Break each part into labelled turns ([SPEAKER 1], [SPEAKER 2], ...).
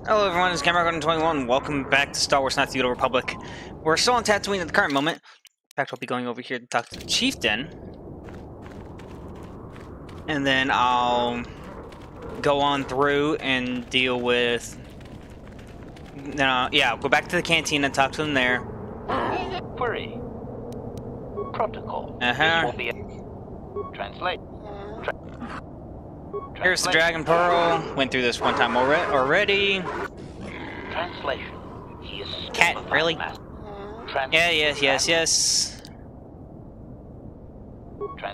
[SPEAKER 1] Hello everyone, it's Cameron21. Welcome back to Star Wars: Knights of the Old Republic. We're still on Tatooine at the current moment. In fact, I'll be going over here to talk to the Chieftain. And then I'll go on through and deal with... I'll go back to the canteen and talk to them there.
[SPEAKER 2] Query. Protocol.
[SPEAKER 1] This
[SPEAKER 2] will be translate.
[SPEAKER 1] Here's the Dragon Pearl. Went through this one time already.
[SPEAKER 2] Translation. He is
[SPEAKER 1] Cat, really? Yeah, yes.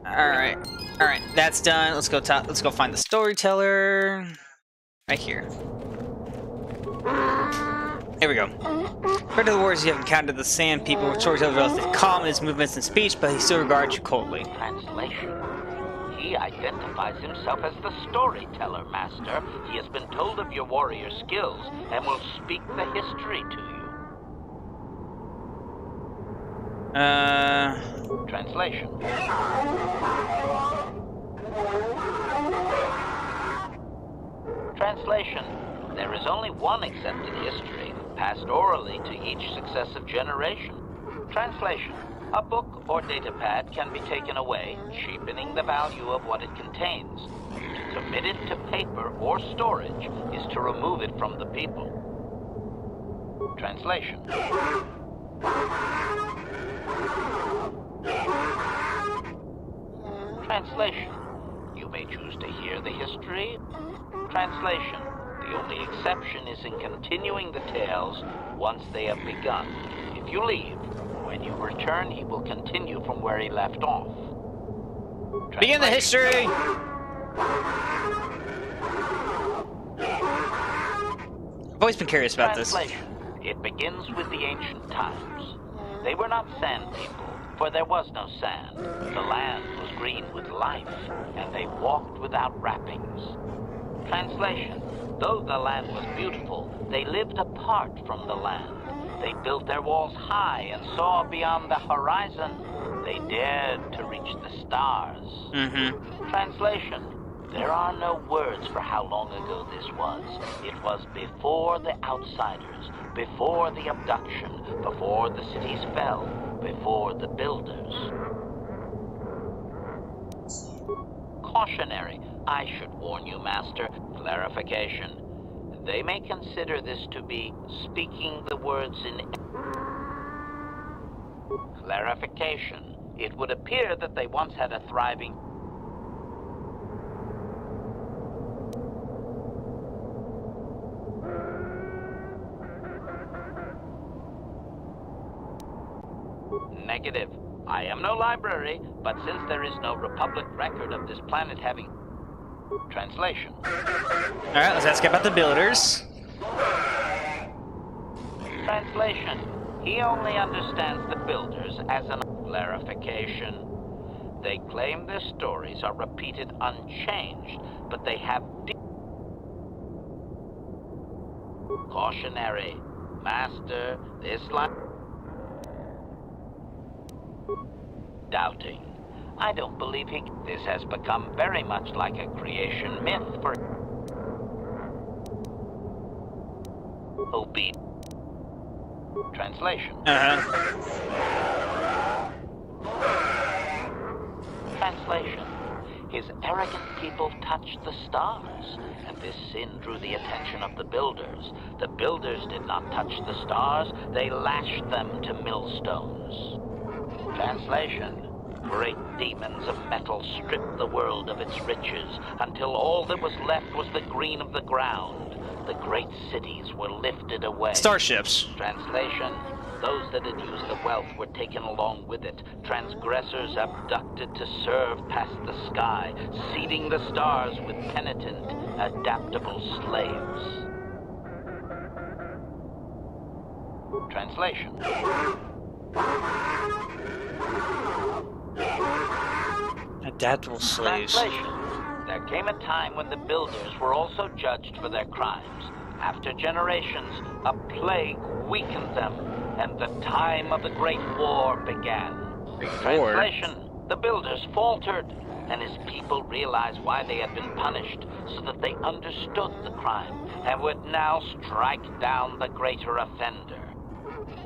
[SPEAKER 1] Alright, that's done. Let's go find the storyteller. Right here. Here we go. Compared to the wars you have encountered, the Sand People, with storyteller relatively calm in his movements and speech, but he still regards you coldly.
[SPEAKER 2] Translation. He identifies himself as the storyteller, Master. He has been told of your warrior skills and will speak the history to you. Translation. Translation. There is only one accepted history, passed orally to each successive generation. Translation. A book or datapad can be taken away, cheapening the value of what it contains. To commit it to paper or storage is to remove it from the people. Translation. Translation. You may choose to hear the history. Translation. The only exception is in continuing the tales once they have begun. If you leave, when you return, he will continue from where he left off.
[SPEAKER 1] Begin the history! I've always been curious about this.
[SPEAKER 2] It begins with the ancient times. They were not sand people, for there was no sand. The land was green with life, and they walked without wrappings. Translation. Though the land was beautiful, they lived apart from the land. They built their walls high and saw beyond the horizon. They dared to reach the stars. Translation. There are no words for how long ago this was. It was before the outsiders, before the abduction, before the cities fell, before the builders. Cautionary. I should warn you, Master. Clarification. They may consider this to be speaking the words in... Clarification. It would appear that they once had a thriving... Negative. I am no library, but since there is no Republic record of this planet having... Translation.
[SPEAKER 1] Alright, let's ask about the builders.
[SPEAKER 2] Translation. He only understands the builders as an clarification. They claim their stories are repeated unchanged, but they have cautionary. Master, this line... Doubting. I don't believe this has become very much like a creation myth for... Obed. Translation. Translation. His arrogant people touched the stars, and this sin drew the attention of the builders. The builders did not touch the stars, they lashed them to millstones. Translation. Great demons of metal stripped the world of its riches until all that was left was the green of the ground. The great cities were lifted away.
[SPEAKER 1] Starships.
[SPEAKER 2] Translation. Those that had used the wealth were taken along with it. Transgressors abducted to serve past the sky, seeding the stars with penitent, adaptable slaves. Translation.
[SPEAKER 1] Adaptable slaves.
[SPEAKER 2] Translation. There came a time when the builders were also judged for their crimes. After generations, a plague weakened them, and the time of the Great War began. Translation. The builders faltered, and his people realized why they had been punished, so that they understood the crime and would now strike down the greater offender.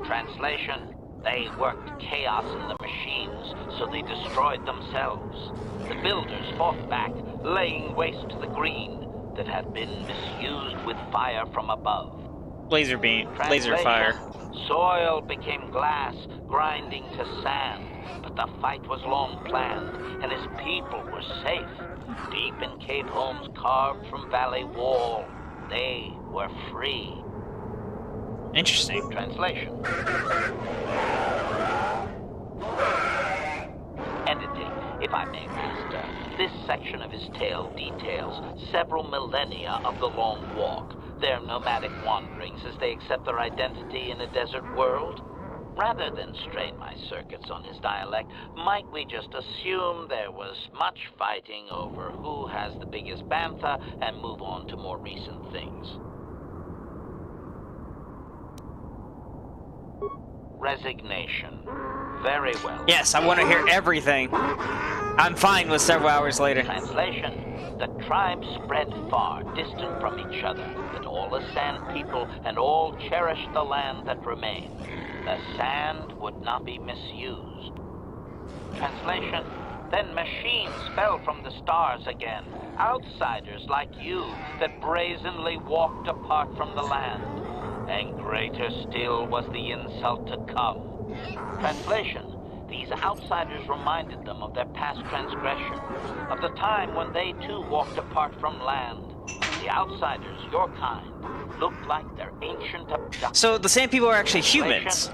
[SPEAKER 2] Translation: they worked chaos in the machines, so they destroyed themselves. The builders fought back, laying waste to the green that had been misused with fire from above.
[SPEAKER 1] Laser beam, laser fire.
[SPEAKER 2] Soil became glass, grinding to sand, but the fight was long planned, and his people were safe. Deep in cave homes carved from valley wall, they were free.
[SPEAKER 1] Interesting.
[SPEAKER 2] Translation. Editing, if I may, Master. This section of his tale details several millennia of the Long Walk, their nomadic wanderings as they accept their identity in a desert world. Rather than strain my circuits on his dialect, might we just assume there was much fighting over who has the biggest bantha and move on to more recent things? Resignation. Very well.
[SPEAKER 1] Yes, I want to hear everything. I'm fine with several hours later.
[SPEAKER 2] Translation. The tribes spread far, distant from each other, but all as sand people and all cherished the land that remained. The sand would not be misused. Translation. Then machines fell from the stars again, outsiders like you that brazenly walked apart from the land. And greater still was the insult to come. Translation. These outsiders reminded them of their past transgression, of the time when they too walked apart from land. The outsiders, your kind, looked like their ancient abductors.
[SPEAKER 1] So the sand people are actually humans.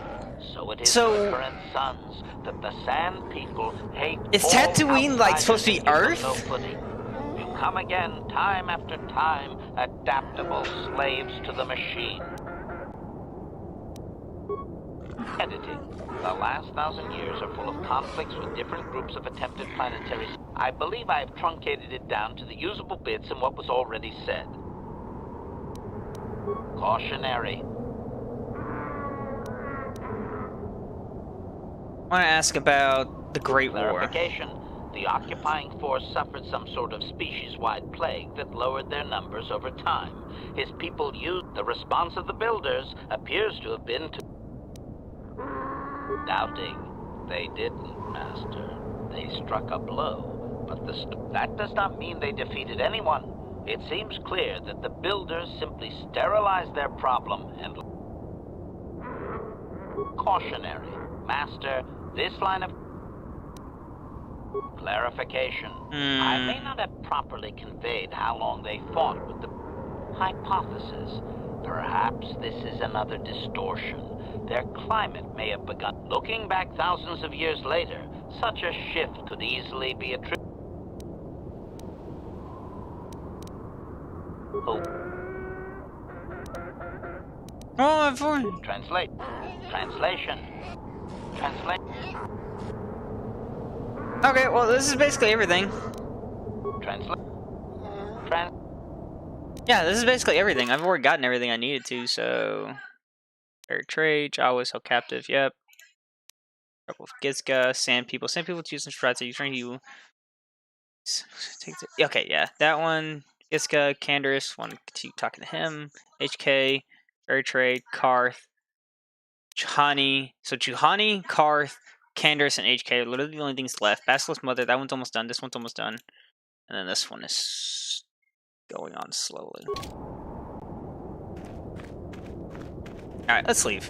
[SPEAKER 2] So it is the current sons that the sand people hate.
[SPEAKER 1] Is
[SPEAKER 2] all
[SPEAKER 1] Tatooine like supposed to be
[SPEAKER 2] outsiders and give
[SPEAKER 1] Earth?
[SPEAKER 2] them no footing. You come again, time after time, adaptable slaves to the machine. Editing. The last 1,000 years are full of conflicts with different groups of attempted planetary... I believe I have truncated it down to the usable bits in what was already said. Cautionary.
[SPEAKER 1] I want to ask about the Great War.
[SPEAKER 2] Clarification. The occupying force suffered some sort of species-wide plague that lowered their numbers over time. His people used... The response of the builders appears to have been to... Doubting. They didn't, Master. They struck a blow. But that does not mean they defeated anyone. It seems clear that the builders simply sterilized their problem and... Cautionary. Master, this line of... Clarification. I may not have properly conveyed how long they fought with the... Hypothesis. Perhaps this is another distortion. Their climate may have begun. Looking back thousands of years later, such a shift could easily be attributed. Translate. Translation. Translate.
[SPEAKER 1] Okay, well, this is basically everything.
[SPEAKER 2] Translate.
[SPEAKER 1] Yeah, this is basically everything. I've already gotten everything I needed to, so... Fair trade, Jawas held captive, yep. Trouble with Gizka, Sand People. Sand People choose some strats that you train you. Okay, yeah, that one. Gizka, Candaris, want to keep talking to him. HK, Fair Trade, Karth, Chuhani. So Chuhani, Karth, Candaris, and HK are literally the only things left. Basilisk Mother, that one's almost done. This one's almost done. And then this one is going on slowly. Alright, let's leave.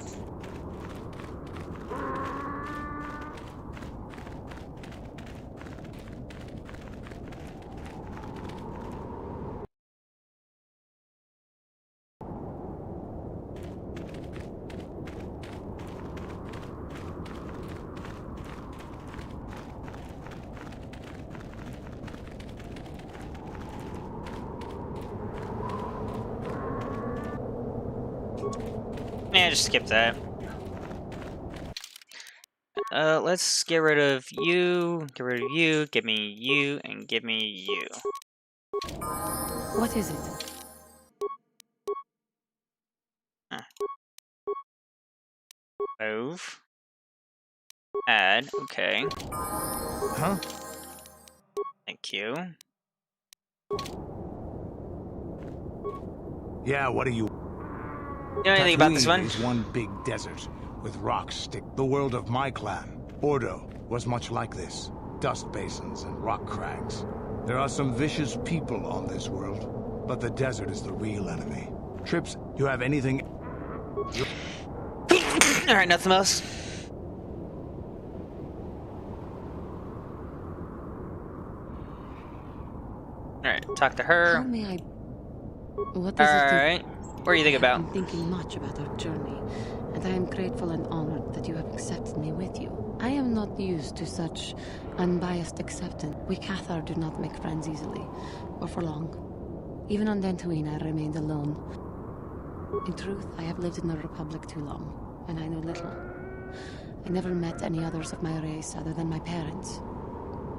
[SPEAKER 1] Yeah, just skip that. Let's get rid of you, give me you, and give me you.
[SPEAKER 3] What is it?
[SPEAKER 1] Move. Add. Okay.
[SPEAKER 3] Huh?
[SPEAKER 1] Thank you.
[SPEAKER 3] Yeah, what do you...
[SPEAKER 1] You know anything about this one?
[SPEAKER 3] Is one big desert with rocks stick. The world of my clan, Ordo, was much like this. Dust basins and rock crags. There are some vicious people on this world, but the desert is the real enemy. Trips, you have anything...
[SPEAKER 1] Alright, nothing else. Alright, talk to her.
[SPEAKER 4] How may I... What does it do?
[SPEAKER 1] Alright. What do you think about?
[SPEAKER 4] I'm thinking much about our journey, and I am grateful and honored that you have accepted me with you. I am not used to such unbiased acceptance. We Cathar do not make friends easily, or for long. Even on Dantooine, I remained alone. In truth, I have lived in the Republic too long, and I know little. I never met any others of my race other than my parents.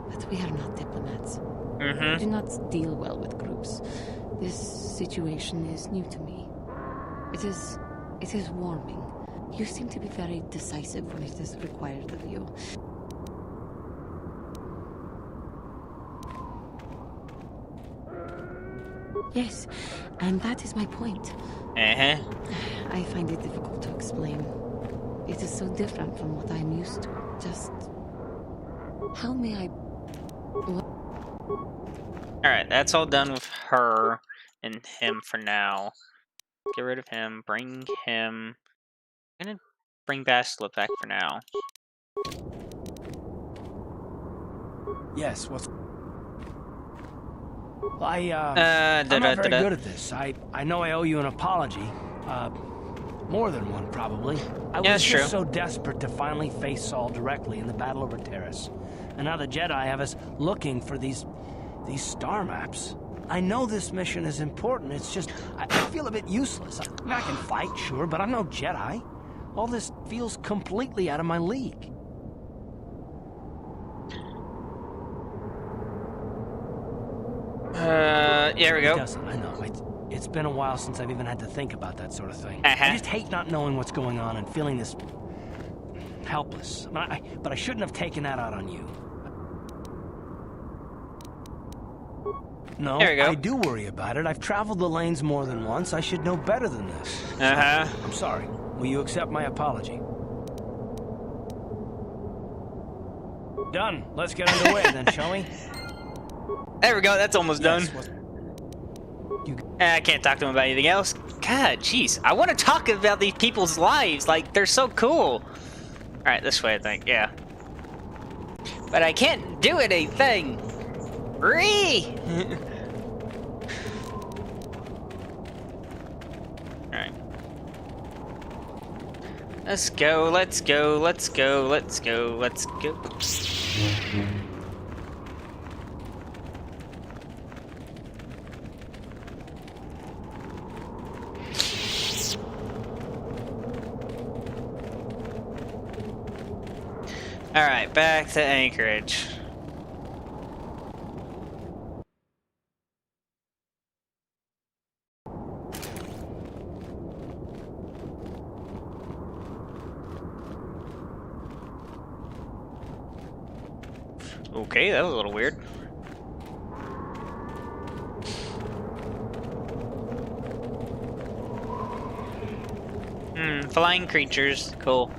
[SPEAKER 4] But we are not diplomats. We do not deal well with groups. This situation is new to me. It is warming. You seem to be very decisive when it is required of you. Yes, and that is my point. I find it difficult to explain. It is so different from what I am used to. Just... how may I...
[SPEAKER 1] Alright, that's all done with her and him for now. Get rid of him, bring him... I'm gonna bring Bastila back for now.
[SPEAKER 5] Yes, what's... Well, I'm not very good at this. I know I owe you an apology. More than one, probably. I was just so desperate to finally face Saul directly in the battle over Terrace. And now the Jedi have us looking for these star maps. I know this mission is important, it's just, I feel a bit useless. I can fight, sure, but I'm no Jedi. All this feels completely out of my league.
[SPEAKER 1] Here we go.
[SPEAKER 5] It doesn't, I know. It's been a while since I've even had to think about that sort of thing. I just hate not knowing what's going on and feeling this helpless. But I shouldn't have taken that out on you. No, I do worry about it. I've traveled the lanes more than once. I should know better than this. I'm sorry. Will you accept my apology? Done. Let's get underway then, shall we?
[SPEAKER 1] There we go. That's almost done. I can't talk to him about anything else. God, jeez. I want to talk about these people's lives. Like, they're so cool. Alright, this way, I think. Yeah. But I can't do anything. Alright. Let's go, let's go, let's go, let's go, let's go. Alright, back to Anchorage. Okay, that was a little weird. Flying creatures, cool.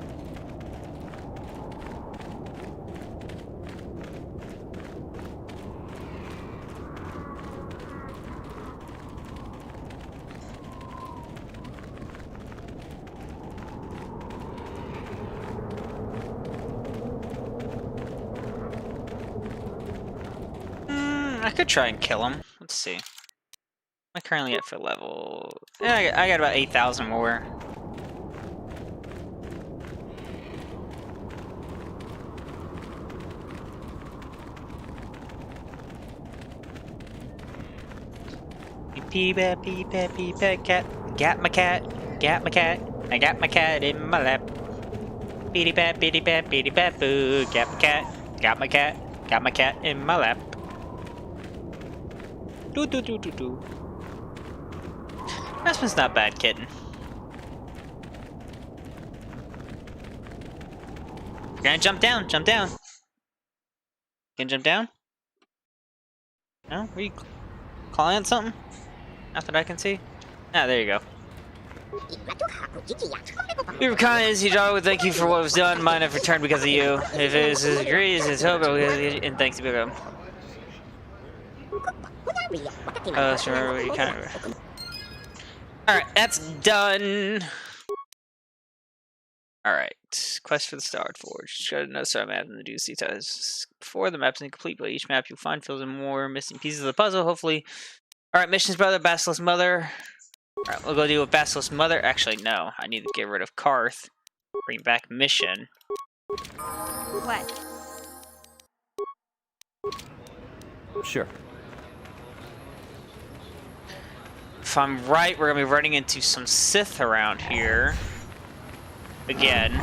[SPEAKER 1] I could try and kill him. Let's see. What am I currently at for level? Yeah, I got about 8,000 more. Pee pat, cat. Got my cat. Got my cat. I got my cat in my lap. Beady pat, boo. Got my cat. Got my cat. Got my cat in my lap. Do. This one's not bad, kitten. Gonna jump down, jump down. Can jump down? No? Were you calling out something? Not that I can see. Ah, there you go. Your kindness, he would thank you for what was done. Mine have returned because of you. If it is his degrees, it's hope, and thanks to you. Let's remember what you kind of. Alright, that's done. Alright, quest for the Starred Forge. Just got another star map in the Juicy Ties. Before the map's incomplete, but each map you'll find fills in more missing pieces of the puzzle, hopefully. Alright, missions brother, Basilisk Mother. Alright, we'll go deal with Basilisk Mother. Actually, no. I need to get rid of Karth. Bring back mission.
[SPEAKER 6] What?
[SPEAKER 7] Sure.
[SPEAKER 1] If I'm right, we're gonna be running into some Sith around here. Again.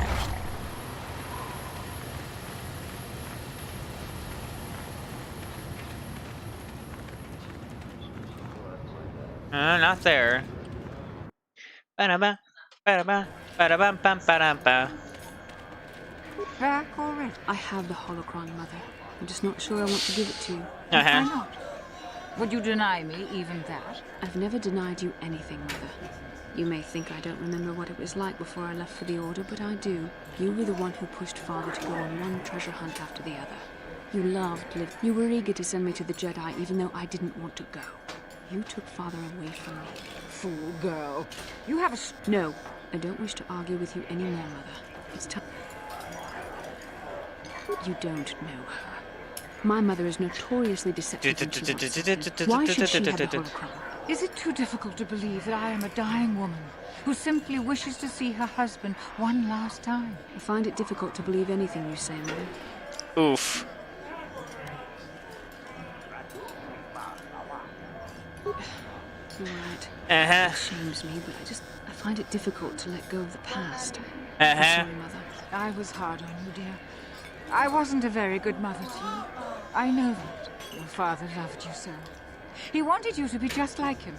[SPEAKER 1] Not there. Ba-da-ba, ba-da-ba, ba-da-bam-bam, ba-da-ba.
[SPEAKER 6] Back already?
[SPEAKER 4] I have the holocron, Mother. I'm just not sure I want to give it to you.
[SPEAKER 6] Why not? Would you deny me even that?
[SPEAKER 4] I've never denied you anything, Mother. You may think I don't remember what it was like before I left for the Order, but I do. You were the one who pushed Father to go on one treasure hunt after the other. You loved living. You were eager to send me to the Jedi, even though I didn't want to go. You took Father away from me.
[SPEAKER 6] Fool girl. You have a...
[SPEAKER 4] No, I don't wish to argue with you anymore, Mother. It's time. You don't know her. My mother is notoriously deceptive. Why should she have the holocron?
[SPEAKER 6] Is it too difficult to believe that I am a dying woman who simply wishes to see her husband one last time?
[SPEAKER 4] I find it difficult to believe anything you say, Mother.
[SPEAKER 1] Oof.
[SPEAKER 4] You're right.
[SPEAKER 1] Uh-huh.
[SPEAKER 4] It shames me, but I find it difficult to let go of the past.
[SPEAKER 1] Uh-huh.
[SPEAKER 4] I'm sorry, Mother.
[SPEAKER 6] I was hard on you, dear. I wasn't a very good mother to you. I know that. Your father loved you so. He wanted you to be just like him.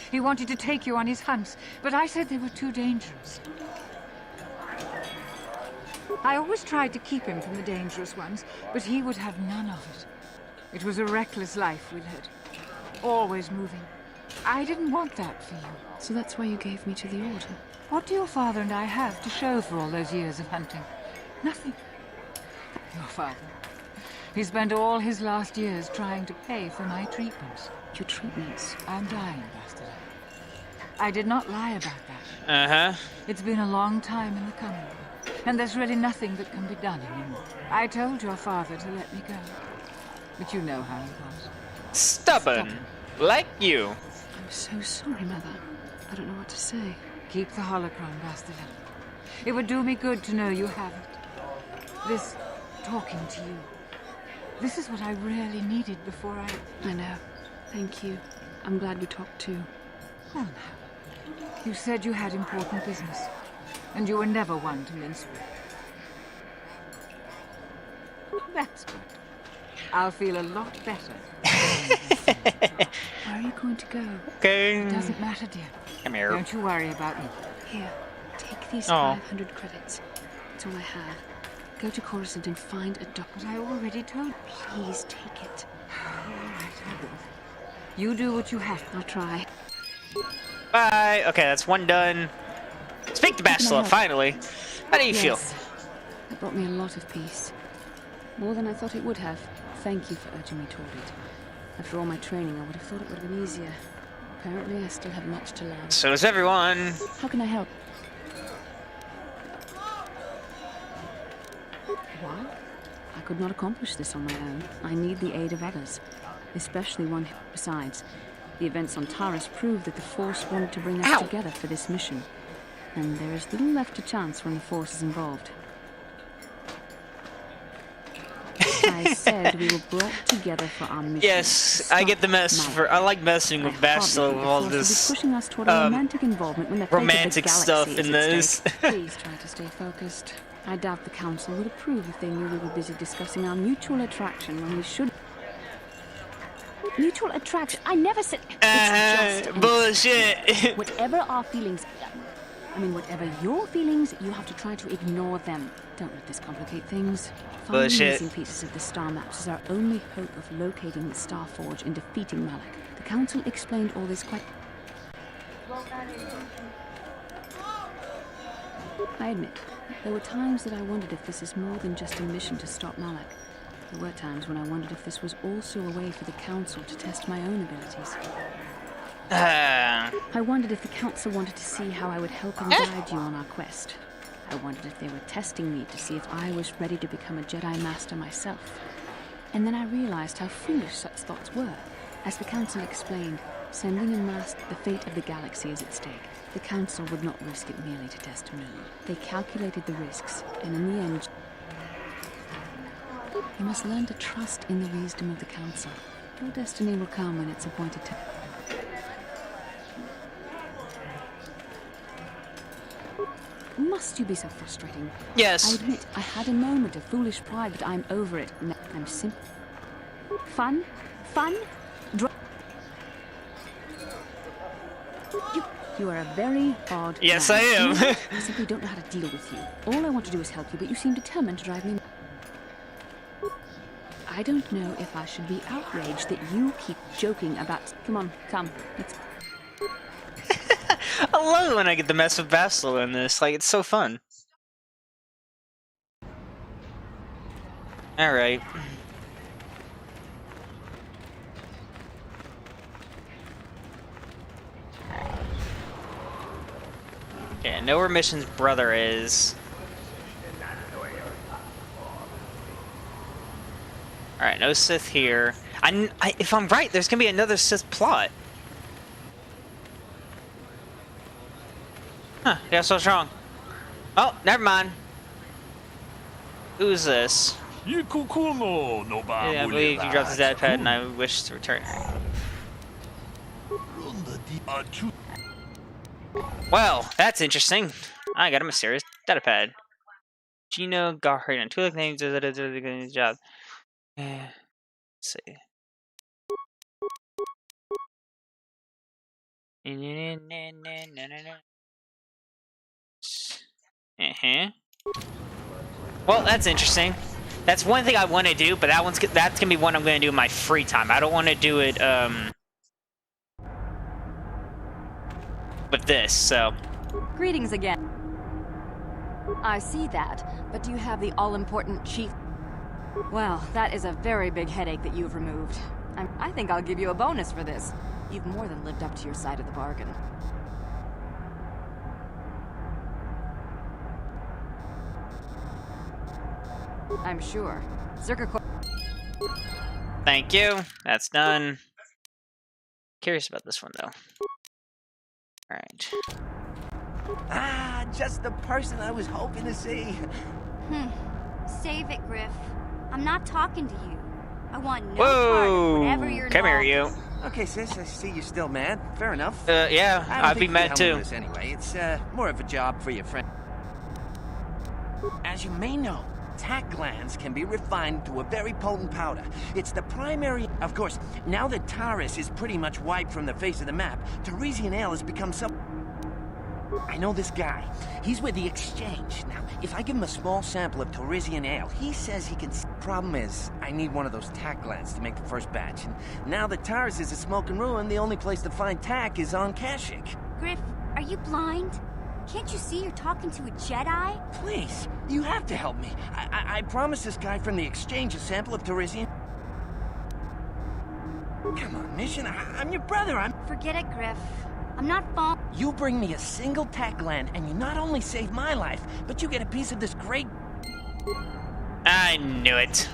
[SPEAKER 6] He wanted to take you on his hunts, but I said they were too dangerous. I always tried to keep him from the dangerous ones, but he would have none of it. It was a reckless life we led. Always moving. I didn't want that for you.
[SPEAKER 4] So that's why you gave me to the Order?
[SPEAKER 6] What do your father and I have to show for all those years of hunting? Nothing. Your father. He spent all his last years trying to pay for my treatments.
[SPEAKER 4] Your treatments?
[SPEAKER 6] I'm dying, Bastard. I did not lie about that.
[SPEAKER 1] Uh-huh.
[SPEAKER 6] It's been a long time in the coming, and there's really nothing that can be done anymore. I told your father to let me go, but you know how he was.
[SPEAKER 1] Stubborn. Like you.
[SPEAKER 4] I'm so sorry, Mother. I don't know what to say.
[SPEAKER 6] Keep the holocron, Bastard. It would do me good to know you have it. This talking to you. This is what I really needed before I
[SPEAKER 4] know. Thank you. I'm glad we talked too.
[SPEAKER 6] Well, now. You said you had important business, and you were never one to mince words. That's good. I'll feel a lot better.
[SPEAKER 4] Where are you going to go?
[SPEAKER 1] Okay.
[SPEAKER 6] It doesn't matter, dear.
[SPEAKER 1] Come here.
[SPEAKER 6] Don't you worry about me.
[SPEAKER 4] Here, take these 500 credits. That's all I have. Go to Coruscant and find a doctor.
[SPEAKER 6] But I already told you.
[SPEAKER 4] Please take it.
[SPEAKER 6] All right, I will. You do what you have.
[SPEAKER 4] I'll try.
[SPEAKER 1] Bye. Okay, that's one done. Speak to Bachelor, finally. How do you feel?
[SPEAKER 4] It brought me a lot of peace. More than I thought it would have. Thank you for urging me toward it. After all my training, I would have thought it would have been easier. Apparently, I still have much to learn.
[SPEAKER 1] So does everyone.
[SPEAKER 4] How can I help? What? I could not accomplish this on my own. I need the aid of others, especially one who... Besides, the events on Taris prove that the Force wanted to bring us together for this mission. And there is little left to chance when the Force is involved. I said we were brought together for our mission.
[SPEAKER 1] Yes, I get the mess. I like messing with Bachelor with all this
[SPEAKER 4] pushing us toward a romantic involvement when the
[SPEAKER 1] romantic stuff in this.
[SPEAKER 4] Please try to stay focused. I doubt the Council would approve if they knew we were busy discussing our mutual attraction when we should. Mutual attraction? I never said. It's just
[SPEAKER 1] bullshit.
[SPEAKER 4] whatever our feelings.
[SPEAKER 8] I mean, whatever your feelings, you have to try to ignore them. Don't let this complicate things. Finding missing pieces of the star maps is our only hope of locating the Star Forge and defeating Malak. The Council explained all this quite... I admit, there were times that I wondered if this is more than just a mission to stop Malak. There were times when I wondered if this was also a way for the Council to test my own abilities. I wondered if the Council wanted to see how I would help and guide you on our quest. I wondered if they were testing me to see if I was ready to become a Jedi Master myself. And then I realized how foolish such thoughts were. As the Council explained, sending a master, the fate of the galaxy is at stake. The Council would not risk it merely to test me. They calculated the risks, and in the end... You must learn to trust in the wisdom of the Council. Your destiny will come when it's appointed to... Must you be so frustrating?
[SPEAKER 1] Yes.
[SPEAKER 8] I admit, I had a moment of foolish pride, but I'm over it. I'm simple. Fun? You are a very odd
[SPEAKER 1] Yes,
[SPEAKER 8] man.
[SPEAKER 1] I am.
[SPEAKER 8] I simply don't know how to deal with you. All I want to do is help you, but you seem determined to drive me... I don't know if I should be outraged that you keep joking about... Come on, come. Let's...
[SPEAKER 1] I love it when I get to mess with Bastila in this. Like, it's so fun. Alright. Okay, I know where Mission's brother is. Alright, no Sith here. If I'm right, there's gonna be another Sith plot. Huh, guess I was wrong. Oh, never mind. Who's this? Yeah, I believe you dropped the data pad and I wish to return. Well, that's interesting. I got a mysterious data pad. Gino got hurt on two like names. Good job. Let's see. Well, that's interesting. That's one thing I want to do, but that's gonna be one I'm gonna do in my free time. I don't want to do it with this. So.
[SPEAKER 9] Greetings again. I see that, but do you have the all-important chief? Well, that is a very big headache that you've removed. I think I'll give you a bonus for this. You've more than lived up to your side of the bargain. I'm sure. Czerka.
[SPEAKER 1] Thank you. That's done. Curious about this one though. All right.
[SPEAKER 10] Ah, just the person I was hoping to see.
[SPEAKER 11] Save it, Griff. I'm not talking to you. I want no
[SPEAKER 1] Whoa!
[SPEAKER 11] part of whatever you're
[SPEAKER 1] Come here, you.
[SPEAKER 10] Okay, sis, I see you're still mad. Fair enough.
[SPEAKER 1] Yeah, I'd be mad too.
[SPEAKER 10] Anyway, it's more of a job for your friend. As you may know, tack glands can be refined to a very potent powder. It's the primary... Of course, now that Taris is pretty much wiped from the face of the map, Tarisian ale has become so... I know this guy. He's with the Exchange. Now, if I give him a small sample of Tarisian ale, he says he can... Problem is, I need one of those tack glands to make the first batch. And now that Taris is a smoking ruin, the only place to find tack is on Kashyyyk.
[SPEAKER 11] Griff, are you blind? Can't you see you're talking to a Jedi?
[SPEAKER 10] Please, you have to help me. I promised this guy from the Exchange a sample of Tarisian... Come on, Mission, I'm your brother,
[SPEAKER 11] Forget it, Griff. I'm not falling.
[SPEAKER 10] You bring me a single tack gland, and you not only save my life, but you get a piece of this great...
[SPEAKER 1] I knew it.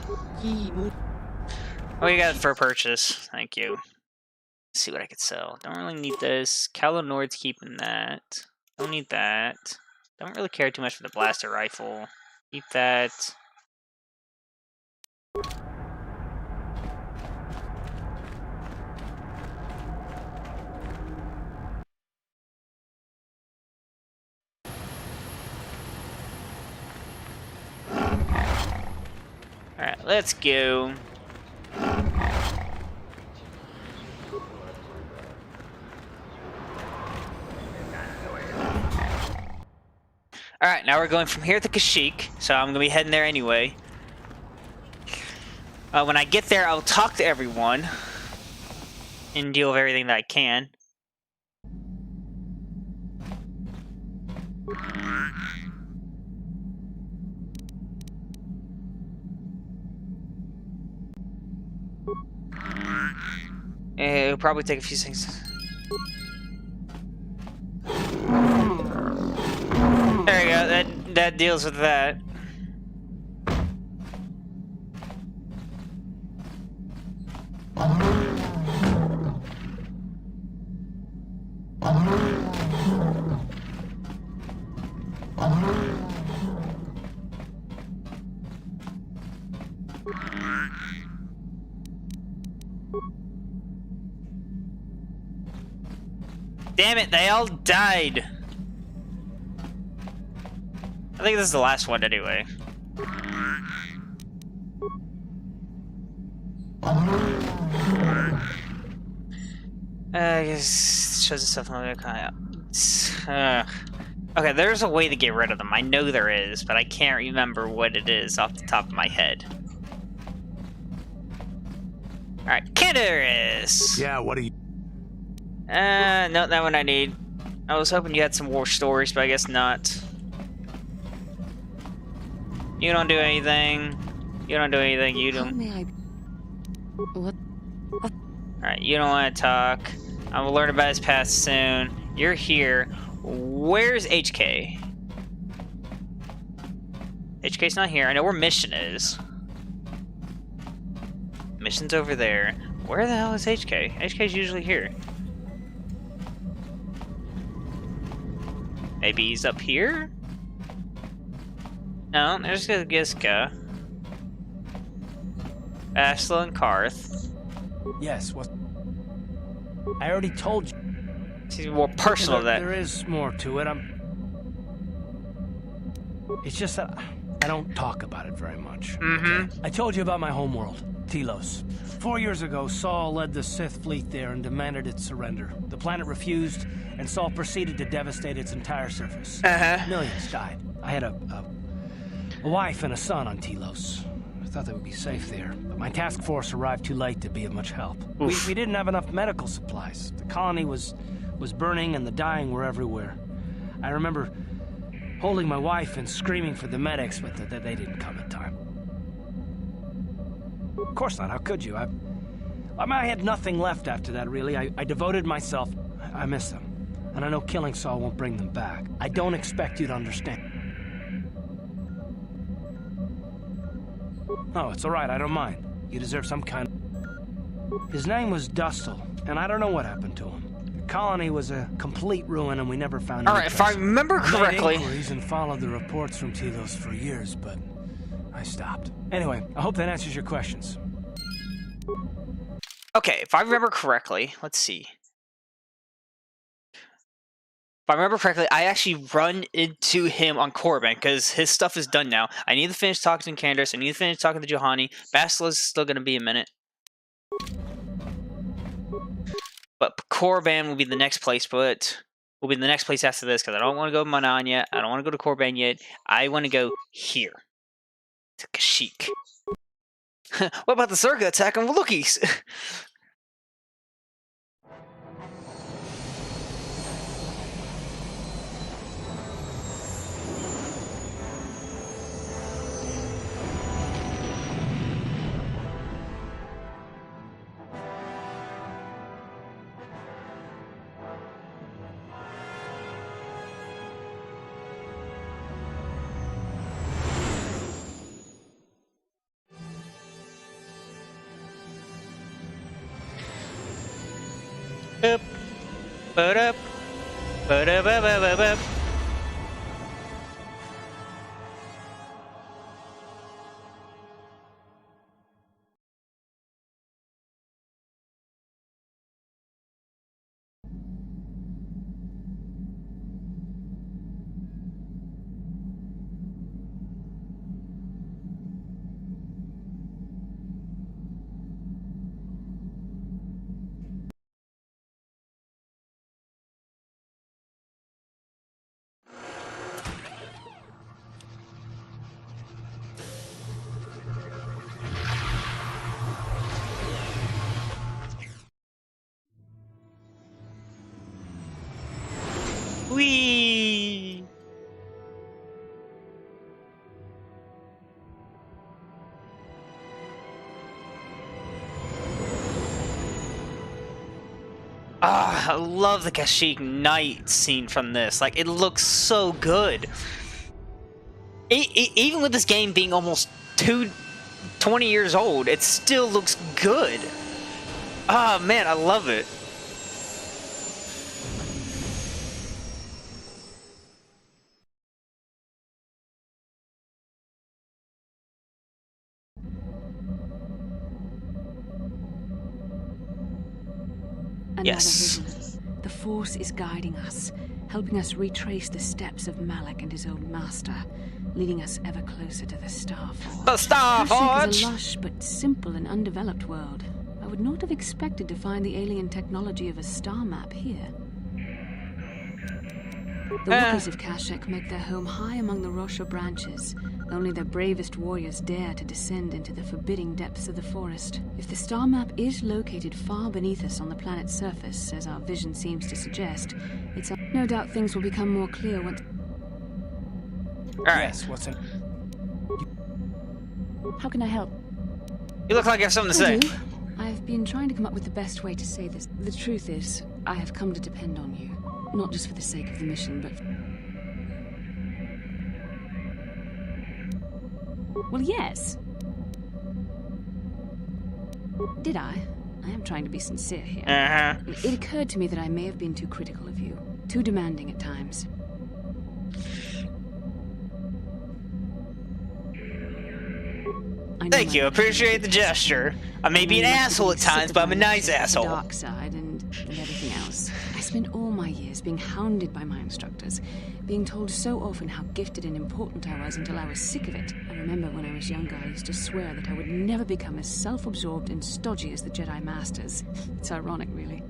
[SPEAKER 1] Oh, you got it for purchase. Thank you. Let's see what I could sell. Don't really need this. Calo Nord's keeping that. Don't need that. Don't really care too much for the blaster rifle. Keep that. Alright, let's go. Alright, now we're going from here to Kashyyyk, so I'm gonna be heading there anyway. When I get there, I'll talk to everyone and deal with everything that I can. It'll probably take a few seconds. There you go. That deals with that. Damn it, they all died. I think this is the last one anyway. I guess it shows itself on the okay, there's a way to get rid of them. I know there is, but I can't remember what it is off the top of my head. Alright, Candace!
[SPEAKER 3] Yeah, what do you...
[SPEAKER 1] No, that one I need. I was hoping you had some war stories, but I guess not. You don't do anything. You don't do anything. You don't.
[SPEAKER 4] How may I... What?
[SPEAKER 1] Alright, you don't want to talk. I will learn about his past soon. You're here. Where's HK? HK's not here. I know where Mission is. Mission's over there. Where the hell is HK? HK's usually here. Maybe he's up here? No, there's Giska. Asla and Karth.
[SPEAKER 5] Yes, what? I already told you.
[SPEAKER 1] It's more personal than that.
[SPEAKER 5] There is more to it. It's just that I don't talk about it very much. Okay? I told you about my homeworld, Telos. 4 years ago, Saul led the Sith fleet there and demanded its surrender. The planet refused, and Saul proceeded to devastate its entire surface. Millions died. I had a wife and a son on Telos. I thought they would be safe there, but my task force arrived too late to be of much help. We didn't have enough medical supplies. The colony was burning and the dying were everywhere. I remember holding my wife and screaming for the medics, but they didn't come in time. Of course not, how could you? I had nothing left after that, really. I devoted myself. I miss them. And I know killing Saul won't bring them back. I don't expect you to understand. Oh, it's all right, I don't mind. You deserve some kind of... His name was Dustle, and I don't know what happened to him. The colony was a complete ruin, and we never found
[SPEAKER 1] All right, if I remember correctly...
[SPEAKER 5] I made inquiries and followed the reports from Telos for years, but I stopped. Anyway, I hope that answers your questions.
[SPEAKER 1] Okay, if I remember correctly, let's see. If I remember correctly, I actually run into him on Korriban because his stuff is done now. I need to finish talking to Candace. I need to finish talking to Juhani. Basila's still going to be a minute. But Korriban will be the next place, but will be the next place after this because I don't want to go to Manan yet. I don't want to go to Korriban yet. I want to go here. To Kashyyyk. What about the Czerka attack on the Wookies? Up, but up, but up. Ah, I love the Kashyyyk night scene from this. Like, it looks so good. Even with this game being almost 20 years old, it still looks good. Ah, man, I love it. Yes.
[SPEAKER 8] Vision. The Force is guiding us, helping us retrace the steps of Malak and his old master, leading us ever closer to the Star Forge.
[SPEAKER 1] The Star Forge!
[SPEAKER 8] Kashyyyk is a lush but simple and undeveloped world. I would not have expected to find the alien technology of a star map here. The Wookies of Kashyyyk make their home high among the Rosha branches. Only their bravest warriors dare to descend into the forbidding depths of the forest. If the star map is located far beneath us on the planet's surface, as our vision seems to suggest, it's no doubt things will become more clear once...
[SPEAKER 1] Alright.
[SPEAKER 5] Yes, what's in...
[SPEAKER 8] How can I help?
[SPEAKER 1] You look like you have something to say.
[SPEAKER 8] I've been trying to come up with the best way to say this. The truth is, I have come to depend on you. Not just for the sake of the mission, but... Well, yes. Did I? I am trying to be sincere here. It occurred to me that I may have been too critical of you. Too demanding at times.
[SPEAKER 1] Thank you, appreciate the gesture. I may be an asshole at times, but I'm a nice asshole.
[SPEAKER 8] The dark side and everything else. I spent all my years being hounded by my instructors, being told so often how gifted and important I was until I was sick of it. I remember when I was younger, I used to swear that I would never become as self-absorbed and stodgy as the Jedi Masters. It's ironic, really.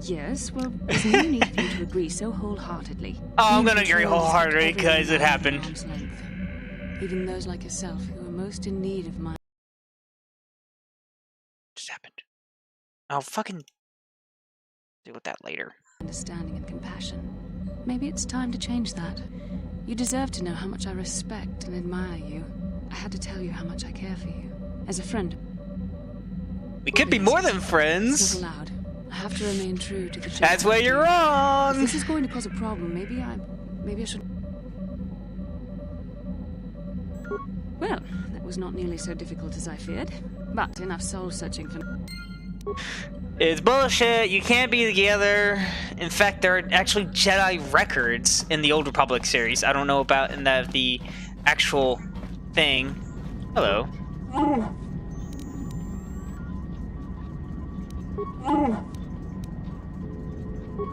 [SPEAKER 8] Yes, well, there's no need for you to agree so wholeheartedly.
[SPEAKER 1] Oh, I'm gonna agree wholeheartedly because it happened.
[SPEAKER 8] Even those like yourself who are most in need of my...
[SPEAKER 1] Just happened. I'll fucking deal with that later.
[SPEAKER 8] Understanding and compassion. Maybe it's time to change that. You deserve to know how much I respect and admire you. I had to tell you how much I care for you. As a friend.
[SPEAKER 1] We could be more than friends.
[SPEAKER 8] It's not allowed. I have to remain true to the...
[SPEAKER 1] That's where you're wrong.
[SPEAKER 8] If this is going to cause a problem, maybe I should... Well, that was not nearly so difficult as I feared. But enough soul-searching for...
[SPEAKER 1] It's bullshit. You can't be together. In fact, there are actually Jedi records in the Old Republic series. I don't know about in the actual thing. Hello.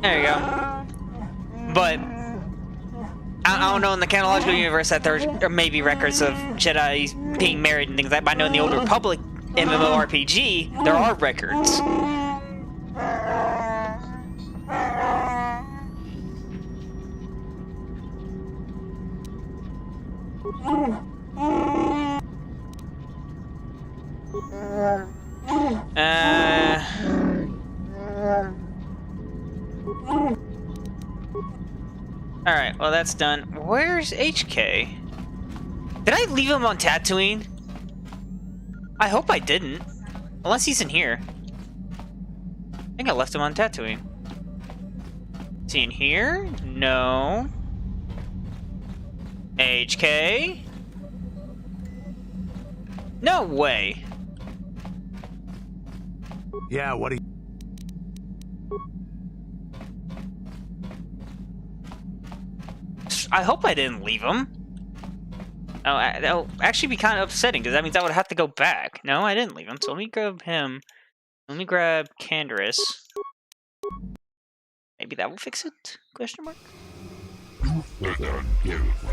[SPEAKER 1] There you go. But I don't know in the chronological universe that there may be records of Jedi being married and things like that. But I know in the Old Republic MMORPG there are records. Alright, well that's done. Where's HK? Did I leave him on Tatooine? I hope I didn't. Unless he's in here. I think I left him on Tatooine. Is he in here? No. HK? No way.
[SPEAKER 3] Yeah, what do you...
[SPEAKER 1] I hope I didn't leave him. Oh, that'll actually be kind of upsetting, because that means I would have to go back. No, I didn't leave him, so let me grab him. Let me grab Canderous. Maybe that will fix it? Question mark?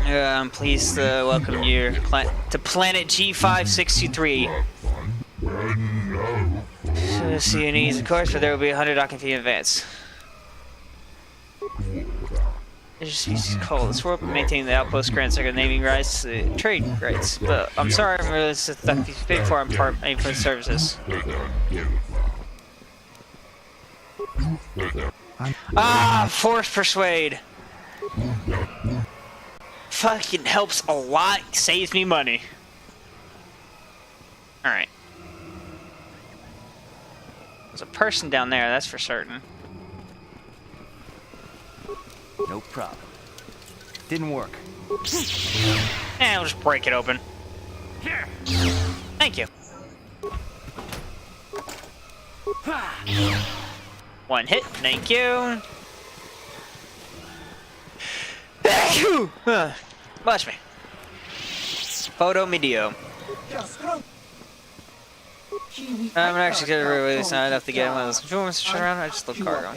[SPEAKER 1] I'm pleased to welcome you to Planet G5623. So, see your needs, of course, but there will be 100 docking fee in advance. Just call this world, maintaining the outpost grants like naming rights, trade rights. But I'm sorry, I'm really stuck paid for for the services. Force persuade. Fucking helps a lot, saves me money. Alright. There's a person down there, that's for certain.
[SPEAKER 5] No problem. Didn't work.
[SPEAKER 1] I'll just break it open. Thank you. One hit, thank you. Thank you! Watch me. Photo medio. I'm actually gonna really it's not enough to get one of those controls to turn around. I just love cargo.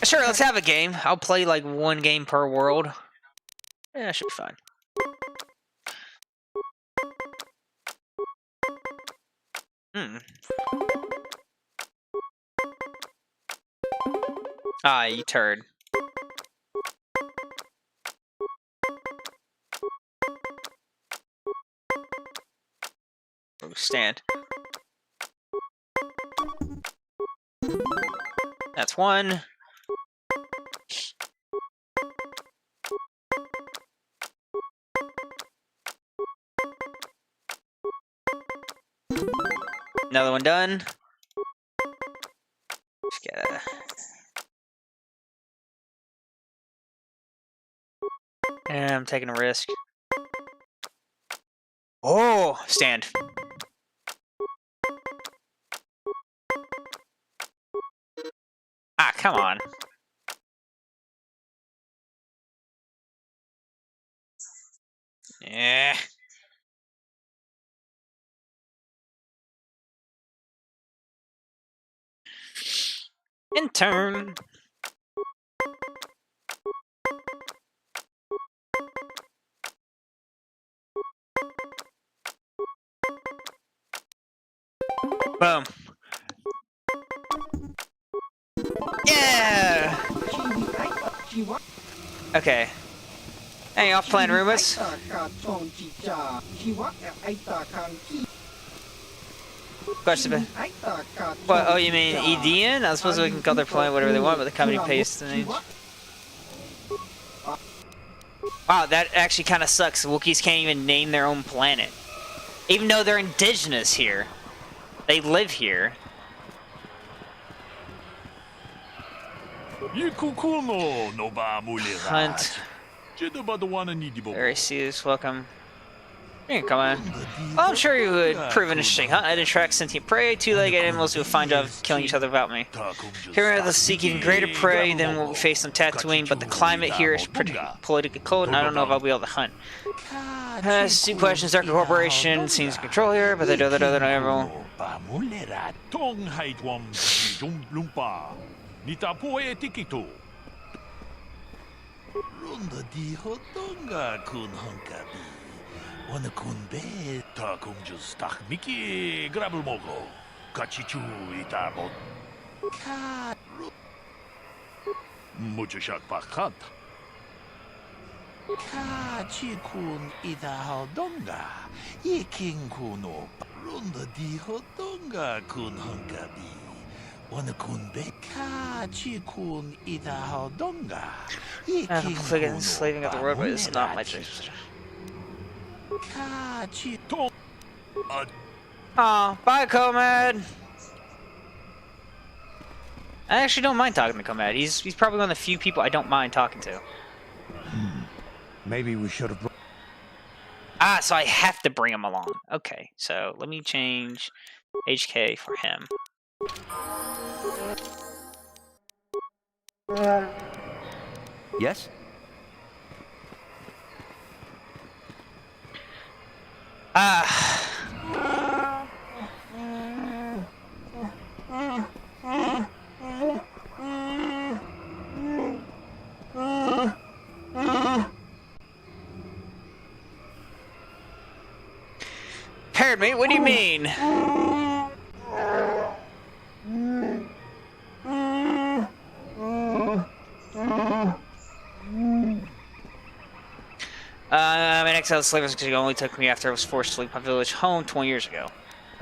[SPEAKER 1] Sure, let's have a game. I'll play like one game per world. Yeah, that should be fine. Ah, you turd. Oh, stand. That's one. Another one done. Just gotta... And I'm taking a risk. Oh, stand. Ah, come on. Yeah. Intern. Boom. Yeah. Okay. Hey, off plan rumors. Question. What? Oh, you mean EDN? I suppose we can call their plan whatever they want, but the company pays the name. Wow, that actually kind of sucks. Wookiees can't even name their own planet, even though they're indigenous here. They live here. Hunt. Very serious. Welcome. You can come on. Well, I'm sure you would prove an interesting hunt. I'd attract sentient prey, two-legged animals do a fine job of killing each other without me. Here we seek even greater prey than what we face on Tatooine, but the climate here is pretty politically cold, and I don't know if I'll be able to hunt. Two questions. Dark Corporation seems to control here, but they do other animal.
[SPEAKER 12] 어느 군대 다 공주스 딱 미끼 그랍을 먹어 같이 주이다 못 무주샥 박한다 같이 군 이다 하던가 이킹 군오 론더 디호던가 군 헝가비 어느 군대 같이 군 이다 하던가 이킹 군오
[SPEAKER 1] slaving at the roadway is not my choice. Oh, bye, Comad. I actually don't mind talking to Comad. He's probably one of the few people I don't mind talking to.
[SPEAKER 3] Maybe we should have.
[SPEAKER 1] Ah, so I have to bring him along. Okay, so let me change HK for him.
[SPEAKER 5] Yes?
[SPEAKER 1] Paired me? What do you mean? I'm an exiled slave because it only took me after I was forced to leave my village home 20 years ago.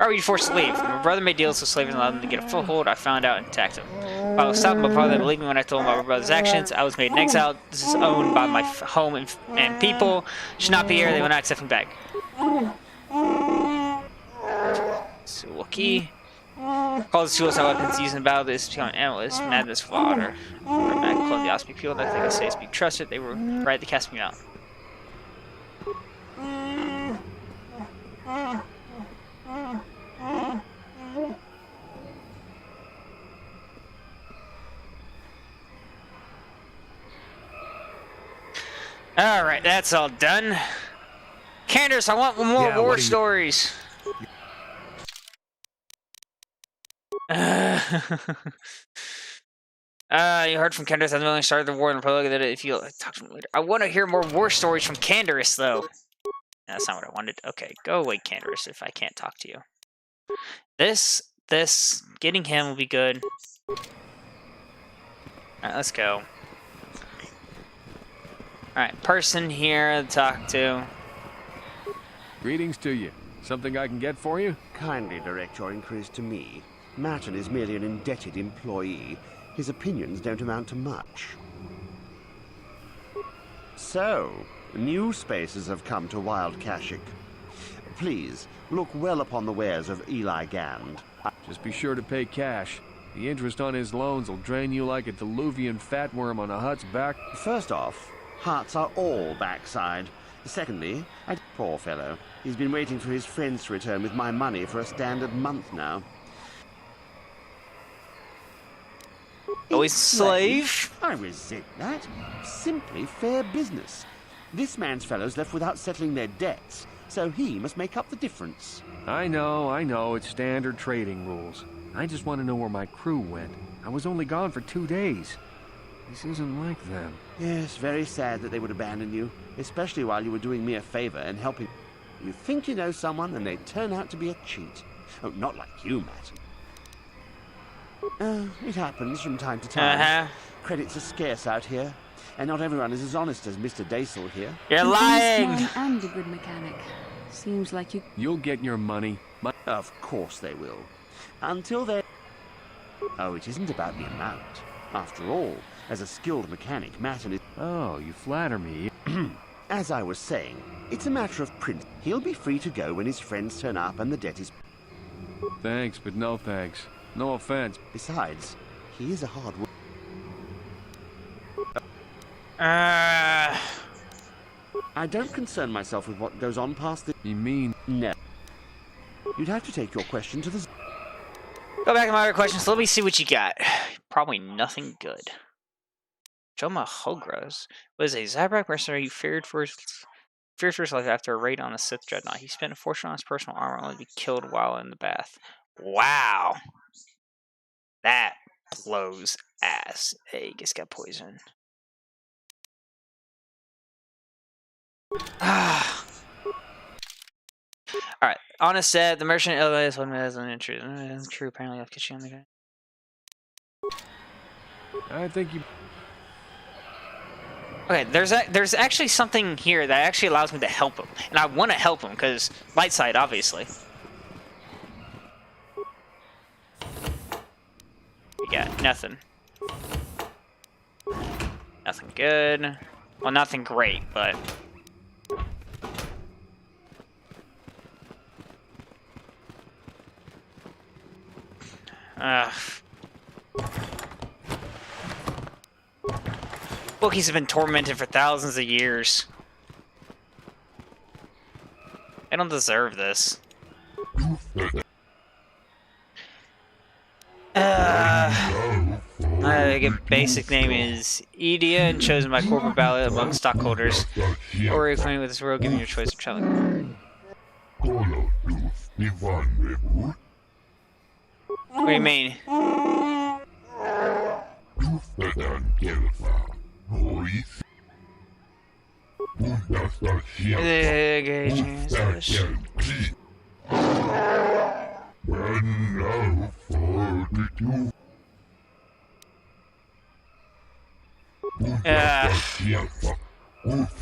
[SPEAKER 1] Or were you forced to leave? My brother made deals with slaves and allowed them to get a foothold. I found out and attacked him. I was stopped by my father, believed me when I told him about my brother's actions. I was made an exile. This is owned by my home and people. Should not be here. They will not accept me back. So, Wookie. Call the suicide weapons used in battle. This is becoming analyst. Madness fodder. I called the Osprey people. I think I say it's be trusted. They were right to cast me out. Alright, that's all done. Candace, I want more war stories. You heard from Candace that the military started the war in the Republic. That if you talk to me later, I want to hear more war stories from Candace, though. That's not what I wanted. Okay, go away, Candace. If I can't talk to you, this, getting him will be good. All right, let's go. All right, person here to talk to.
[SPEAKER 7] Greetings to you. Something I can get for you?
[SPEAKER 13] Kindly direct your inquiries to me. Martin is merely an indebted employee. His opinions don't amount to much. So, new spaces have come to Wild Kashyyyk. Please, look well upon the wares of Eli Gand.
[SPEAKER 7] Just be sure to pay cash. The interest on his loans will drain you like a diluvian fatworm on a hut's back.
[SPEAKER 13] First off, huts are all backside. Secondly, poor fellow. He's been waiting for his friends to return with my money for a standard month now.
[SPEAKER 1] Always slave?
[SPEAKER 13] I resent that. Simply fair business. This man's fellow's left without settling their debts, so he must make up the difference.
[SPEAKER 7] I know, it's standard trading rules. I just want to know where my crew went. I was only gone for 2 days. This isn't like them.
[SPEAKER 13] Yes, very sad that they would abandon you, especially while you were doing me a favor and helping. You think you know someone and they turn out to be a cheat. Oh, not like you, Matt. It happens from time to time. Credits are scarce out here, and not everyone is as honest as Mr. Daisel here.
[SPEAKER 1] You're lying!
[SPEAKER 8] And a good mechanic. Seems like you...
[SPEAKER 7] You'll get your money.
[SPEAKER 13] Of course they will. Until then... Oh, it isn't about the amount. After all, as a skilled mechanic, Martin is...
[SPEAKER 7] Oh, you flatter me.
[SPEAKER 13] As I was saying, it's a matter of print. He'll be free to go when his friends turn up and the debt is...
[SPEAKER 7] Thanks, but no thanks. No offense.
[SPEAKER 13] Besides, he is a hard worker. I don't concern myself with what goes on past the...
[SPEAKER 7] You mean?
[SPEAKER 13] No. You'd have to take your question to the...
[SPEAKER 1] Go back to my other questions. Let me see what you got. Probably nothing good. Joma Hogros was a Zabrak mercenary who feared for his life after a raid on a Sith dreadnought. He spent a fortune on his personal armor only to be killed while in the bath. Wow. That blows ass. Hey, he just got poisoned. Alright, honest said the merchant is one has an interest. True, apparently I've catch you on the guy.
[SPEAKER 7] I think you...
[SPEAKER 1] Okay, there's actually something here that actually allows me to help him. And I want to help him, because light side, obviously. You got nothing. Nothing good. Well, nothing great, but... Wookiees have been tormented for thousands of years. I don't deserve this. My basic name is Edia, and chosen by corporate ballot among stockholders. Or are you acquainted with this world, giving your choice of traveling? What do you mean?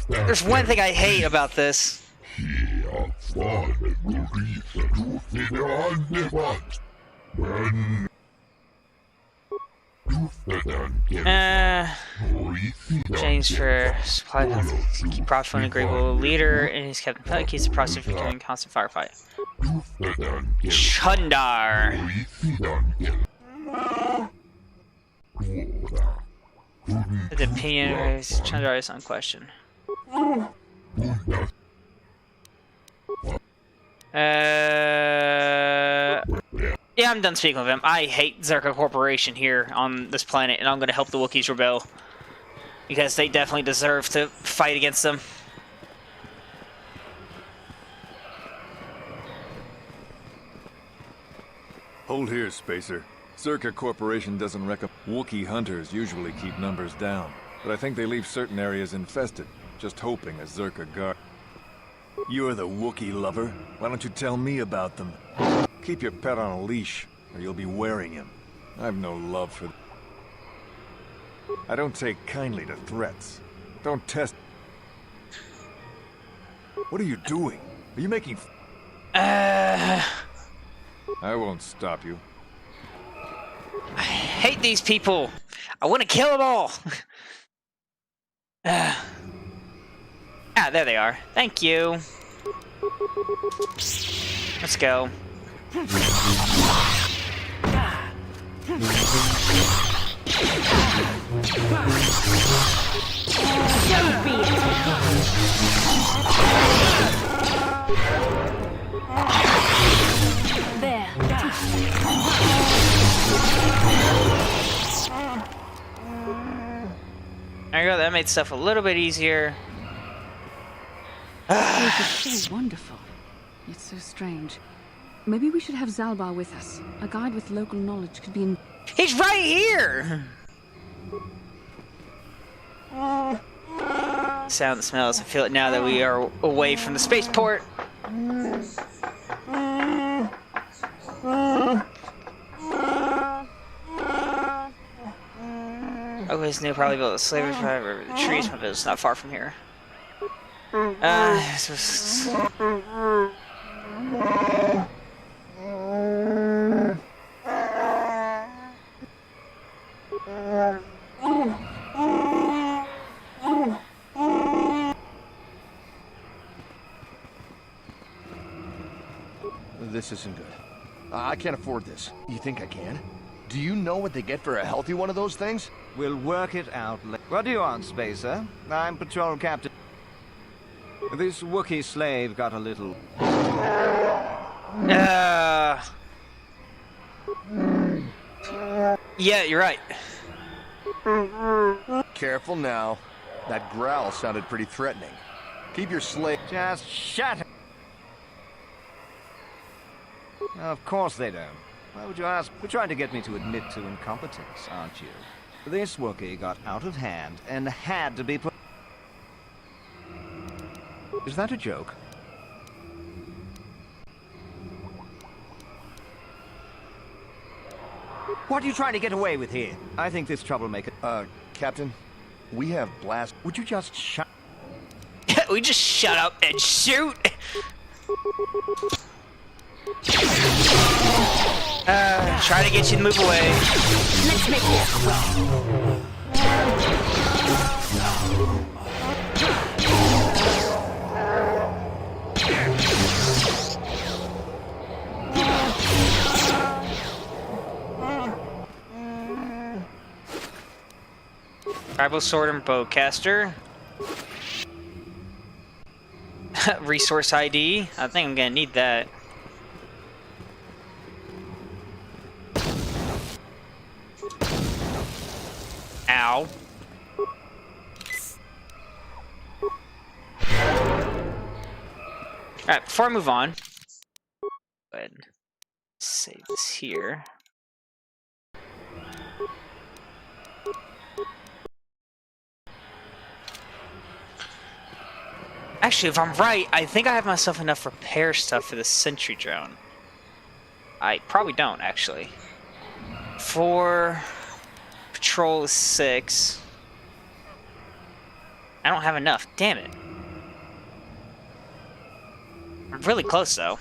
[SPEAKER 1] There's one thing I hate about this. Change for supply. Keep profit an agreeable leader, and he's Captain Pet keeps the process for doing constant firefight. Chundar. The opinion is Chundar is on question. Yeah, I'm done speaking with him. I hate Czerka Corporation here on this planet, and I'm going to help the Wookiees rebel. Because they definitely deserve to fight against them.
[SPEAKER 14] Hold here, Spacer. Czerka Corporation doesn't reckon. Wookiee hunters usually keep numbers down, but I think they leave certain areas infested, just hoping a Czerka guard. You're the Wookiee lover. Why don't you tell me about them? Keep your pet on a leash, or you'll be wearing him. I've no love for... I don't take kindly to threats. Don't test... What are you doing? Are you making... I won't stop you.
[SPEAKER 1] I hate these people. I want to kill them all. There they are. Thank you. Let's go. There you go, that made stuff a little bit easier.
[SPEAKER 8] This is so wonderful. It's so strange. Maybe we should have Zalbar with us. A guide with local knowledge could be in...
[SPEAKER 1] He's right here! Sound the smells. I feel it now that we are away from the spaceport. Always knew probably built a slavery driver. The trees, my village is not far from here.
[SPEAKER 15] This isn't good. I can't afford this. You think I can? Do you know what they get for a healthy one of those things?
[SPEAKER 16] We'll work it out later. What do you want, Spacer? I'm patrol captain. This Wookiee slave got a little...
[SPEAKER 1] Yeah, you're right.
[SPEAKER 15] Careful now. That growl sounded pretty threatening. Keep your slave...
[SPEAKER 16] Just shut up. Of course they don't. Why would you ask? You're trying to get me to admit to incompetence, aren't you? This Wookiee got out of hand and had to be put...
[SPEAKER 15] Is that a joke?
[SPEAKER 16] What are you trying to get away with here? I think this troublemaker...
[SPEAKER 15] Captain, we have blast... Would you just shut...
[SPEAKER 1] We just shut up and shoot! Try to get you to move away.
[SPEAKER 8] Let's make this quick.
[SPEAKER 1] Tribal sword and bowcaster. Resource ID. I think I'm gonna need that. Ow. Alright, before I move on, go ahead and save this here. Actually, if I'm right, I think I have myself enough repair stuff for the sentry drone. I probably don't, actually. 4... Patrol is 6. I don't have enough, damn it. really close, though.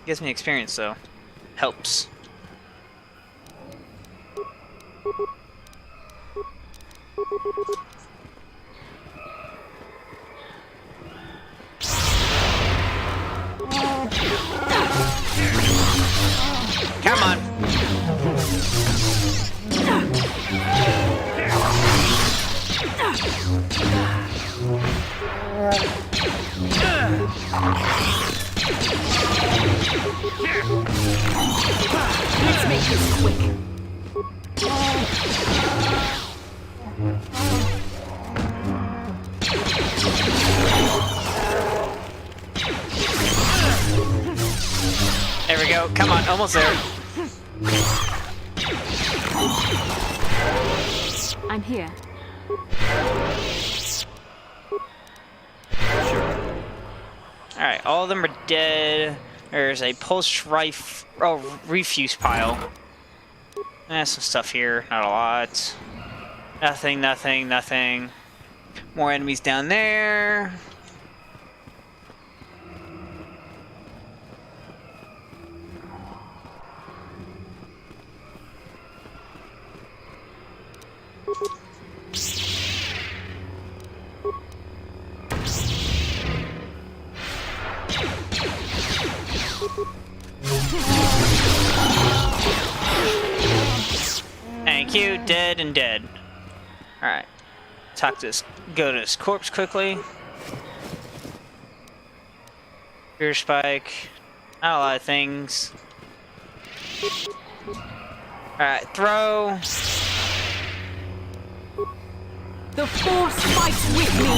[SPEAKER 1] Gives me experience, though. Helps. Come on.
[SPEAKER 8] Let's make this quick.
[SPEAKER 1] There we go. Come on, almost there.
[SPEAKER 8] I'm here.
[SPEAKER 1] Alright, all of them are dead. There's a refuse pile. Some stuff here, not a lot. Nothing, nothing, nothing. More enemies down there. Thank you, dead and dead. Alright. Go to this corpse quickly. Spear spike. Not a lot of things. Alright, throw.
[SPEAKER 8] The force fights with me.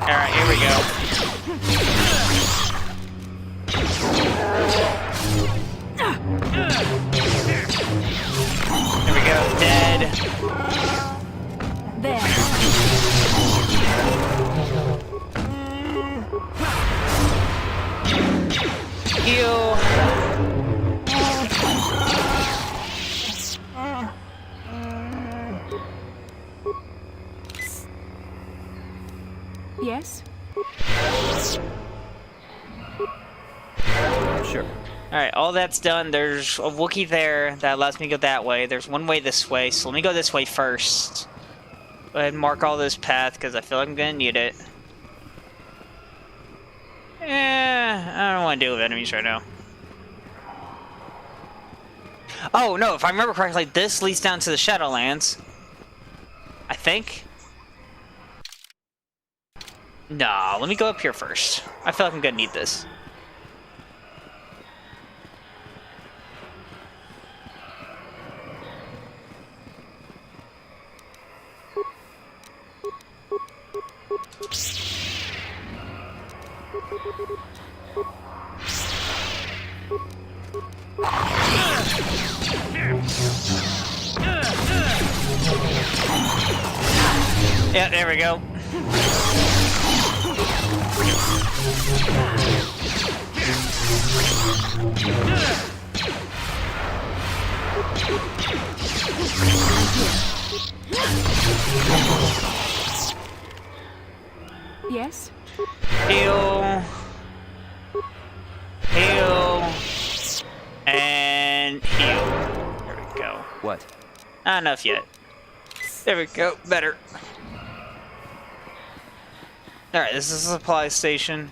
[SPEAKER 1] Alright, here we go. There we go, dead.
[SPEAKER 8] There.
[SPEAKER 1] Heal.
[SPEAKER 8] Yes?
[SPEAKER 16] Sure.
[SPEAKER 1] Alright, all that's done. There's a Wookiee there that allows me to go that way. There's one way this way, so let me go this way first. Go ahead and mark all this path, because I feel like I'm going to need it. I don't want to deal with enemies right now. Oh, no, if I remember correctly, this leads down to the Shadowlands. I think. Nah, let me go up here first. I feel like I'm going to need this. Yeah, there we go.
[SPEAKER 8] Yes?
[SPEAKER 1] Heal. Heal. And heal. There we go.
[SPEAKER 16] What?
[SPEAKER 1] Not enough yet. There we go. Better. Alright, this is a supply station.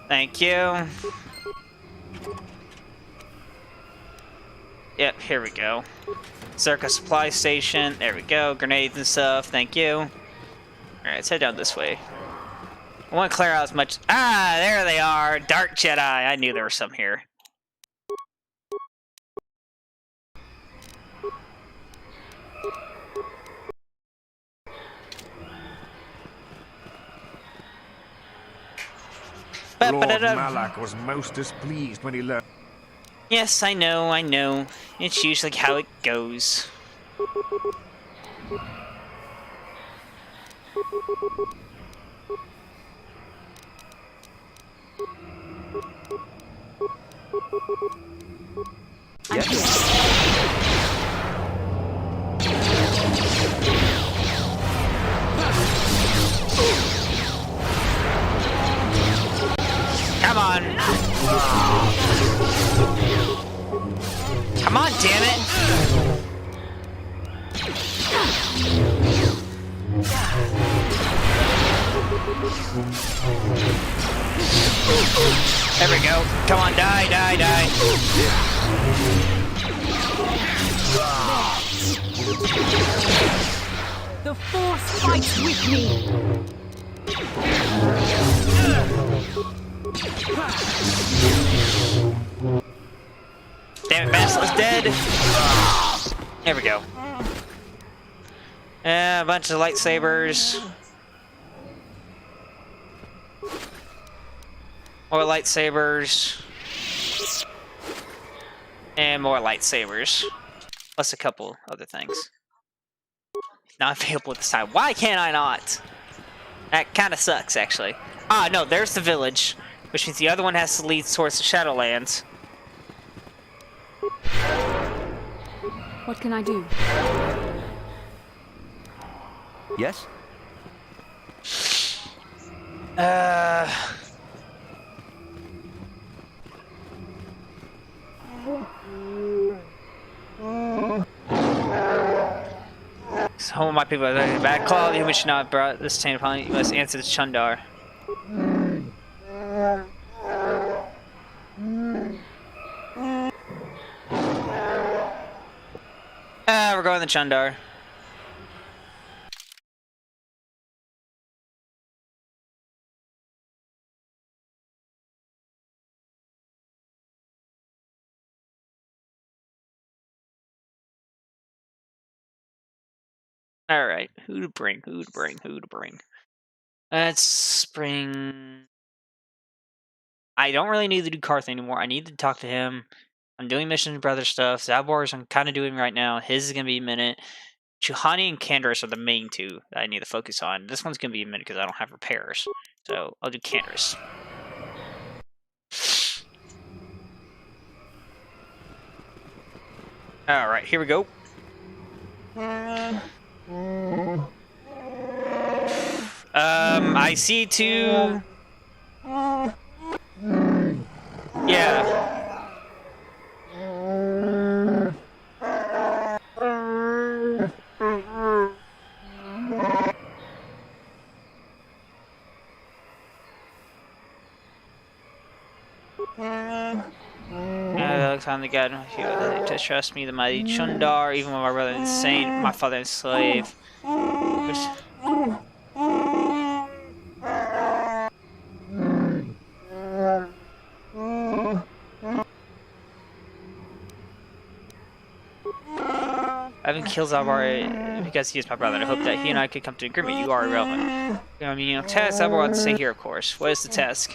[SPEAKER 1] Thank you. Yep, here we go. Czerka supply station. There we go. Grenades and stuff. Thank you. Alright, let's head down this way. I want to clear out as much. Ah, there they are. Dark Jedi. I knew there were some here.
[SPEAKER 7] Lord Malak was most displeased when he learned.
[SPEAKER 1] Yes, I know, I know. It's usually how it goes. Come on. Come on, damn it. There we go. Come on, die, die, die.
[SPEAKER 8] The Force fights with me.
[SPEAKER 1] Damn it, Basilisk's dead. There we go. A bunch of lightsabers. More lightsabers. And more lightsabers. Plus a couple other things. Not available this time. Why can't I not? That kind of sucks, actually. Ah, no, there's the village. Which means the other one has to lead towards the Shadowlands.
[SPEAKER 8] What can I do?
[SPEAKER 16] Yes?
[SPEAKER 1] Some of my people are like, bad quality, who should not have brought this chain upon you. You must answer to Chundar. We're going to Chundar. Alright, who to bring, who to bring, who to bring. Let's bring... I don't really need to do Karth anymore. I need to talk to him. I'm doing Mission Brother stuff. Zabor's I'm kind of doing right now. His is going to be a minute. Juhani and Canderous are the main two that I need to focus on. This one's going to be a minute because I don't have repairs. So I'll do Canderous. Alright, here we go. I see two... Yeah. Finally got him here to trust me, the mighty Chundar, even when my brother is insane, my father is slave. I haven't killed Zabar because he is my brother. I hope that he and I could come to an agreement. You are irrelevant. I mean, you know, task Zabar wants to stay here, of course. What is the task?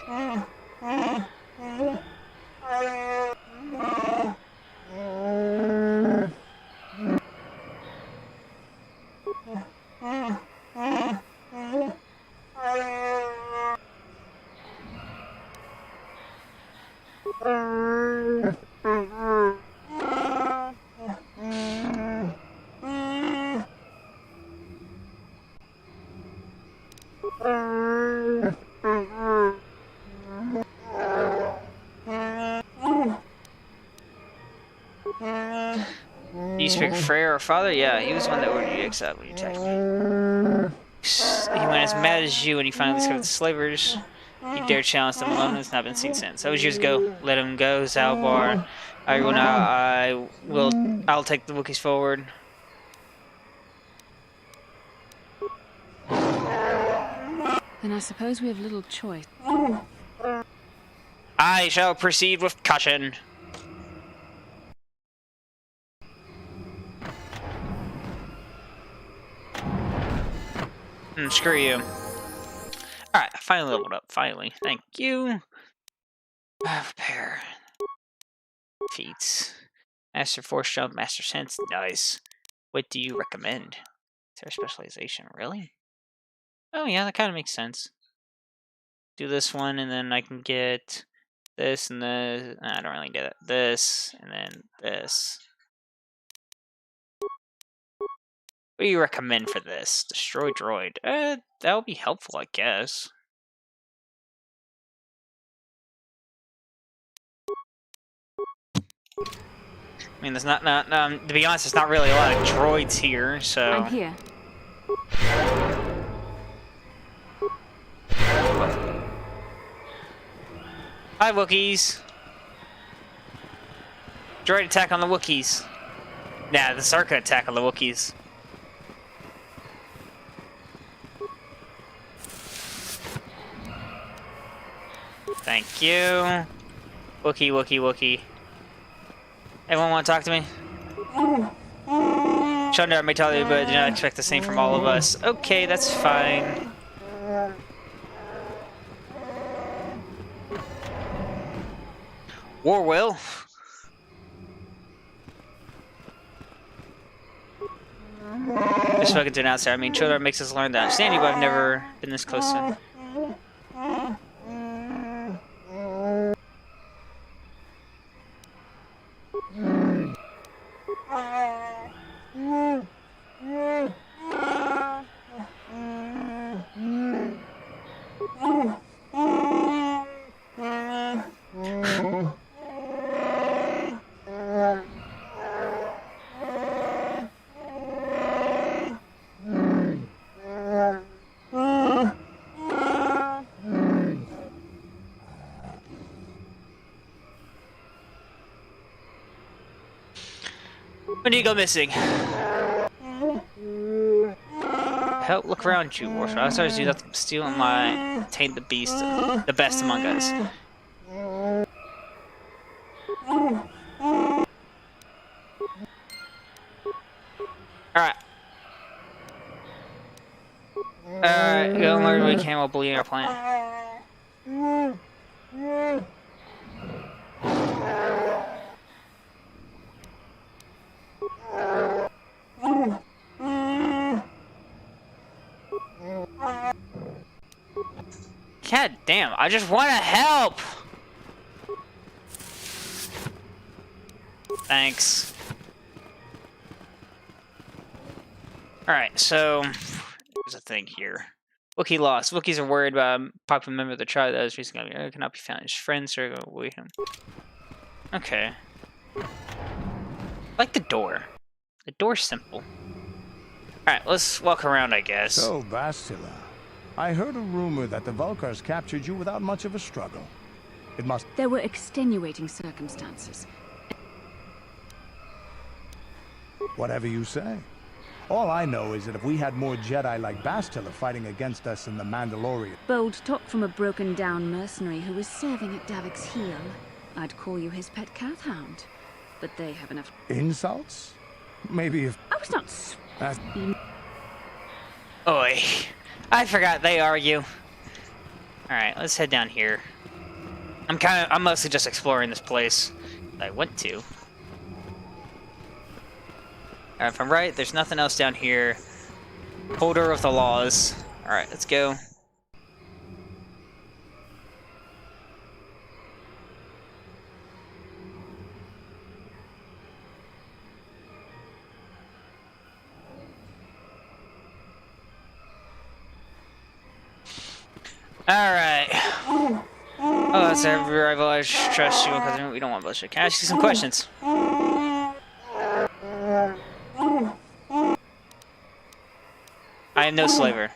[SPEAKER 1] You speak Freyr or father? Yeah, he was the one that ordered you to exile when you attacked me. He went as mad as you when he finally discovered the slavers. He dared challenge them alone and has not been seen since. That was years ago. Let him go, Zalbar. I'll take the Wookiees forward.
[SPEAKER 8] Then I suppose we have little choice.
[SPEAKER 1] I shall proceed with caution. Screw you. Alright, I finally leveled up. Finally. Thank you. Repair. Feats. Master Force Jump, Master Sense. Nice. What do you recommend? Is there a specialization? Really? Oh yeah, that kind of makes sense. Do this one and then I can get This and this. I don't really get it. This and then this. What do you recommend for this? Destroy droid. That would be helpful, I guess. I mean, there's not to be honest, there's not really a lot of droids here, so.
[SPEAKER 8] I'm here.
[SPEAKER 1] Hi, Wookiees. Droid attack on the Wookiees. Nah, the Czerka attack on the Wookiees. Thank you. Wookie. Everyone want to talk to me? Chandra may tell you, but do not expect the same from all of us. Okay, that's fine. War will. Just spoken to an outsider. I mean, Chandra makes us learn to understand you, but I've never been this close to. When do you go missing? Help look around you, Warsaw. Outsiders do nothing but steal and lie, taint the beast, the best among us. Alright. Go and learn what we can while bleeding our plan. God damn, I just want to help! Thanks. Alright, so there's a thing here. Wookiee lost. Wookiees are worried about a popular member of the tribe that is recently cannot be found. His friends are going to wait him. Okay. I like the door. The door's simple. Alright, let's walk around, I guess.
[SPEAKER 3] So, Bastila, I heard a rumor that the Vulkars captured you without much of a struggle. It must...
[SPEAKER 8] There were extenuating circumstances.
[SPEAKER 3] Whatever you say. All I know is that if we had more Jedi like Bastila fighting against us in the Mandalorian...
[SPEAKER 8] Bold talk from a broken-down mercenary who was serving at Davik's heel. I'd call you his pet cat hound. But they have enough...
[SPEAKER 3] Insults? Maybe if...
[SPEAKER 8] I was not...
[SPEAKER 1] Oi. I forgot they argue. Alright, let's head down here. I'm mostly just exploring this place that I went to. Alright, if I'm right, there's nothing else down here. Holder of the laws. Alright, let's go. Alright. Oh, that's every rival. I trust you because we don't want bullshit. Can I ask you some questions? I am no slaver.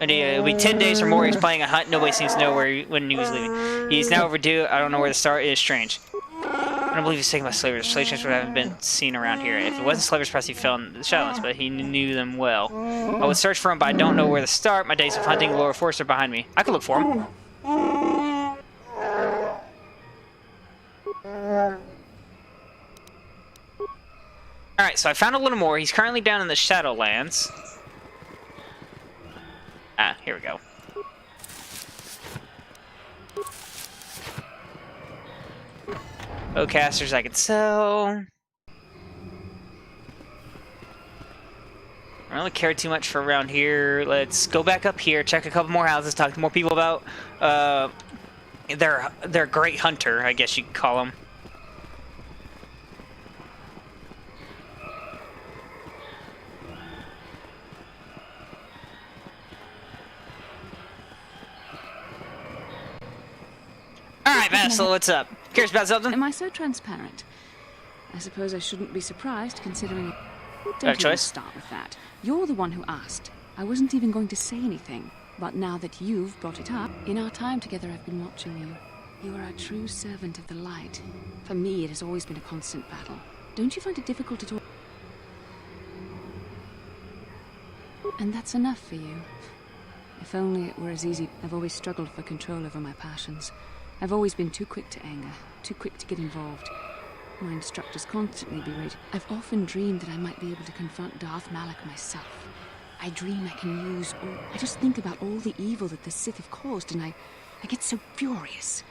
[SPEAKER 1] And it'll be 10 days or more. He's planning a hunt. Nobody seems to know when he was leaving. He's now overdue. I don't know where to start. It is strange. I don't believe he's taken by slavers. Slave ships would have been seen around here. If it wasn't slavers, perhaps he fell in the Shadowlands, but he knew them well. I would search for him, but I don't know where to start. My days of hunting lower forest are behind me. I could look for him. Alright, so I found a little more. He's currently down in the Shadowlands. Ah, here we go. Bowcasters I could sell. I don't really care too much for around here. Let's go back up here, check a couple more houses, talk to more people about their great hunter, I guess you could call him. Alright, Vassal, what's up? Curious about something?
[SPEAKER 8] Am I so transparent? I suppose I shouldn't be surprised, considering...
[SPEAKER 1] Don't
[SPEAKER 8] even start with that. You're the one who asked. I wasn't even going to say anything. But now that you've brought it up, in our time together I've been watching you. You are a true servant of the light. For me, it has always been a constant battle. Don't you find it difficult at all? And that's enough for you. If only it were as easy. I've always struggled for control over my passions. I've always been too quick to anger, too quick to get involved. My instructors constantly berate. I've often dreamed that I might be able to confront Darth Malak myself. I dream I can use all... I just think about all the evil that the Sith have caused, and I get so furious.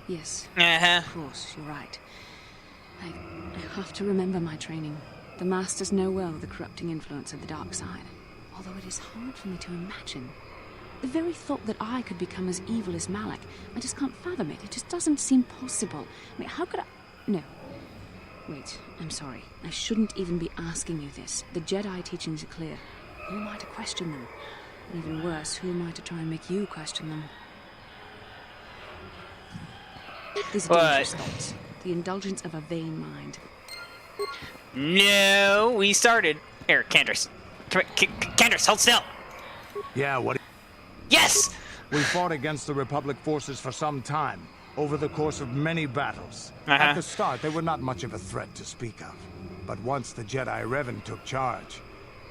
[SPEAKER 8] Yes, of course, you're right. I have to remember my training. The Masters know well the corrupting influence of the dark side. Although it is hard for me to imagine. The very thought that I could become as evil as Malak, I just can't fathom it. It just doesn't seem possible. I mean, how could I... No. Wait, I'm sorry. I shouldn't even be asking you this. The Jedi teachings are clear. Who am I to question them? And even worse, who am I to try and make you question them? These are dangerous thoughts. The indulgence of a vain mind.
[SPEAKER 1] No, we started. Here, Candace. Come here, Candace, hold still.
[SPEAKER 3] Yeah, what?
[SPEAKER 1] Yes!
[SPEAKER 3] We fought against the Republic forces for some time, over the course of many battles. At the start, they were not much of a threat to speak of. But once the Jedi Revan took charge,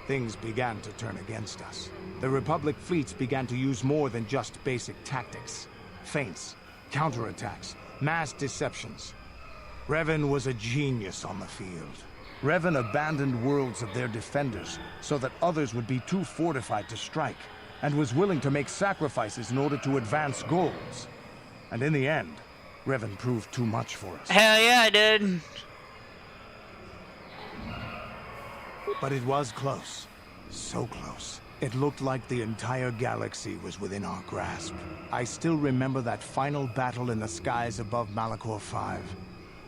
[SPEAKER 3] things began to turn against us. The Republic fleets began to use more than just basic tactics. Feints, counterattacks, mass deceptions. Revan was a genius on the field. Revan abandoned worlds of their defenders so that others would be too fortified to strike, and was willing to make sacrifices in order to advance goals. And in the end, Revan proved too much for us.
[SPEAKER 1] Hell yeah, I did.
[SPEAKER 3] But it was close. So close. It looked like the entire galaxy was within our grasp. I still remember that final battle in the skies above Malachor 5.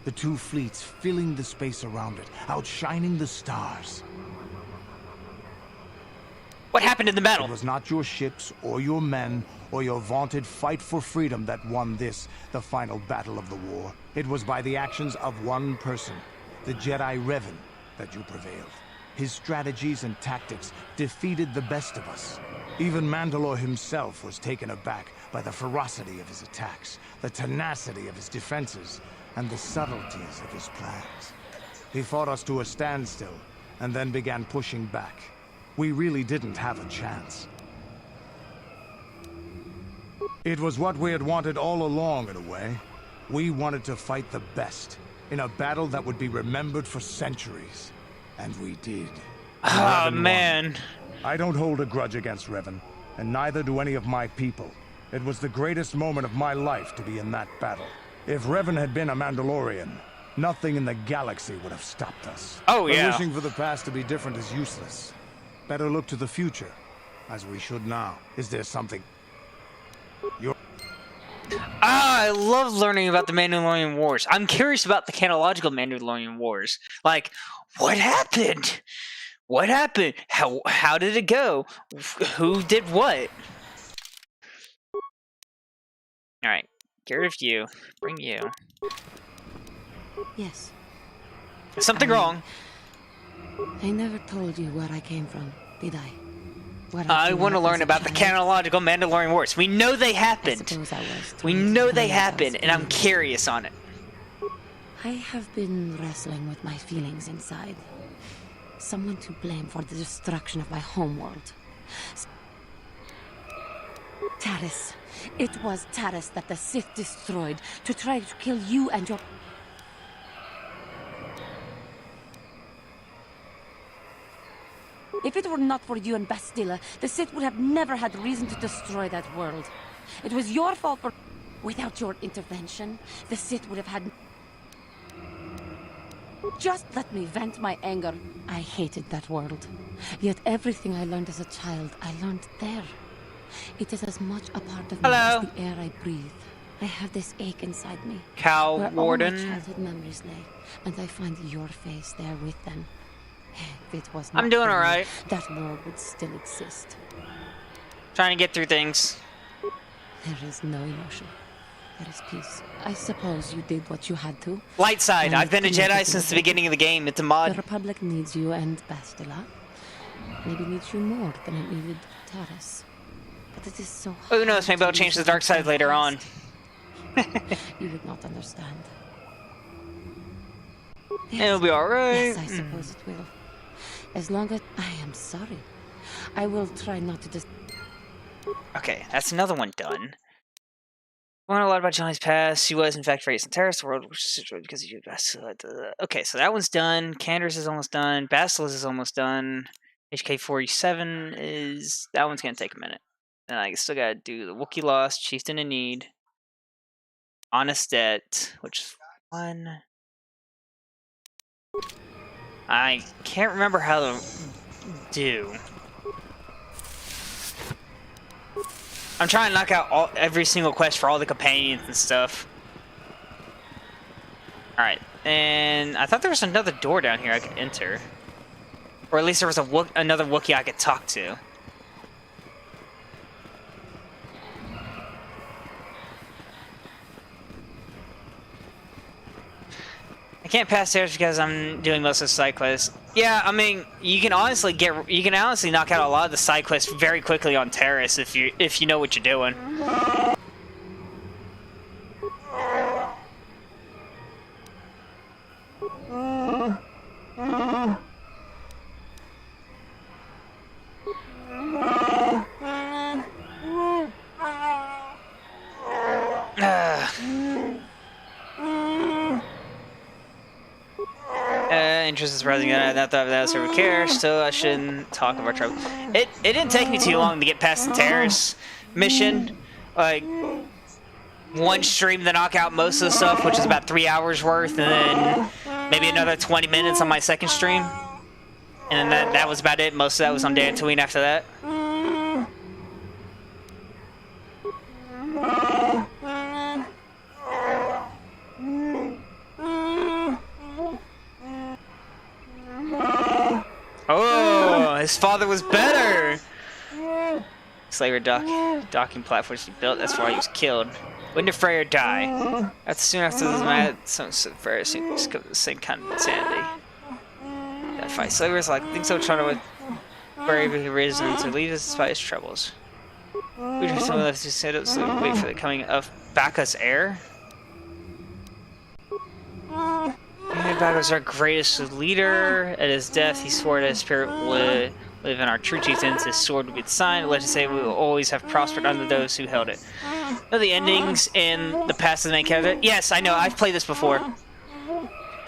[SPEAKER 3] The two fleets filling the space around it, outshining the stars.
[SPEAKER 1] What happened in the battle?
[SPEAKER 3] It was not your ships, or your men, or your vaunted fight for freedom that won this, the final battle of the war. It was by the actions of one person, the Jedi Revan, that you prevailed. His strategies and tactics defeated the best of us. Even Mandalore himself was taken aback by the ferocity of his attacks, the tenacity of his defenses, and the subtleties of his plans. He fought us to a standstill, and then began pushing back. We really didn't have a chance. It was what we had wanted all along, in a way. We wanted to fight the best, in a battle that would be remembered for centuries. And we did.
[SPEAKER 1] Oh, man.
[SPEAKER 3] I don't hold a grudge against Revan, and neither do any of my people. It was the greatest moment of my life to be in that battle. If Revan had been a Mandalorian, nothing in the galaxy would have stopped us.
[SPEAKER 1] Oh, yeah.
[SPEAKER 3] But wishing for the past to be different is useless. Better look to the future, as we should now. Is there something...
[SPEAKER 1] I love learning about the Mandalorian Wars. I'm curious about the chronological Mandalorian Wars. Like, what happened? What happened? How did it go? Who did what? Alright, get rid of you. Bring you.
[SPEAKER 4] Yes.
[SPEAKER 1] Something wrong.
[SPEAKER 4] I never told you where I came from, did I?
[SPEAKER 1] I want to learn about the chronological Mandalorian Wars. We know they happened. We know they happened, and I'm curious on it.
[SPEAKER 4] I have been wrestling with my feelings inside. Someone to blame for the destruction of my homeworld. Taris. It was Taris that the Sith destroyed to try to kill you and your... If it were not for you and Bastila, the Sith would have never had reason to destroy that world. It was your fault for... Without your intervention, the Sith would have had... Just let me vent my anger. I hated that world. Yet everything I learned as a child, I learned there. It is as much a part of me as the air I breathe. I have this ache inside me.
[SPEAKER 1] Cal
[SPEAKER 4] where
[SPEAKER 1] Warden.
[SPEAKER 4] all my childhood memories lay, and I find your face there with them. If it was
[SPEAKER 1] I'm
[SPEAKER 4] not
[SPEAKER 1] doing
[SPEAKER 4] for you,
[SPEAKER 1] alright.
[SPEAKER 4] that world would still exist.
[SPEAKER 1] Trying to get through things.
[SPEAKER 4] There is no emotion. There is peace. I suppose you did what you had to.
[SPEAKER 1] Light side. I've been a Jedi since the beginning of the game. It's a mod.
[SPEAKER 4] The Republic needs you, and Bastila maybe needs you more than it needed Taris. But it is so hard.
[SPEAKER 1] Who knows? Maybe I'll change the dark side later on.
[SPEAKER 4] You would not understand.
[SPEAKER 1] Yes, it'll be alright.
[SPEAKER 4] Yes, I suppose it will. As long as I am sorry, I will try not to
[SPEAKER 1] Okay, that's another one done. I learned a lot about Johnny's past. He was, in fact, raised in Terrace, the world which is situated because of you. Okay, so that one's done. Candace is almost done. Basilisk is almost done. HK-47 is... That one's going to take a minute. And I still got to do the Wookiee Lost, Chieftain in Need, Honest Debt, which is fun. I can't remember how to do. I'm trying to knock out every single quest for all the companions and stuff. Alright, and I thought there was another door down here I could enter. Or at least there was another Wookiee I could talk to. I can't pass stairs because I'm doing most of the side quests. Yeah, I mean, you can honestly knock out a lot of the side quests very quickly on Terrace if you know what you're doing. Interest is rising. I thought that was over care, so I shouldn't talk about trouble. It didn't take me too long to get past the Terrace mission. Like, one stream to knock out most of the stuff, which is about 3 hours worth, and then maybe another 20 minutes on my second stream. And then that was about it. Most of that was on Dantooine after that. Oh, his father was better! Slaver docking platform he built, that's why he was killed. When did Freyr die? That's soon after this mad, some Freyr soon discovered the same kind of insanity. That fight Slavers like think so trying to bravely risen to lead us despite his troubles. We just left to sit up so we wait for the coming of Bacchus' heir. Bacchus was our greatest leader. At his death, he swore that his spirit would live in our true chieftains. His sword would be the sign. Let us say we will always have prospered under those who held it. Know the endings in the past of the main character? Yes, I know. I've played this before.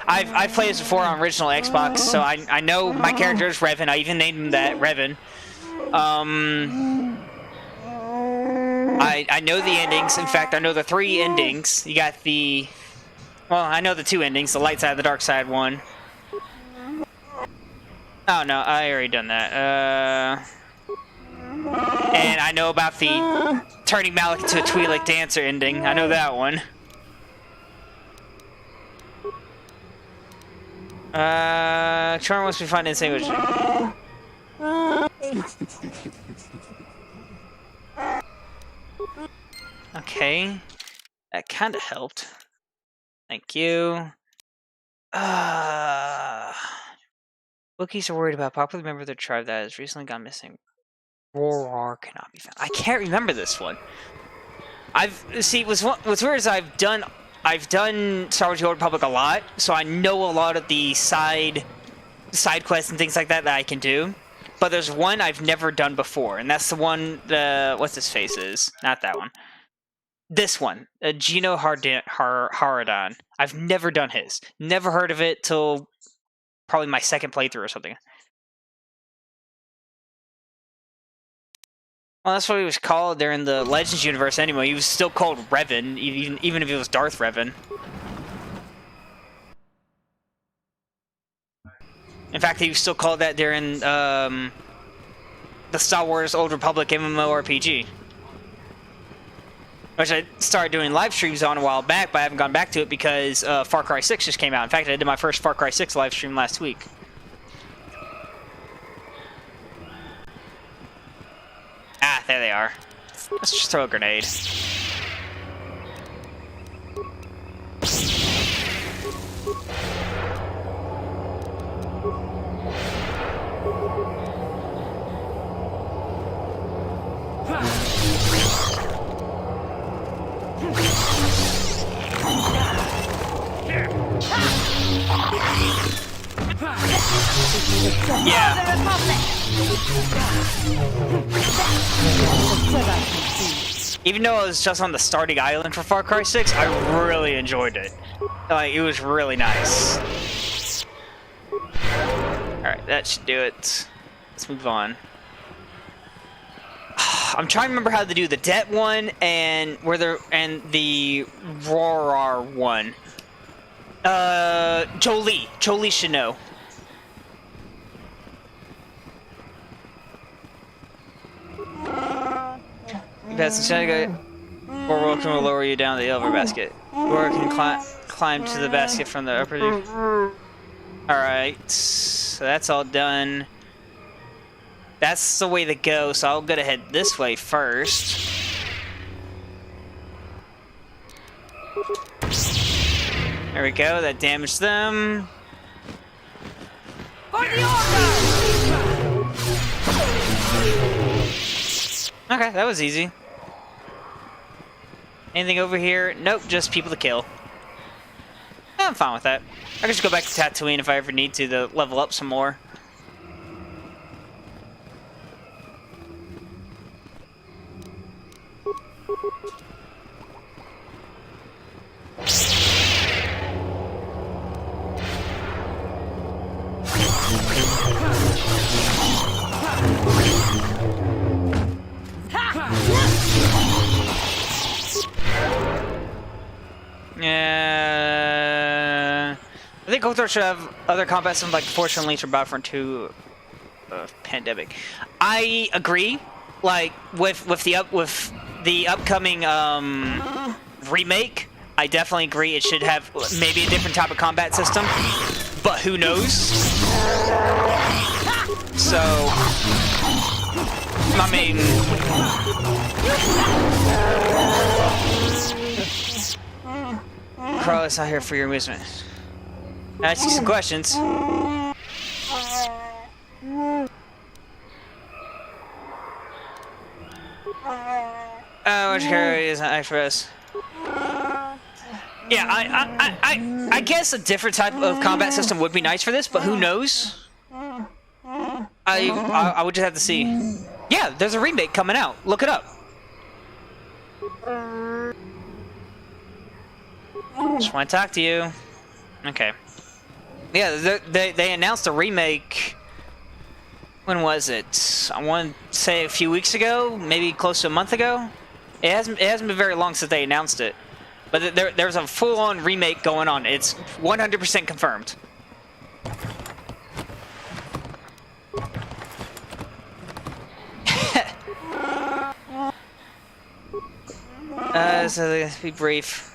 [SPEAKER 1] I've played this before on original Xbox, so I know my character is Revan. I even named him that, Revan. I know the endings. In fact, I know the 3 endings. You got the... Well, I know the 2 endings, the light side, the dark side one. Oh no, I already done that. And I know about the turning Malik into a Twi'lek dancer ending. I know that one. Charm must be fun in sandwich. Okay, that kind of helped. Thank you. Wookiees are worried about a popular member of their tribe that has recently gone missing. Roar cannot be found. I can't remember this one. What's weird is I've done Star Wars: The Old Republic a lot, so I know a lot of the side quests and things like that I can do. But there's one I've never done before, and that's the one. What's his face is? Not that one. This one, Gino Haradan. I've never done his. Never heard of it till probably my second playthrough or something. Well, that's what he was called there in the Legends universe anyway. He was still called Revan, even if he was Darth Revan. In fact, he still called that during the Star Wars Old Republic MMORPG. Which I started doing live streams on a while back, but I haven't gone back to it because Far Cry 6 just came out. In fact, I did my first Far Cry 6 live stream last week. Ah, there they are. Let's just throw a grenade. Even though I was just on the starting island for Far Cry 6, I really enjoyed it. Like, it was really nice. Alright, that should do it. Let's move on. I'm trying to remember how to do the Det one and the Rorar one. Jolie should know. That's the or welcome will lower you down the elevator basket. Or can climb to the basket from the upper. Alright, so that's all done. That's the way to go, so I'll go to head this way first. There we go, that damaged them.
[SPEAKER 9] For the order!
[SPEAKER 1] Okay, that was easy. Anything over here? Nope, just people to kill. I'm fine with that. I can just go back to Tatooine if I ever need to level up some more. Yeah, I think KOTOR should have other combat systems like Force Unleashed or Battlefront 2 Pandemic. I agree. Like with the upcoming remake, I definitely agree it should have maybe a different type of combat system, but who knows? So, I mean, Carlos not here for your amusement. Ask you some questions. Which carry is not for us? Yeah, I guess a different type of combat system would be nice for this, but who knows? I would just have to see. Yeah, there's a remake coming out. Look it up. Just want to talk to you. Okay. Yeah, they announced a remake. When was it? I want to say a few weeks ago, maybe close to a month ago. It hasn't been very long since they announced it, but there's a full-on remake going on. It's 100% confirmed. So let's be brief.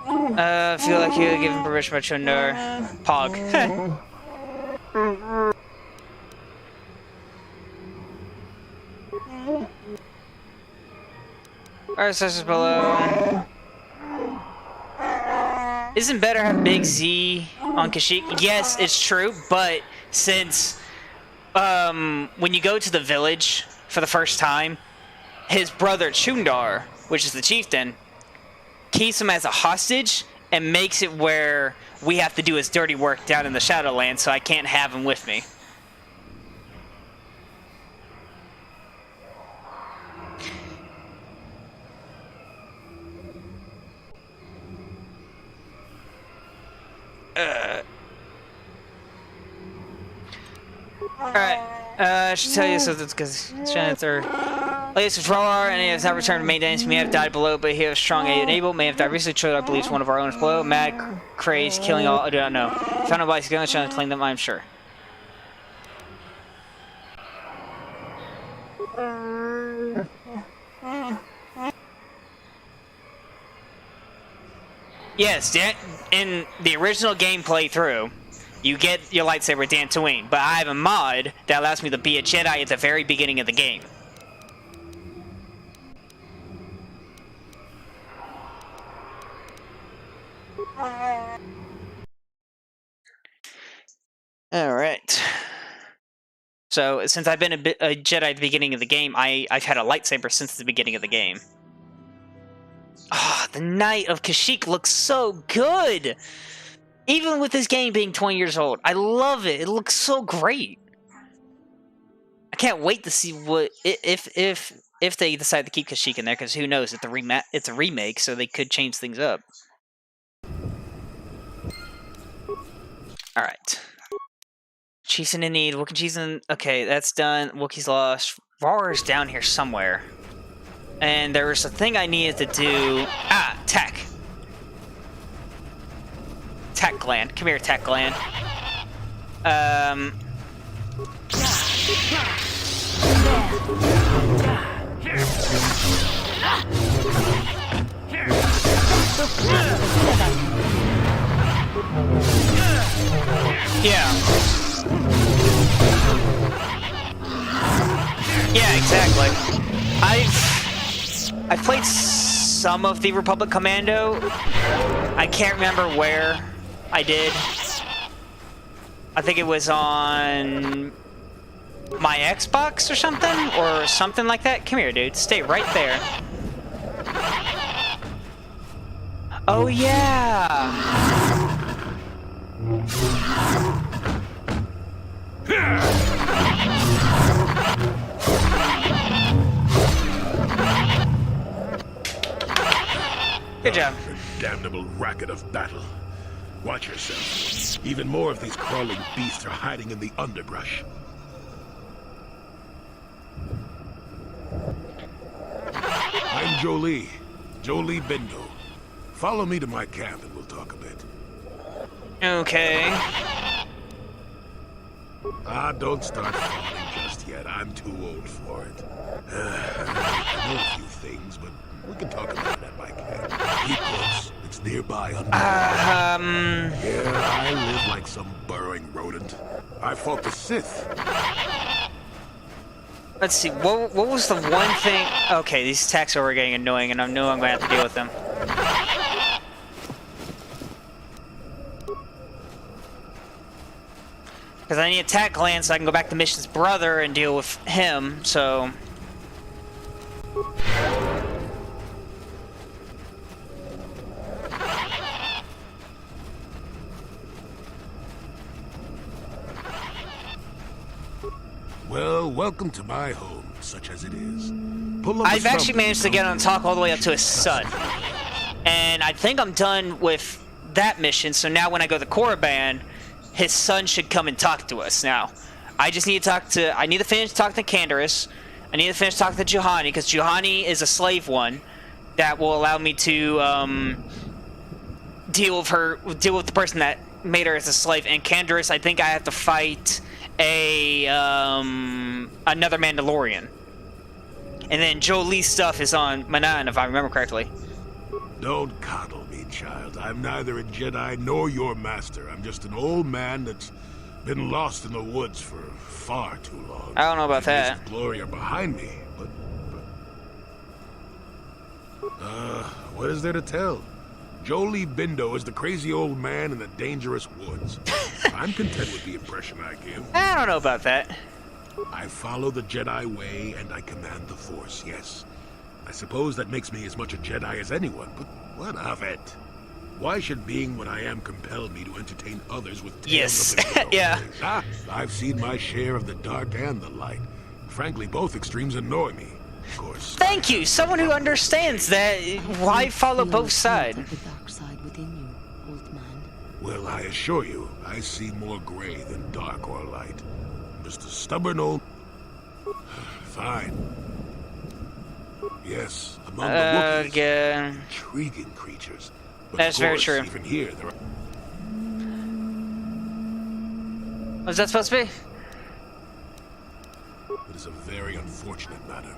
[SPEAKER 1] Feel like you given permission by Chundar. Pog. Alright, so below. Isn't better have Big Z on Kashyyyk? Yes, it's true, but since when you go to the village for the first time, his brother Chundar, which is the chieftain, keeps him as a hostage and makes it where we have to do his dirty work down in the Shadowlands, so I can't have him with me. Alright, I should tell you something because Janet's are Latest withdrawer, and he has not returned to maintenance. He may have died below, but he has strong aid enable. May have died recently. Chilled, I believe, is one of our owners below. Mad craze, killing all. I do not know. Found a body's gun, trying to claim them. I'm sure. Yes, in the original game playthrough, you get your lightsaber Dantooine, but I have a mod that allows me to be a Jedi at the very beginning of the game. Alright. So, since I've been a Jedi at the beginning of the game, I've had a lightsaber since the beginning of the game. Ah, the Knight of Kashyyyk looks so good! Even with this game being 20 years old. I love it. It looks so great. I can't wait to see what if they decide to keep Kashyyyk in there, because who knows? It's a remake, so they could change things up. Alright. Chiefs in need. Wookiee Chiefs in... Okay, that's done. Wookiees lost. Var's down here somewhere. And there was a thing I needed to do. Ah, tech. Tech gland. Come here, tech gland. Yeah. Yeah, exactly. I've played some of the Republic Commando. I can't remember where I did. I think it was on my Xbox or something like that. Come here, dude. Stay right there. Oh yeah. Good job.
[SPEAKER 17] Damnable racket of battle. Watch yourself. Even more of these crawling beasts are hiding in the underbrush. I'm Jolie. Jolie Bindo. Follow me to my camp and we'll talk a bit.
[SPEAKER 1] Okay.
[SPEAKER 17] Don't start fawning just yet. I'm too old for it. I know a few things, but we can talk about it at my camp. Keep close. It's nearby under Yeah, I live like some burrowing rodent. I fought the Sith.
[SPEAKER 1] Let's see, what was the one thing... Okay, these attacks are getting annoying, and I know I'm going to have to deal with them. Because I need attack gland so I can go back to Mission's brother and deal with him, so...
[SPEAKER 17] Well, welcome to my home, such as it is.
[SPEAKER 1] I've actually managed to get on talk all the way up to his son. And I think I'm done with that mission, so now when I go to Korriban, his son should come and talk to us. Now, I just need to talk to... I need to finish talking to Canderous. I need to finish talking to Juhani, because Juhani is a slave one that will allow me to deal with the person that made her as a slave. And Canderous, I think I have to fight another Mandalorian. And then Jolie's stuff is on Manan, if I remember correctly.
[SPEAKER 17] Don't coddle me, child. I'm neither a Jedi nor your master. I'm just an old man that's been lost in the woods for far too long.
[SPEAKER 1] I don't know about that.
[SPEAKER 17] Glory are behind me, but what is there to tell? Jolie Bindo is the crazy old man in the dangerous woods. I'm content with the impression I give.
[SPEAKER 1] I don't know about that.
[SPEAKER 17] I follow the Jedi way and I command the Force, yes. I suppose that makes me as much a Jedi as anyone, but what of it? Why should being what I am compel me to entertain others with tales of the
[SPEAKER 1] yeah.
[SPEAKER 17] I've seen my share of the dark and the light. Frankly, both extremes annoy me. Of course.
[SPEAKER 1] Thank you, someone who understands that. Why follow both sides?
[SPEAKER 17] Well, I assure you, I see more gray than dark or light. Just a stubborn old... Fine. Yes, among the Wookies.
[SPEAKER 1] Yeah.
[SPEAKER 17] Intriguing creatures. But
[SPEAKER 1] That's
[SPEAKER 17] of course,
[SPEAKER 1] very true.
[SPEAKER 17] Even here, there are...
[SPEAKER 1] Was that supposed to be?
[SPEAKER 17] It is a very unfortunate matter.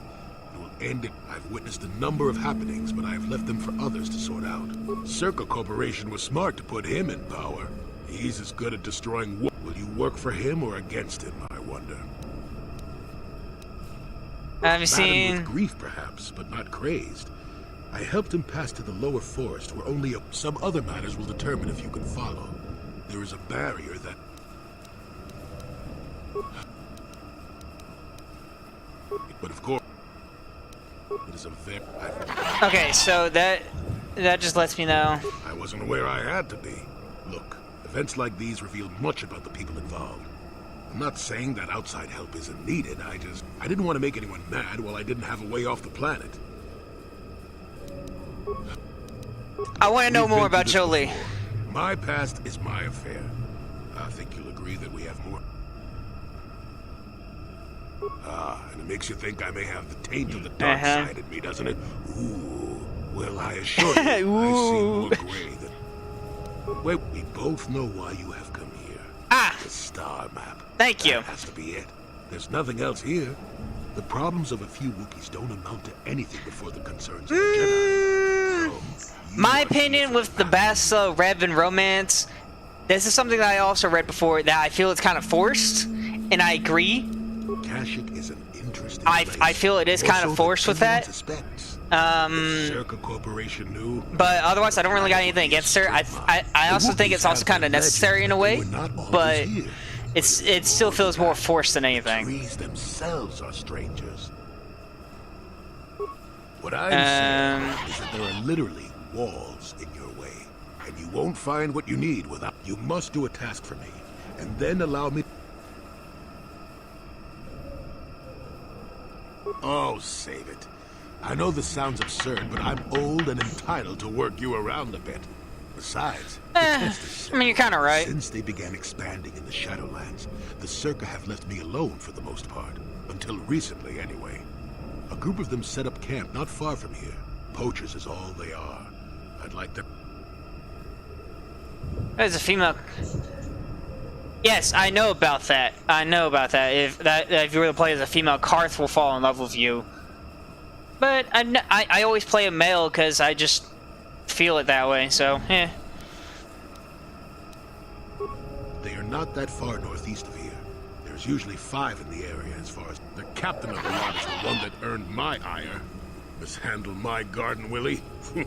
[SPEAKER 17] It will end it. I've witnessed a number of happenings, but I have left them for others to sort out. Czerka Corporation was smart to put him in power. He's as good at destroying... Will you work for him or against him, I wonder?
[SPEAKER 1] Have you seen...
[SPEAKER 17] with grief, perhaps, but not crazed. I helped him pass to the lower forest, where only some other matters will determine if you can follow. There is a barrier that... But of course, it is a very...
[SPEAKER 1] Okay, so that just lets me know.
[SPEAKER 17] I wasn't aware I had to be. Look, events like these reveal much about the people involved. I'm not saying that outside help isn't needed, I didn't want to make anyone mad while I didn't have a way off the planet.
[SPEAKER 1] I want to know more about Jolie.
[SPEAKER 17] My past is my affair. I think you'll agree that we have more. And it makes you think I may have the taint of the dark side in me, doesn't it? Ooh. Well, I assure you, I see more gray than... Wait, we both know why you have come here. The star map.
[SPEAKER 1] Thank you.
[SPEAKER 17] That has to be it. There's nothing else here. The problems of a few Wookiees don't amount to anything before the concerns of the Jedi.
[SPEAKER 1] My opinion with the Bastila Revan romance, this is something that I also read before that I feel it's kind of forced, and I agree.
[SPEAKER 17] Kashyyyk is an interesting
[SPEAKER 1] I feel it is kind of forced with that.
[SPEAKER 17] Czerka Corporation knew.
[SPEAKER 1] But otherwise, I don't really got anything against her. I also think it's also kind of necessary in a way, but it still feels more forced than anything.
[SPEAKER 17] Trees themselves are strangers. What I'm saying is that there are literally walls in your way, and you won't find what you need without... You must do a task for me, and then allow me... Oh, save it. I know this sounds absurd, but I'm old and entitled to work you around a bit. Besides,
[SPEAKER 1] I mean, you're kind of right.
[SPEAKER 17] Since they began expanding in the Shadowlands, the Czerka have left me alone for the most part. Until recently, anyway. A group of them set up camp not far from here. Poachers is all they are. I'd like to...
[SPEAKER 1] There's a female... Yes, I know about that. I know about that. If you were to play as a female, Karth will fall in love with you. But I always play a male because I just feel it that way, so, eh.
[SPEAKER 17] They are not that far northeast of here. There's usually 5 in the area as far as... The captain of the lot is the one that earned my ire. Mishandle my garden, Willie. You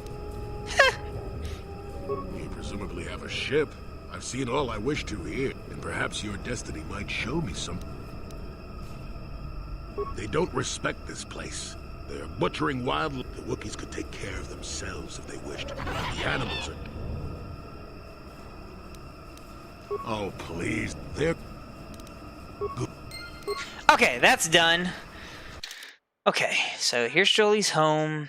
[SPEAKER 17] presumably have a ship. I've seen all I wish to here, and perhaps your destiny might show me some... They don't respect this place. They're butchering wild... The Wookiees could take care of themselves if they wished. The animals are... Oh, please. They're... Good.
[SPEAKER 1] Okay, that's done. Okay, so here's Jolie's home.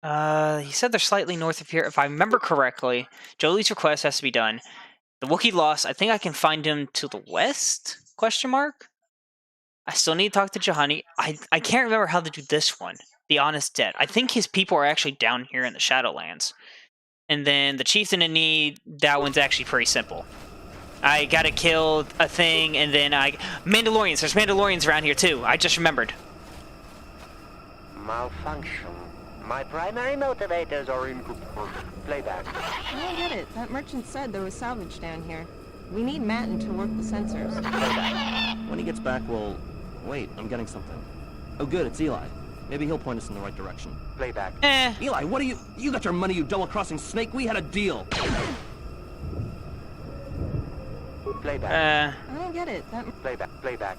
[SPEAKER 1] He said they're slightly north of here. If I remember correctly, Jolie's request has to be done. The Wookiee lost. I think I can find him to the west? Question mark? I still need to talk to Juhani. I can't remember how to do this one. The Honest Dead. I think his people are actually down here in the Shadowlands. And then the Chieftain in Need, that one's actually pretty simple. I gotta kill a thing, and then Mandalorians. There's Mandalorians around here, too. I just remembered.
[SPEAKER 18] Malfunction. My primary motivators are in playback.
[SPEAKER 19] I don't get it. That merchant said there was salvage down here. We need Matin to work the sensors.
[SPEAKER 20] When he gets back, we'll... Wait, I'm getting something. Oh good, it's Eli. Maybe he'll point us in the right direction.
[SPEAKER 18] Playback.
[SPEAKER 20] Eli, what are you... You got your money, you double-crossing snake. We had a deal.
[SPEAKER 18] Playback.
[SPEAKER 19] I don't get it. That...
[SPEAKER 18] Playback.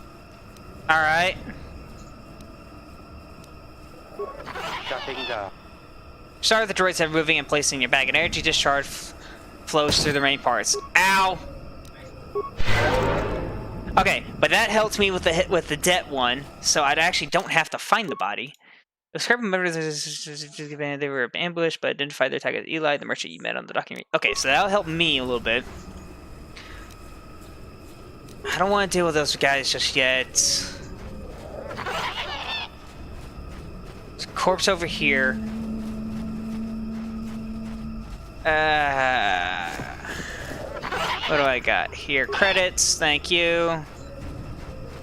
[SPEAKER 1] Alright.
[SPEAKER 18] Shutting down.
[SPEAKER 1] Start the droids have moving and placing your bag. An energy discharge flows through the main parts. Ow! Okay, but that helps me with the debt one, so I actually don't have to find the body. Describe members they were ambushed, but identify their target as Eli, the merchant you met on the document. Okay, so that'll help me a little bit. I don't want to deal with those guys just yet. corpse over here. What do I got here? Credits, thank you.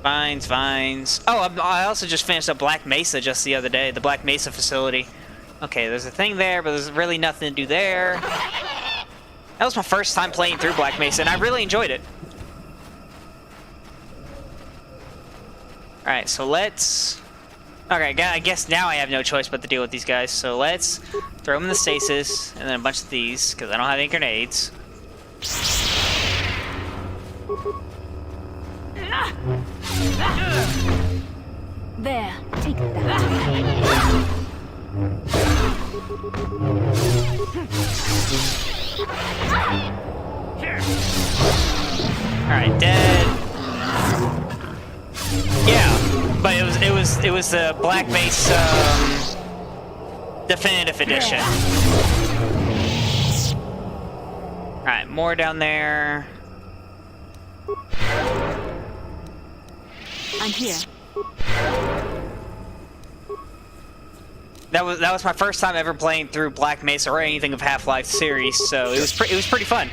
[SPEAKER 1] Vines. Oh, I also just finished up Black Mesa just the other day, the Black Mesa facility. Okay, there's a thing there, but there's really nothing to do there. That was my first time playing through Black Mesa, and I really enjoyed it. Alright, so let's... Okay, I guess now I have no choice but to deal with these guys, so let's throw them in the stasis, and then a bunch of these, because I don't have any grenades.
[SPEAKER 8] There, take that.
[SPEAKER 1] Alright, dead. Yeah, but it was the Black Base Definitive Edition. Alright, more down there.
[SPEAKER 8] I'm here.
[SPEAKER 1] That was my first time ever playing through Black Mesa or anything of Half-Life series, so it was pretty fun.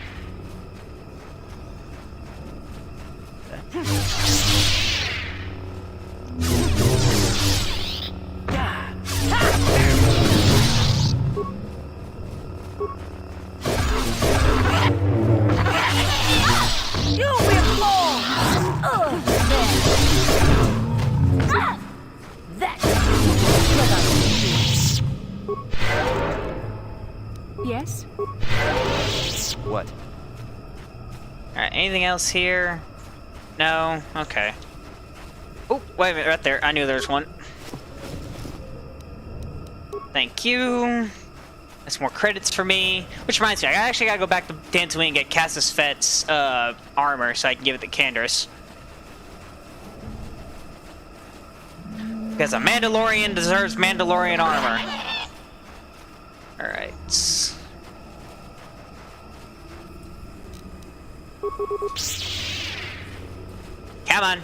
[SPEAKER 8] Yes?
[SPEAKER 20] What?
[SPEAKER 1] Alright, anything else here? No? Okay. Oh, wait a minute, right there. I knew there was one. Thank you. That's more credits for me. Which reminds me, I actually gotta go back to Dantooine and get Cassis Fett's armor so I can give it to Candace. Because a Mandalorian deserves Mandalorian armor. Alright. Come on.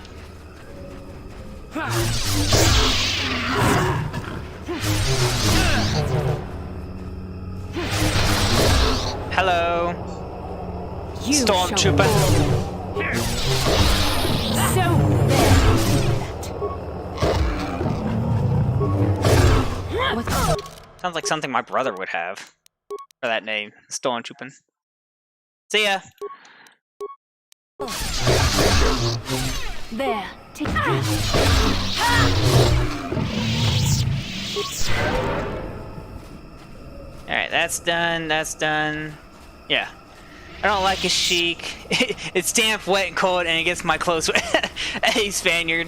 [SPEAKER 1] Hello. Stormtrooper. Sounds like something my brother would have. For that name, Stormtrooper. See ya.
[SPEAKER 8] There, take that.
[SPEAKER 1] Alright, that's done, that's done. Yeah. I don't like his chic. It's damp, wet, and cold, and it gets my clothes wet. Hey, Spaniard.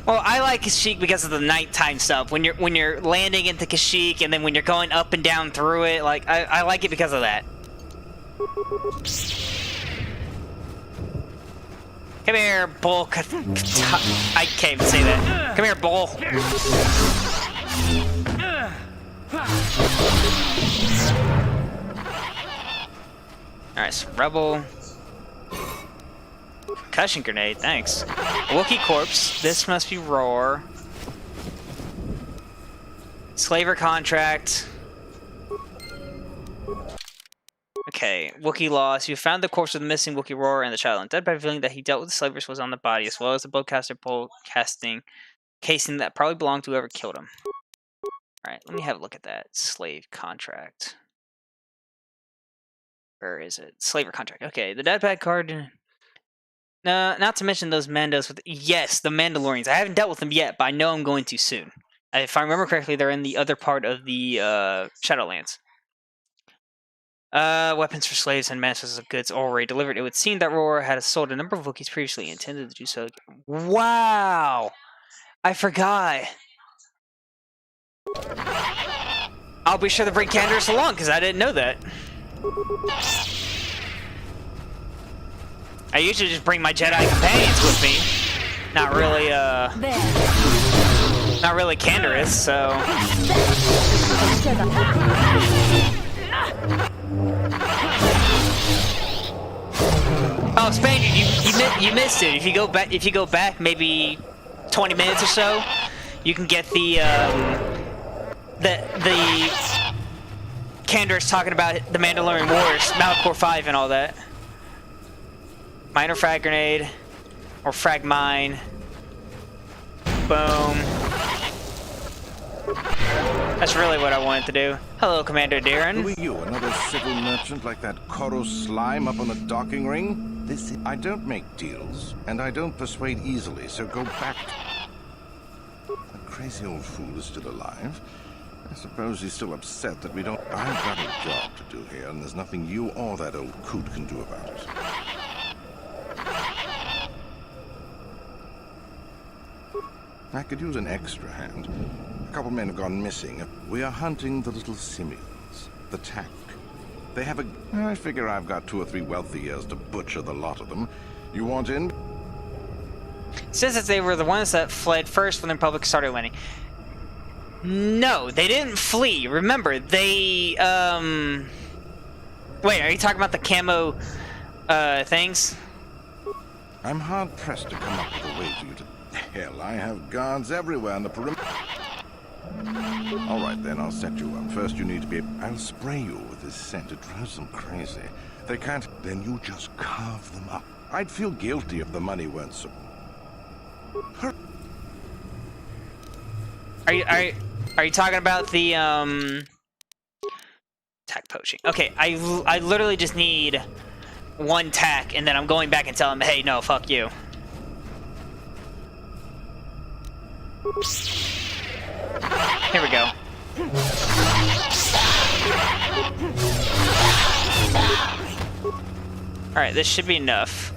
[SPEAKER 1] Well, I like Kashyyyk because of the nighttime stuff. When you're landing into Kashyyyk, and then when you're going up and down through it, like I like it because of that. Come here, Bull. I can't even say that. Come here, Bull. Alright, so Rebel. Concussion grenade, thanks. Wookiee corpse. This must be Roar. Slaver contract. Okay, Wookiee loss. You found the corpse of the missing Wookiee Roar and the child. And dead by feeling that he dealt with the slavers was on the body, as well as the bowcaster pole casing that probably belonged to whoever killed him. Alright, let me have a look at that. Slave contract. Where is it? Slaver contract. Okay, the dead pad card. No, not to mention those Mandos with... Yes, the Mandalorians. I haven't dealt with them yet, but I know I'm going to soon. If I remember correctly, they're in the other part of the Shadowlands. Weapons for slaves and masters of goods already delivered. It would seem that Roar had sold a number of Wookiees previously, intended to do so. Wow! I forgot. I'll be sure to bring Candace along, because I didn't know that. I usually just bring my Jedi companions with me. Not really Candace, so... Oh, Oh, Spaniard, you missed it. If you go back maybe 20 minutes or so, you can get the Canderous talking about the Mandalorian Wars, Malachor 5 and all that. Minor frag grenade or frag mine. Boom. That's really what I wanted to do. Hello, Commander Darren.
[SPEAKER 21] Who are you, another civil merchant like that Koros slime up on the docking ring? I don't make deals, and I don't persuade easily, so go back. That crazy old fool is still alive. I suppose he's still upset that we don't... I've got a job to do here, and there's nothing you or that old coot can do about it. I could use an extra hand. A couple men have gone missing. We are hunting the little simians, the tank. They have a... I figure I've got 2 or 3 wealthy years to butcher the lot of them. You want in?
[SPEAKER 1] It says that they were the ones that fled first when the Republic started winning. No, they didn't flee. Remember, they, Wait, are you talking about the camo, things?
[SPEAKER 21] I'm hard-pressed to come up with a way for you to... Hell, I have guards everywhere on the perimeter. All right, then, I'll set you up. First, you need to be... I'll spray you with this scent. It drives them crazy. They can't... Then you just carve them up. I'd feel guilty if the money weren't so...
[SPEAKER 1] Are you talking about the, tack poaching? Okay, I literally just need 1 tack, and then I'm going back and telling them, hey, no, fuck you. Here we go. Alright, this should be enough.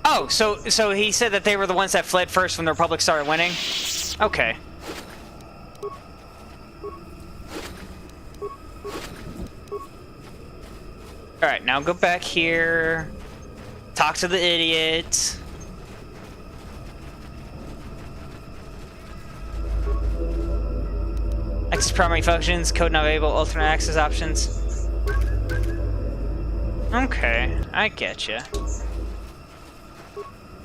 [SPEAKER 1] Oh, so he said that they were the ones that fled first when the Republic started winning? Okay. Alright, now go back here. Talk to the idiot. Access primary functions, code not available, alternate access options. Okay, I getcha.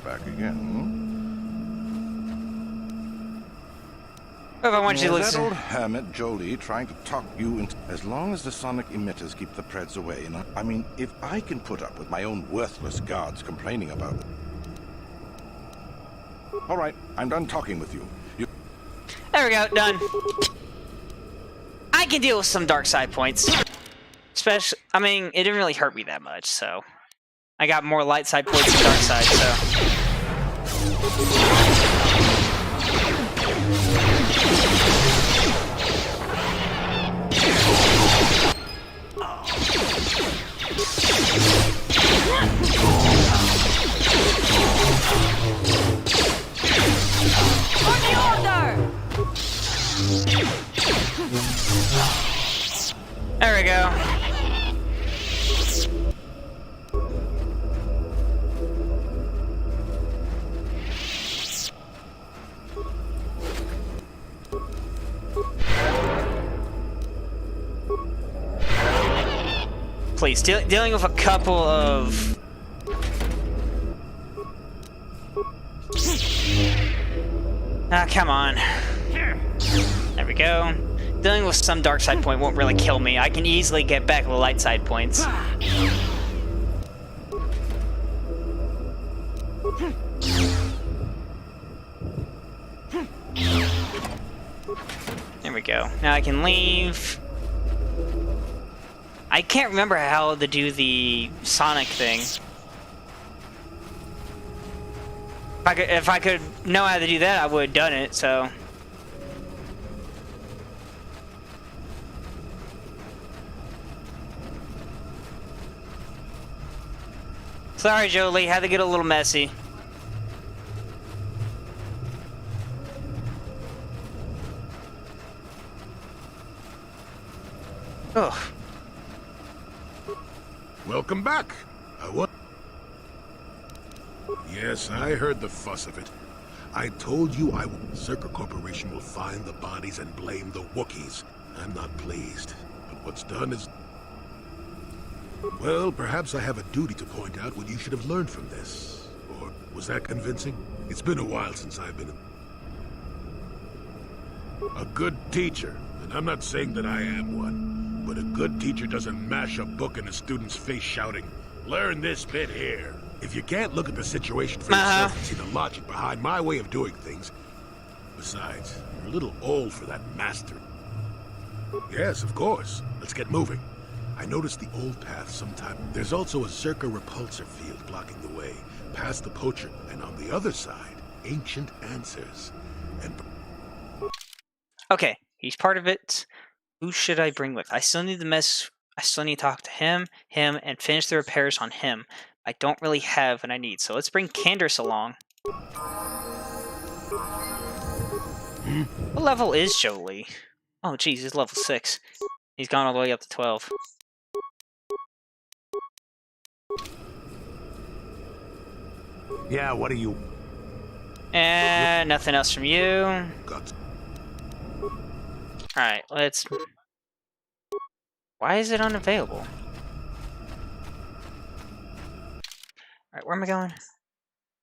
[SPEAKER 21] Back again.
[SPEAKER 1] What if I want you to
[SPEAKER 21] That
[SPEAKER 1] listen?
[SPEAKER 21] old hermit Jolie trying to talk you into... As long as the sonic emitters keep the Preds away, and I mean, if I can put up with my own worthless guards complaining about it. All right, I'm done talking with you.
[SPEAKER 1] There we go, done. I can deal with some dark side points. Especially, I mean, it didn't really hurt me that much, so... I got more light side points than dark side, so...
[SPEAKER 9] For the order!
[SPEAKER 1] There we go. Please, dealing with a couple of... Ah, come on. There we go. Dealing with some dark side point won't really kill me. I can easily get back the light side points. There we go. Now I can leave. I can't remember how to do the Sonic thing. If I could know how to do that, I would have done it, so... Sorry, Jolie, had to get a little messy. Ugh.
[SPEAKER 17] Welcome back. Yes, I heard the fuss of it. I told you Czerka Corporation will find the bodies and blame the Wookiees. I'm not pleased, but what's done is... Well, perhaps I have a duty to point out what you should have learned from this. Or was that convincing? It's been a while since I've been a good teacher, and I'm not saying that I am one, but a good teacher doesn't mash a book in a student's face shouting, "Learn this bit here." If you can't look at the situation for yourself and see the logic behind my way of doing things... Besides, you're a little old for that master. Yes, of course. Let's get moving. I noticed the old path sometime. There's also a Czerka repulsor field blocking the way, past the poacher, and on the other side, ancient answers. And...
[SPEAKER 1] Okay, he's part of it. Who should I bring with? I still need to talk to him, and finish the repairs on him. I don't really have what I need, so let's bring Candace along. What level is Jolie? Oh, geez, he's level 6. He's gone all the way up to 12.
[SPEAKER 3] Yeah, what are you...
[SPEAKER 1] And nothing else from you. Alright, let's... Why is it unavailable? Alright, where am I going?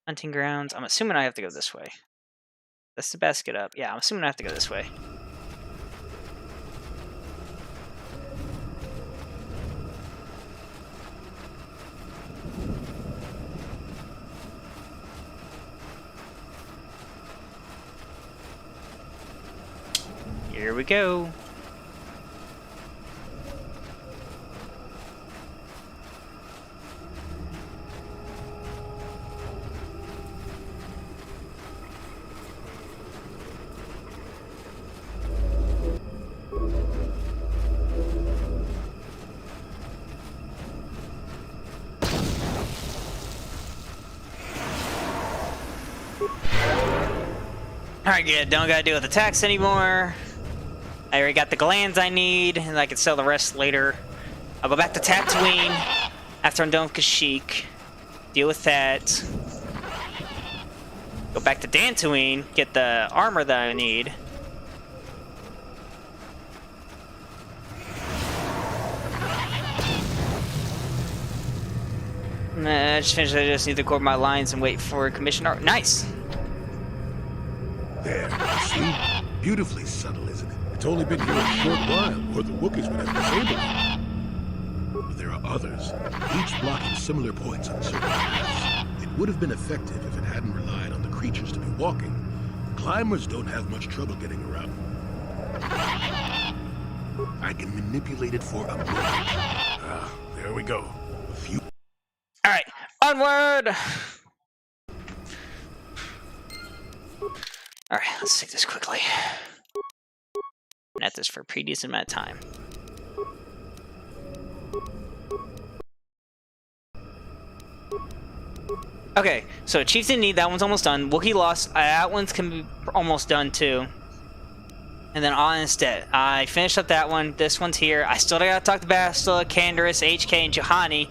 [SPEAKER 1] Hunting grounds. I'm assuming I have to go this way. That's the basket up. Yeah, I'm assuming I have to go this way. Here we go. Alright, good. Don't gotta deal with attacks anymore. I already got the glands I need, and I can sell the rest later. I'll go back to Tatooine after I'm done with Kashyyyk. Deal with that. Go back to Dantooine, get the armor that I need. Nah, just finished. I just need to core my lines and wait for commission art. Nice!
[SPEAKER 17] There, see? Beautifully subtle, isn't it? It's only been here a short while, or the Wookiees would have disabled it. But there are others, each blocking similar points on certain paths. It would have been effective if it hadn't relied on the creatures to be walking. Climbers don't have much trouble getting around. I can manipulate it for a moment. There we go. A few...
[SPEAKER 1] Alright, onward! Alright, let's take this quickly. Been at this for a pretty decent amount of time. Okay, so Chiefs didn't need, that one's almost done. Wookiee lost, that one's can be almost done too. And then on instead, I finished up that one. This one's here. I still gotta talk to Bastila, Candace, HK, and Juhani.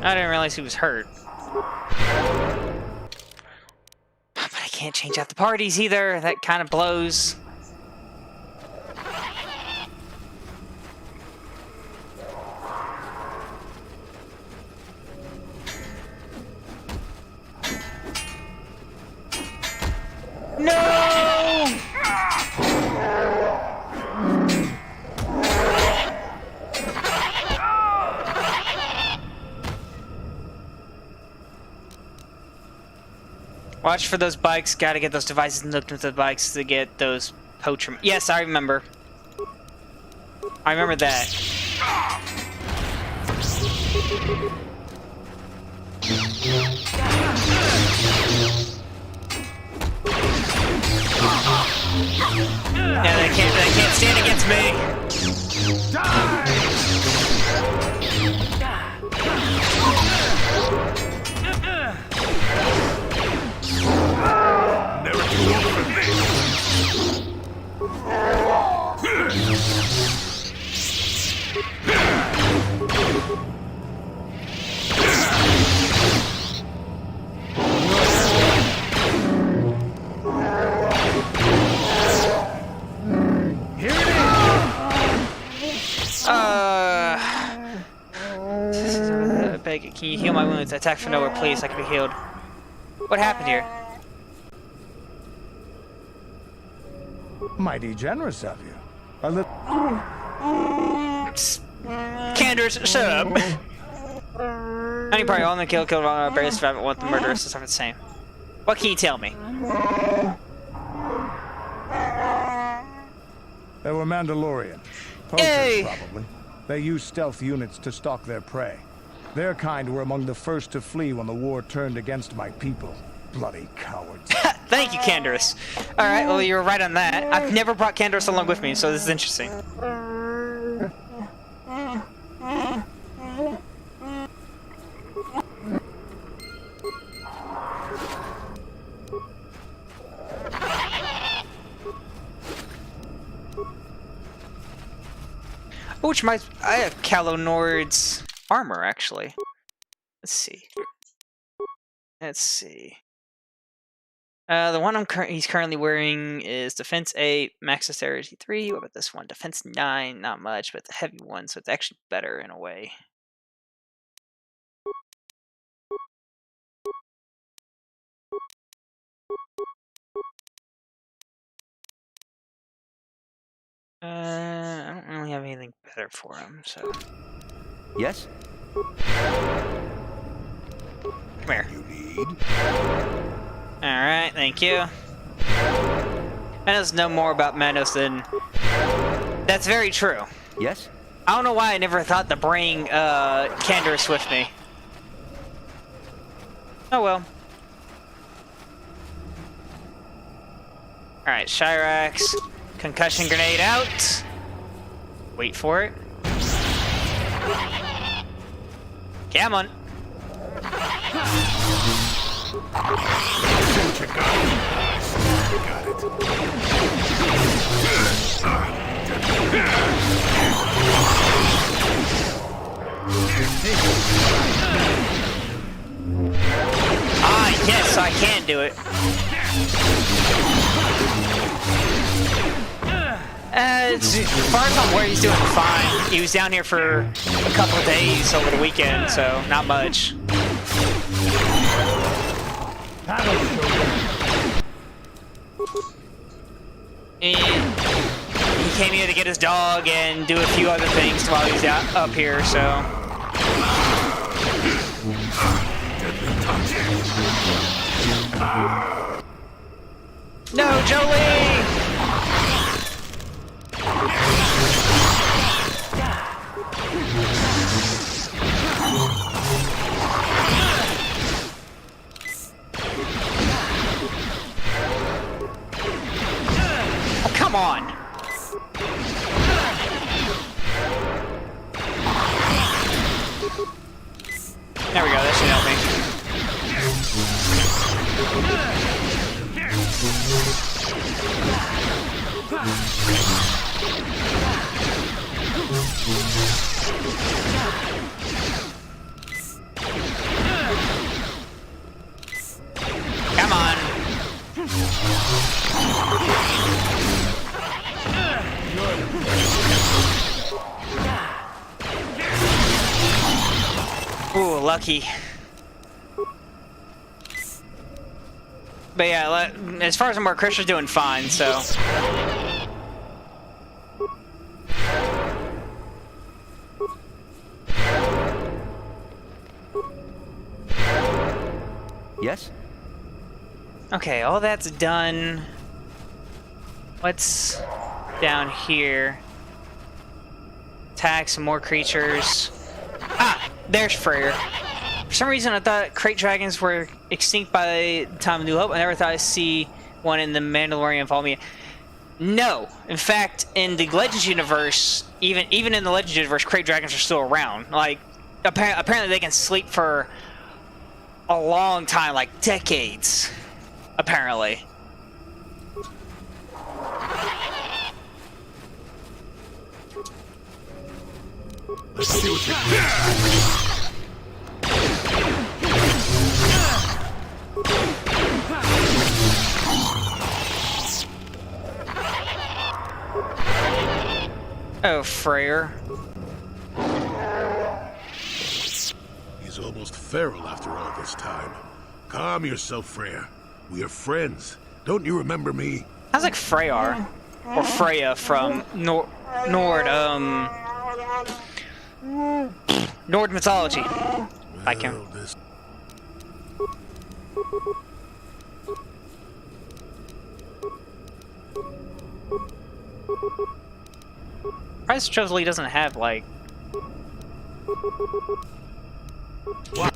[SPEAKER 1] I didn't realize he was hurt. But I can't change out the parties either. That kind of blows. No! Watch for those bikes. Gotta get those devices and look into the bikes to get those poacher. Yes, I remember. I remember that. Yeah, they can't stand against me.
[SPEAKER 17] Never too old for this.
[SPEAKER 1] Can you heal my wounds? Attack from nowhere, please. I can be healed. What happened here?
[SPEAKER 3] Mighty generous of you. A little.
[SPEAKER 1] Candors, shut up. I think probably all in the killed on barely survived, want the murderers to suffer the same. What can you tell me?
[SPEAKER 3] They were Mandalorian. Poachers, probably. They used stealth units to stalk their prey. Their kind were among the first to flee when the war turned against my people. Bloody cowards.
[SPEAKER 1] Thank you, Candace. Alright, well, you were right on that. I've never brought Candace along with me, so this is interesting. Which I have Calo Nord's armor, actually. Let's see. The one he's currently wearing is Defense 8, Max Dexterity 3. What about this one? Defense 9, not much, but the heavy one, so it's actually better in a way. I don't really have anything better for him, so.
[SPEAKER 10] Yes?
[SPEAKER 1] Come here. Alright, thank you. Manos know more about Manos than... That's very true.
[SPEAKER 10] Yes?
[SPEAKER 1] I don't know why I never thought to bring Candace with me. Oh well. Alright, Shirax. Concussion grenade out. Wait for it. Come on. Ah, yes, I can do it. As far as I'm aware, he's doing fine. He was down here for a couple of days over the weekend, so not much. And he came here to get his dog and do a few other things while he was out up here, so. No, Jolie! Oh, come on! There we go, that should help me. Come on. Ooh, lucky. But yeah, as far as I'm aware, Christian's doing fine, so.
[SPEAKER 10] Yes?
[SPEAKER 1] Okay, all that's done. What's down here? Attack some more creatures. Ah, there's Freyr. For some reason, I thought crate dragons were extinct by the time of New Hope. I never thought I'd see one in the Mandalorian Volmia. No, in fact, in the Legends universe, even in the Legends universe, crate dragons are still around. Like, apparently they can sleep for a long time, like decades. Apparently.
[SPEAKER 17] Let's see what you can.
[SPEAKER 1] Oh, Freyr.
[SPEAKER 17] He's almost feral after all this time. Calm yourself, Freyr. We are friends. Don't you remember me?
[SPEAKER 1] Sounds like Freyr. Or Freya from Nord mythology. I can. Price Trustly doesn't have like. What?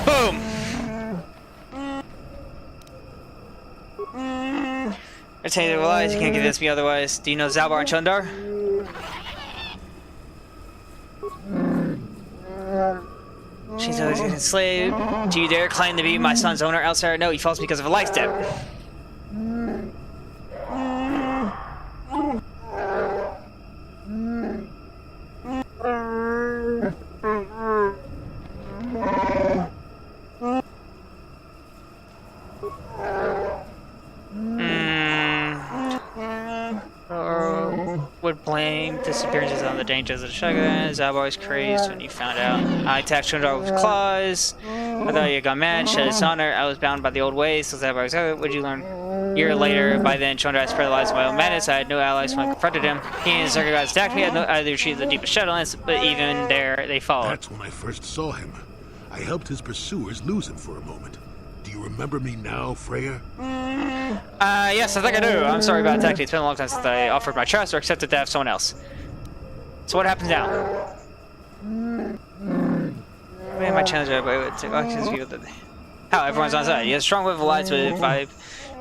[SPEAKER 1] Boom! I tell you lies, you can't convince me otherwise. Do you know Zalbar and Chundar? She's always been enslaved. Do you dare claim to be my son's owner, outsider? No, he falls because of a life debt. Would blame disappearances on the dangers of the shotgun. Zalbar was crazed when he found out. I attacked Chundar with claws. I thought you got mad, shed his honor. I was bound by the old ways, so Zalbar was out. Would you learn? A year later, by then, Chundar had spread the lies of my own madness. I had no allies when I confronted him. He and his Czerka guys attacked me. I had retreated the deepest shadowlands, but even there, they followed.
[SPEAKER 17] That's when I first saw him. I helped his pursuers lose him for a moment. Do you remember me now, Freyr?
[SPEAKER 1] Yes, I think I do. I'm sorry about attacking. It's been a long time since I offered my trust or accepted that of someone else. So what happens now? Man, my challenge how everyone's on side. He has a strong wave of alliance with vibe.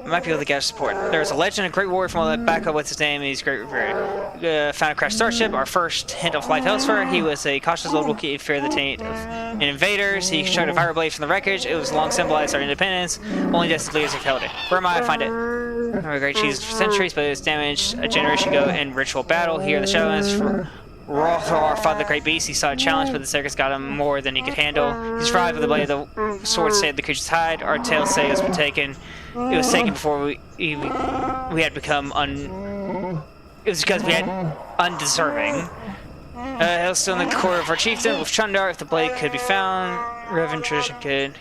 [SPEAKER 1] I might be able to get support. There's a legend, a great warrior from all that back up. What's his name? He's great revered. Found a crashed starship, our first hint of life elsewhere. He was a cautious old Wookiee, feared the taint of invaders. He showed a fire blade from the wreckage. It was long symbolized our independence. Only destined leaders have held it. Where am I? Find it. Remember great cheese for centuries, but it was damaged a generation ago in ritual battle. Here, the Shadowlands. Rothar fought the great beast. He saw a challenge, but the circus got him more than he could handle. He survived with the blade of the sword saved the creature's hide. Our tales say it was taken. It was taken before we had become It was because we had undeserving. It was still in the core of our chieftain with Chundar. If the blade could be found, Revan tradition could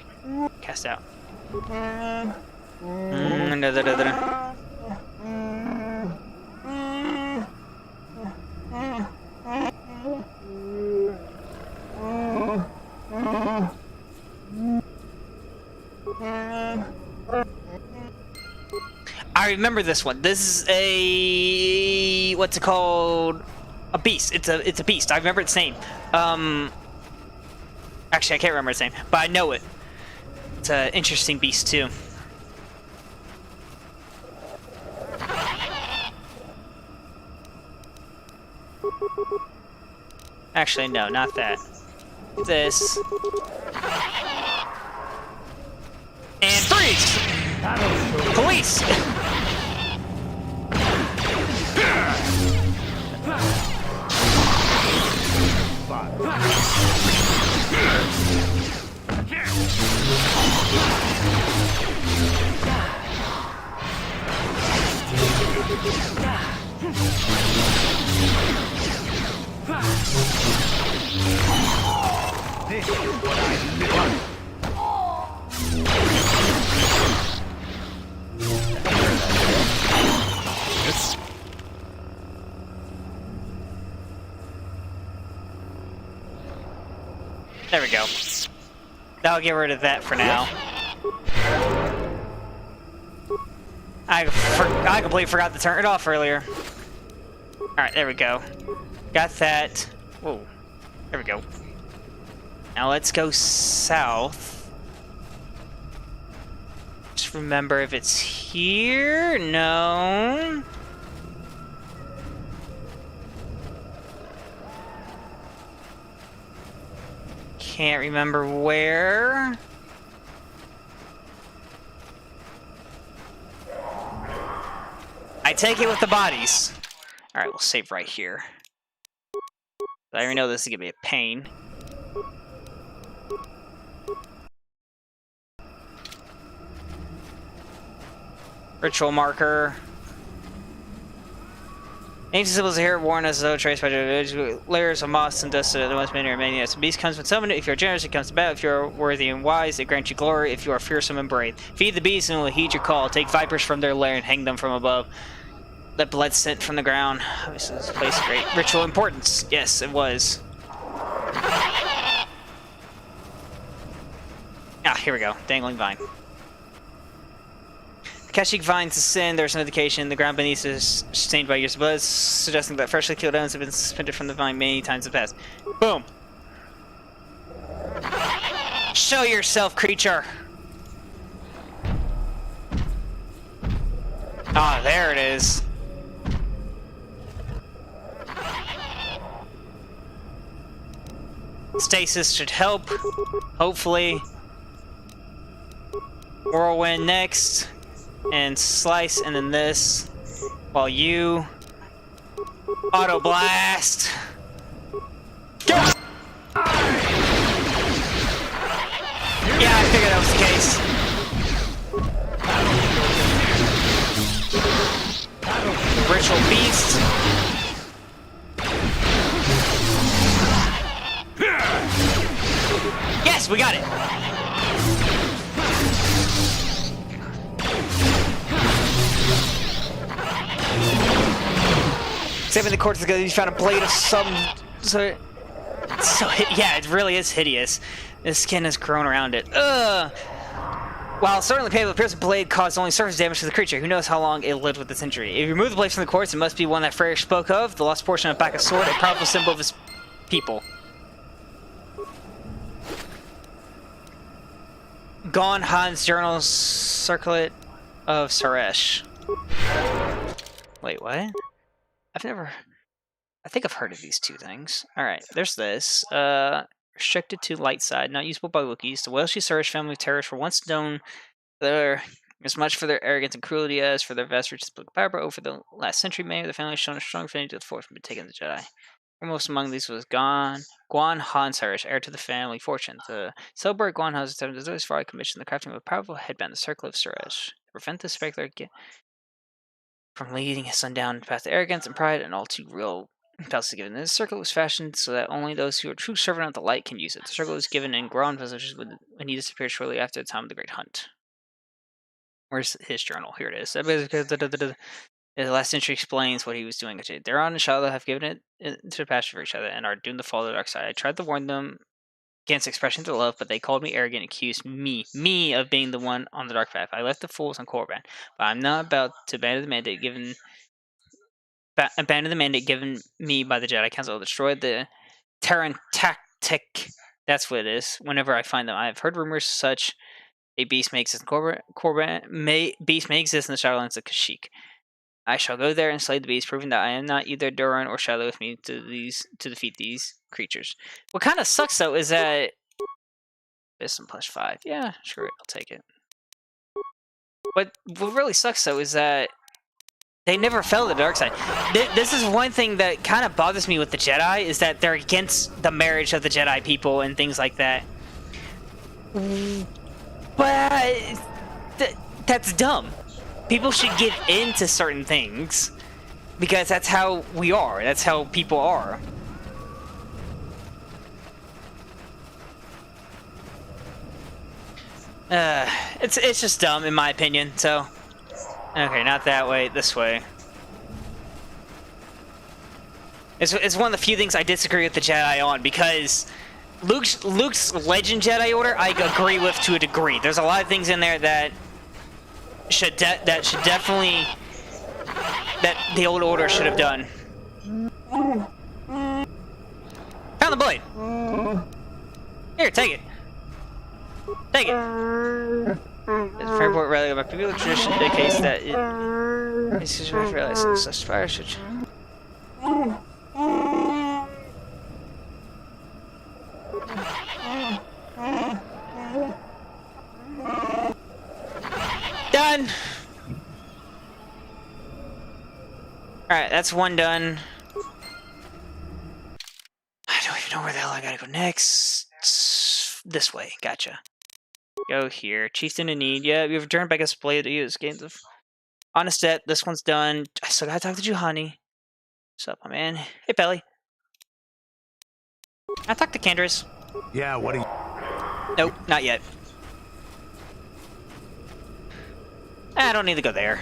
[SPEAKER 1] cast out. I remember this one. This is a what's it called? A beast. It's a beast. I remember its name. Actually, I can't remember its name, but I know it. It's an interesting beast too. Actually, no, not that. This. And freeze! Police!
[SPEAKER 5] This is what I live on.
[SPEAKER 1] There we go. I'll get rid of that for now. I completely forgot to turn it off earlier. Alright, there we go. Got that. Whoa. There we go. Now let's go south. Just remember if it's here. No. can't remember where. I take it with the bodies. Alright, we'll save right here. I already know this is gonna be a pain. Ritual marker. Ancient symbols here warn us though traced by layers of moss and dust that once many remain. Yes, the beast comes when summoned. If you're generous, it comes to battle. If you're worthy and wise, it grants you glory. If you are fearsome and brave, feed the beast and it will heed your call. Take vipers from their lair and hang them from above. Let blood scent from the ground. This is a place of great ritual importance. Yes, it was. Ah, here we go. Dangling vine. Kashik vines ascend, there's an indication the ground beneath is stained by years of blood, suggesting that freshly killed owls have been suspended from the vine many times in the past. Boom! Show yourself, creature! Ah, there it is. Stasis should help, hopefully. Whirlwind next. And slice, and then this, while you auto blast. Go! Yeah, I figured that was the case. Ritual beast. Yes, we got it. Saving the corpse because he's found a blade of some yeah, it really is hideous. The skin has grown around it. Ugh. While certainly painful, the piercing blade caused only surface damage to the creature. Who knows how long it lived with this injury? If you remove the blade from the corpse, it must be one that Freyr spoke of. The lost portion of back of sword, a powerful symbol of his people. Gone Han's journal circlet of Suresh. Wait, what? I think I've heard of these two things. Alright, there's this. Restricted to light side, not usable by Wookiees. The Welsh Suresh family of terrorists were once known as much for their arrogance and cruelty as for their vast riches of power, but over the last century, many of the family have shown a strong affinity to the Force and been taken to the Jedi. Foremost among these was Guan Han Suresh, heir to the family fortune. The celebrate Guan Han's attempt to far commissioned the crafting of a powerful headband, the Circle of Suresh, to prevent the specular from leading his son down past the arrogance and pride and all too real impulses given. This circle was fashioned so that only those who are true servant of the light can use it. The circle was given in Grand possessions when he disappeared shortly after the time of the Great Hunt. Where's his journal? Here it is. The last century explains what he was doing. Daron and Shiloh have given it to the passion for each other and are doomed to fall to the dark side. I tried to warn them against expressions of love, but they called me arrogant and accused me of being the one on the dark path. I left the fools on Korriban, but I'm not about to abandon the mandate given me by the Jedi Council. Destroy the Terran tactic. That's what it is. Whenever I find them, I have heard rumors such a beast may exist in beast may exist in the Shadowlands of Kashyyyk. I shall go there and slay the beast, proving that I am not either Duran or Shiloh with me to defeat these creatures. What kind of sucks though is that Wisdom +5. Yeah, screw it, I'll take it. What really sucks though is that they never fell to the dark side. This is one thing that kind of bothers me with the Jedi, is that they're against the marriage of the Jedi people and things like that. But that's dumb. People should get into certain things because that's how we are. That's how people are. It's just dumb in my opinion. So, okay, not that way. This way. It's one of the few things I disagree with the Jedi on, because Luke's Legend Jedi Order I agree with to a degree. There's a lot of things in there that should definitely that the old order should have done. Found the blade. Here, take it. Take it. It's a fair point rather than my popular tradition indicates that it is just realized it's such fire such. done. Alright, that's one done. I don't even know where the hell I gotta go next. This way, gotcha. Go here. Chieftain in need. Yeah, we've returned back a display to use. Games of honest debt. This one's done. I still gotta talk to Juhani. What's up, my man? Hey, Pelly. I talked to Candace.
[SPEAKER 3] Yeah, what are you...
[SPEAKER 1] Nope, not yet. I don't need to go there.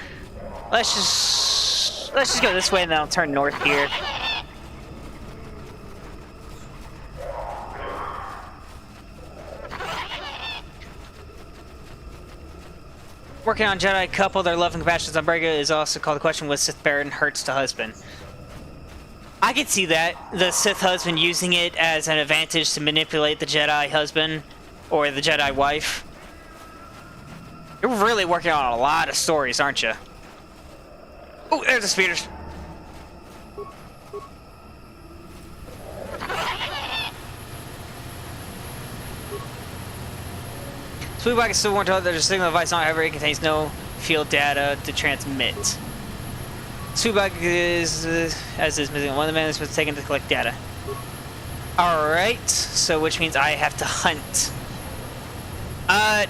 [SPEAKER 1] Let's just go this way and then I'll turn north here. Working on Jedi couple, their love and compassion on Brega is also called the question: was Sith Baron hurts to husband? I could see that, the Sith husband using it as an advantage to manipulate the Jedi husband or the Jedi wife. You're really working on a lot of stories, aren't you? Oh, there's the speeders. Sweetback is still warned that there's a signal device on, however, it contains no field data to transmit. Sweetback is, as is missing, one of the men was taken to collect data. Alright, so which means I have to hunt.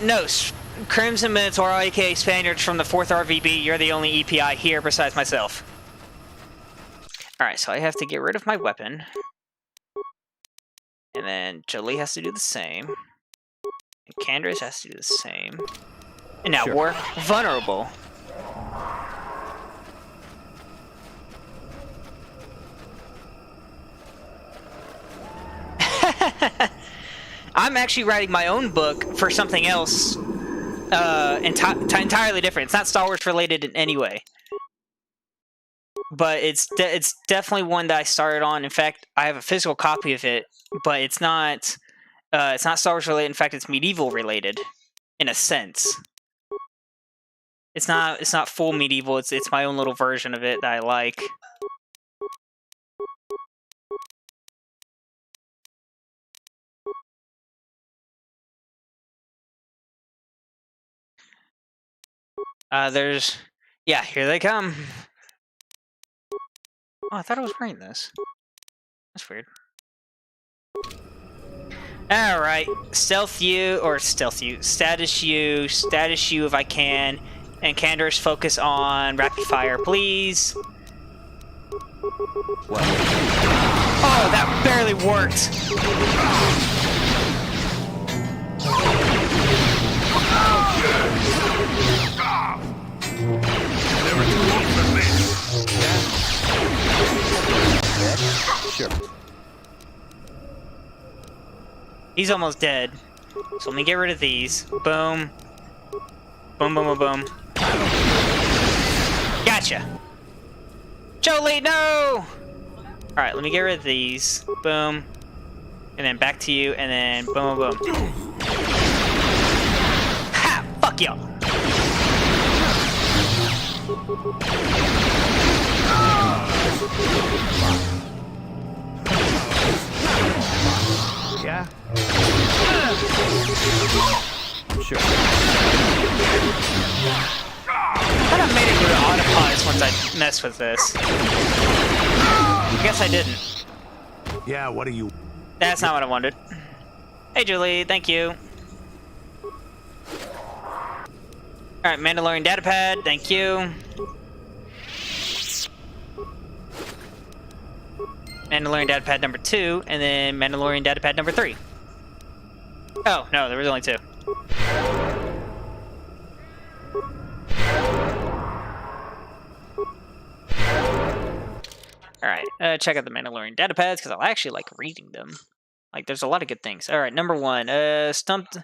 [SPEAKER 1] No, Crimson Minotaur, aka Spaniards from the 4th RVB, you're the only EPI here besides myself. Alright, so I have to get rid of my weapon. And then Jolie has to do the same. And Candace has to do the same. And now we're vulnerable. I'm actually writing my own book for something else. Entirely different. It's not Star Wars related in any way. But it's definitely one that I started on. In fact, I have a physical copy of it, but it's not Star Wars related. In fact, it's medieval related, in a sense. It's not full medieval. It's my own little version of it that I like. Yeah, here they come. Oh, I thought I was wearing this. That's weird. Alright, status you if I can, and Candace focus on rapid fire, please.
[SPEAKER 20] What?
[SPEAKER 1] Oh, that barely worked.
[SPEAKER 17] Never too old for this.
[SPEAKER 20] Sure.
[SPEAKER 1] He's almost dead. So let me get rid of these. Boom. Boom, boom, boom, boom. Gotcha. Jolie, no! Alright, let me get rid of these. Boom. And then back to you, and then boom, boom, boom. Ha! Fuck y'all!
[SPEAKER 5] Yeah?
[SPEAKER 20] Sure.
[SPEAKER 1] I thought I made it through autopilot once I messed with this. I guess I didn't.
[SPEAKER 3] Yeah, what are you...
[SPEAKER 1] That's not what I wanted. Hey, Julie, thank you. Alright, Mandalorian datapad, thank you. Mandalorian datapad number 2, and then Mandalorian datapad number 3. Oh, no, there was only 2. Alright, check out the Mandalorian datapads, because I actually like reading them. Like, there's a lot of good things. Alright, number 1. A stump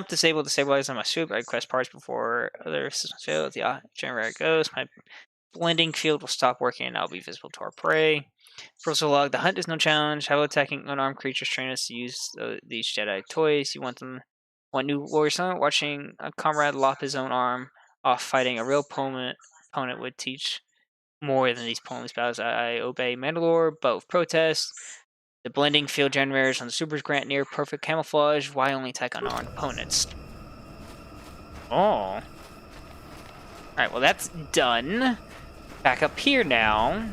[SPEAKER 1] disabled to stabilize on my suit. I request parts before other systems fail. Yeah, generator goes. My blending field will stop working, and I'll be visible to our prey. Personal log, the hunt is no challenge. How attacking unarmed creatures train us to use these Jedi toys. You want new warriors watching a comrade lop his own arm off fighting a real opponent would teach more than these pointless battles. I obey Mandalore, but with protest. The blending field generators on the supers grant near perfect camouflage. Why only attack unarmed opponents? Oh. Alright, well that's done. Back up here now.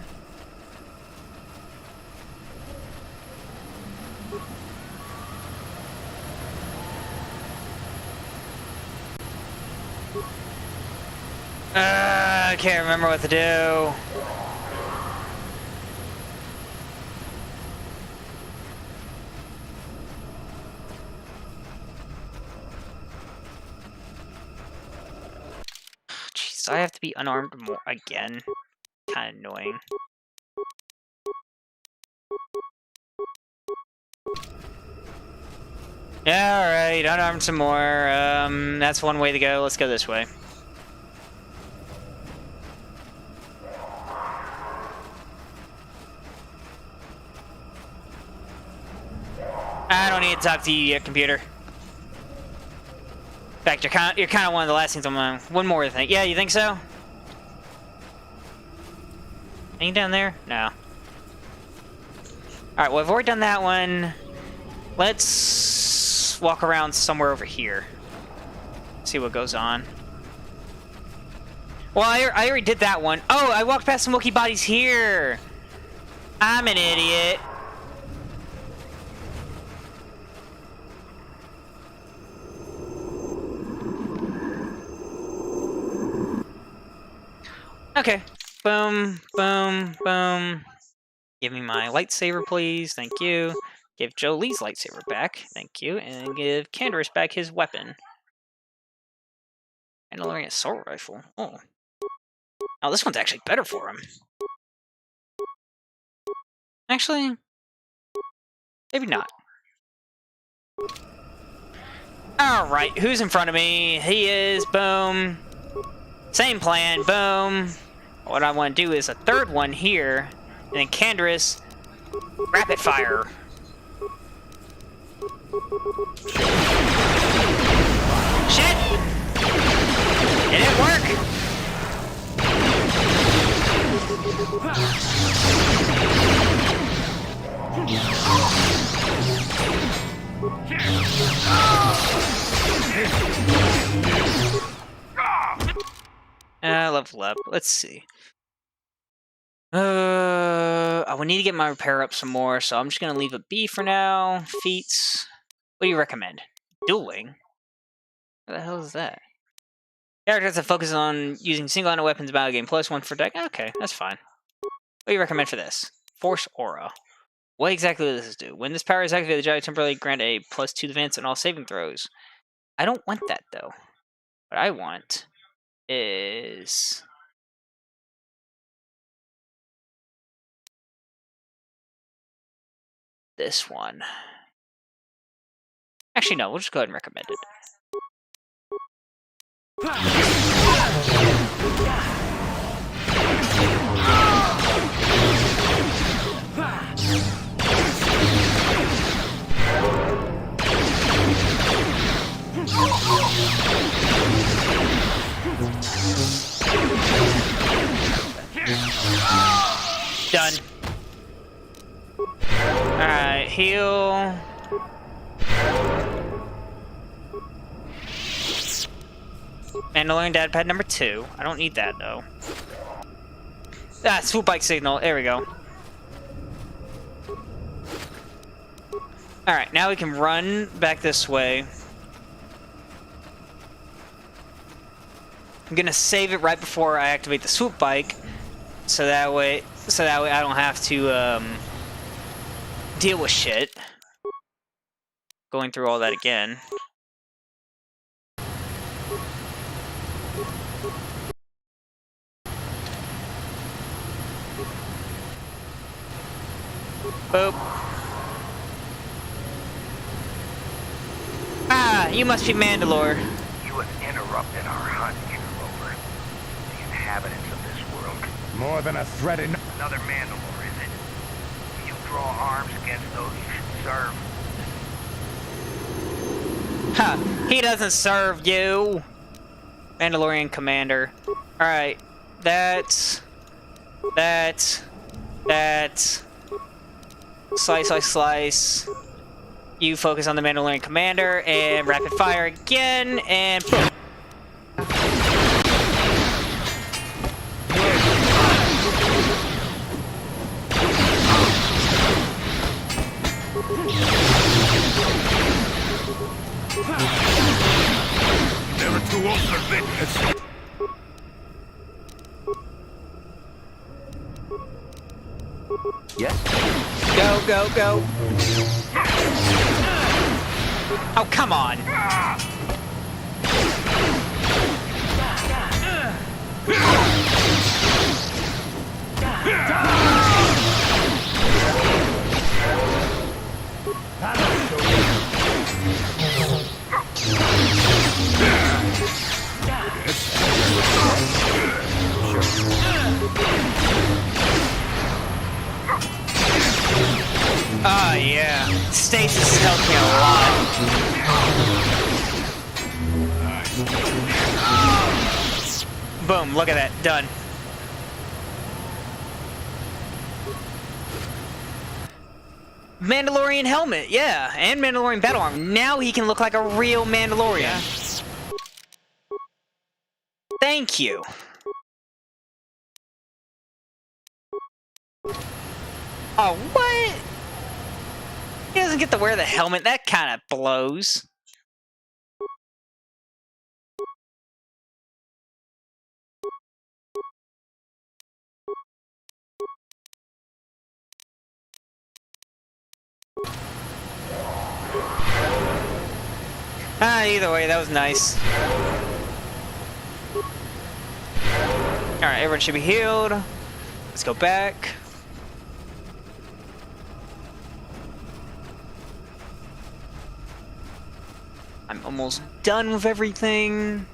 [SPEAKER 1] I can't remember what to do. Jeez, I have to be unarmed more again. Kind of annoying. Yeah, alright, unarmed some more. That's one way to go. Let's go this way. I don't need to talk to you yet, computer. In fact, you're kind of one of the last things I'm on. One more thing. Yeah, you think so? Any down there? No. Alright, well, I've already done that one. Let's walk around somewhere over here. See what goes on. Well, I already did that one. Oh, I walked past some Wookiee bodies here. I'm an idiot. Okay. Boom, boom, boom. Give me my lightsaber, please. Thank you. Give Jolie's lightsaber back. Thank you. And give Canderous back his weapon. And a assault rifle. Oh. Oh, this one's actually better for him. Actually, maybe not. Alright, who's in front of me? He is. Boom. Same plan. Boom. What I want to do is a third one here, and then Canderous, rapid fire. Shit! It didn't work! Level up. Let's see. I would need to get my repair up some more, so I'm just gonna leave a B for now. Feats. What do you recommend? Dueling? What the hell is that? Characters that focus on using single-handed weapons in battle game. +1 for deck. Okay, that's fine. What do you recommend for this? Force Aura. What exactly does this do? When this power is activated, the Jedi temporarily grant a +2 defense on all saving throws. I don't want that, though. What I want is... this one. Actually, no, we'll just go ahead and recommend it. Done. Alright, heal. Mandalorian dad pad number 2. I don't need that though. Ah, swoop bike signal. There we go. Alright, now we can run back this way. I'm gonna save it right before I activate the swoop bike, so that way I don't have to deal with shit. Going through all that again. Boop. Ah, you must be Mandalore.
[SPEAKER 2] You have interrupted our hunt, interloper. The inhabitants of this world.
[SPEAKER 3] More than a threat in...
[SPEAKER 2] Another Mandalore, is it? You draw arms against those you should serve.
[SPEAKER 1] Ha! He doesn't serve you! Mandalorian commander. Alright. That's... Slice, slice, slice. You focus on the Mandalorian commander, and rapid fire again, and boom.
[SPEAKER 10] Yes?
[SPEAKER 1] Go, go, go. Oh, come on. Oh, yeah. Stasis helped me a lot. Boom, look at that. Done. Mandalorian helmet, yeah. And Mandalorian battle arm. Now he can look like a real Mandalorian. Yeah. Thank you. Oh, what? He doesn't get to wear the helmet. That kind of blows. Either way, that was nice. Alright, everyone should be healed. Let's go back. I'm almost done with everything.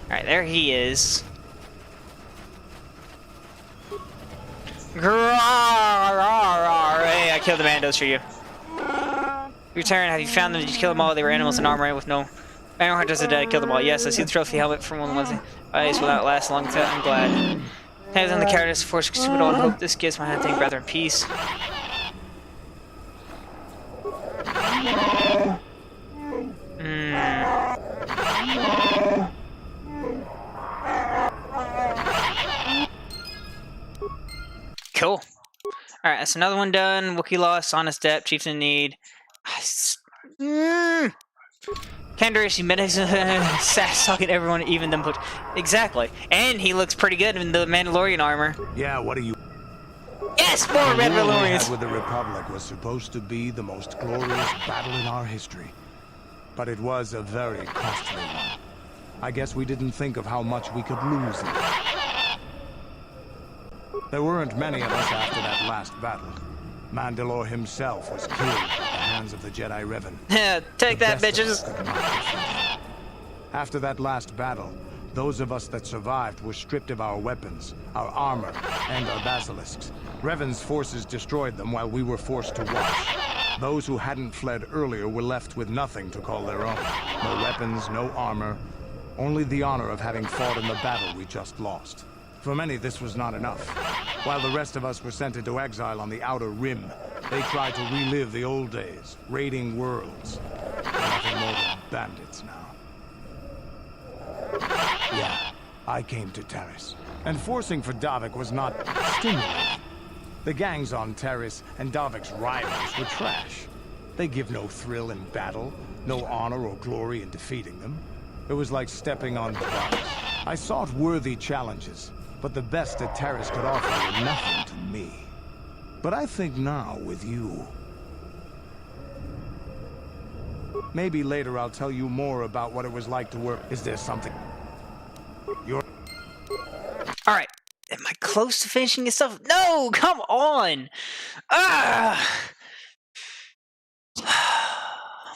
[SPEAKER 1] Alright, there he is. Hey, I killed the Mandos for you. Your turn. Have you found them? Did you kill them all? They were animals in armor with no... Animal hunters are dead. Killed them all. Yes, I see the trophy helmet from one of the ones. Ice will not last long. I'm glad. Hands on the characters. Force stupid old hope. This gives my hunting brother in peace. Cool. Alright, that's another one done. Wookiee lost, honest debt, chiefs in need. Candace, he met sass talking to everyone, even them. Exactly. And he looks pretty good in the Mandalorian armor.
[SPEAKER 3] Yeah, what are you?
[SPEAKER 1] Yes, more Mandalorians!
[SPEAKER 3] With the Republic was supposed to be the most glorious battle in our history. But it was a very costly one. I guess we didn't think of how much we could lose in it. There weren't many of us after that last battle. Mandalore himself was killed at the hands of the Jedi Revan.
[SPEAKER 1] Yeah, take that, bitches!
[SPEAKER 3] After that last battle, those of us that survived were stripped of our weapons, our armor, and our basilisks. Revan's forces destroyed them while we were forced to watch. Those who hadn't fled earlier were left with nothing to call their own. No weapons, no armor, only the honor of having fought in the battle we just lost. For many, this was not enough. While the rest of us were sent into exile on the Outer Rim, they tried to relive the old days, raiding worlds. They're nothing more than bandits now. Yeah, I came to Taris, and forcing for Davik was not stimulating. The gangs on Taris and Davik's rivals were trash. They give no thrill in battle, no honor or glory in defeating them. It was like stepping on bugs. I sought worthy challenges, but the best that Taris could offer were nothing to me. But I think now with you. Maybe later I'll tell you more about what it was like to work. Is there something?
[SPEAKER 1] Alright. Am I close to finishing this stuff? No! Come on!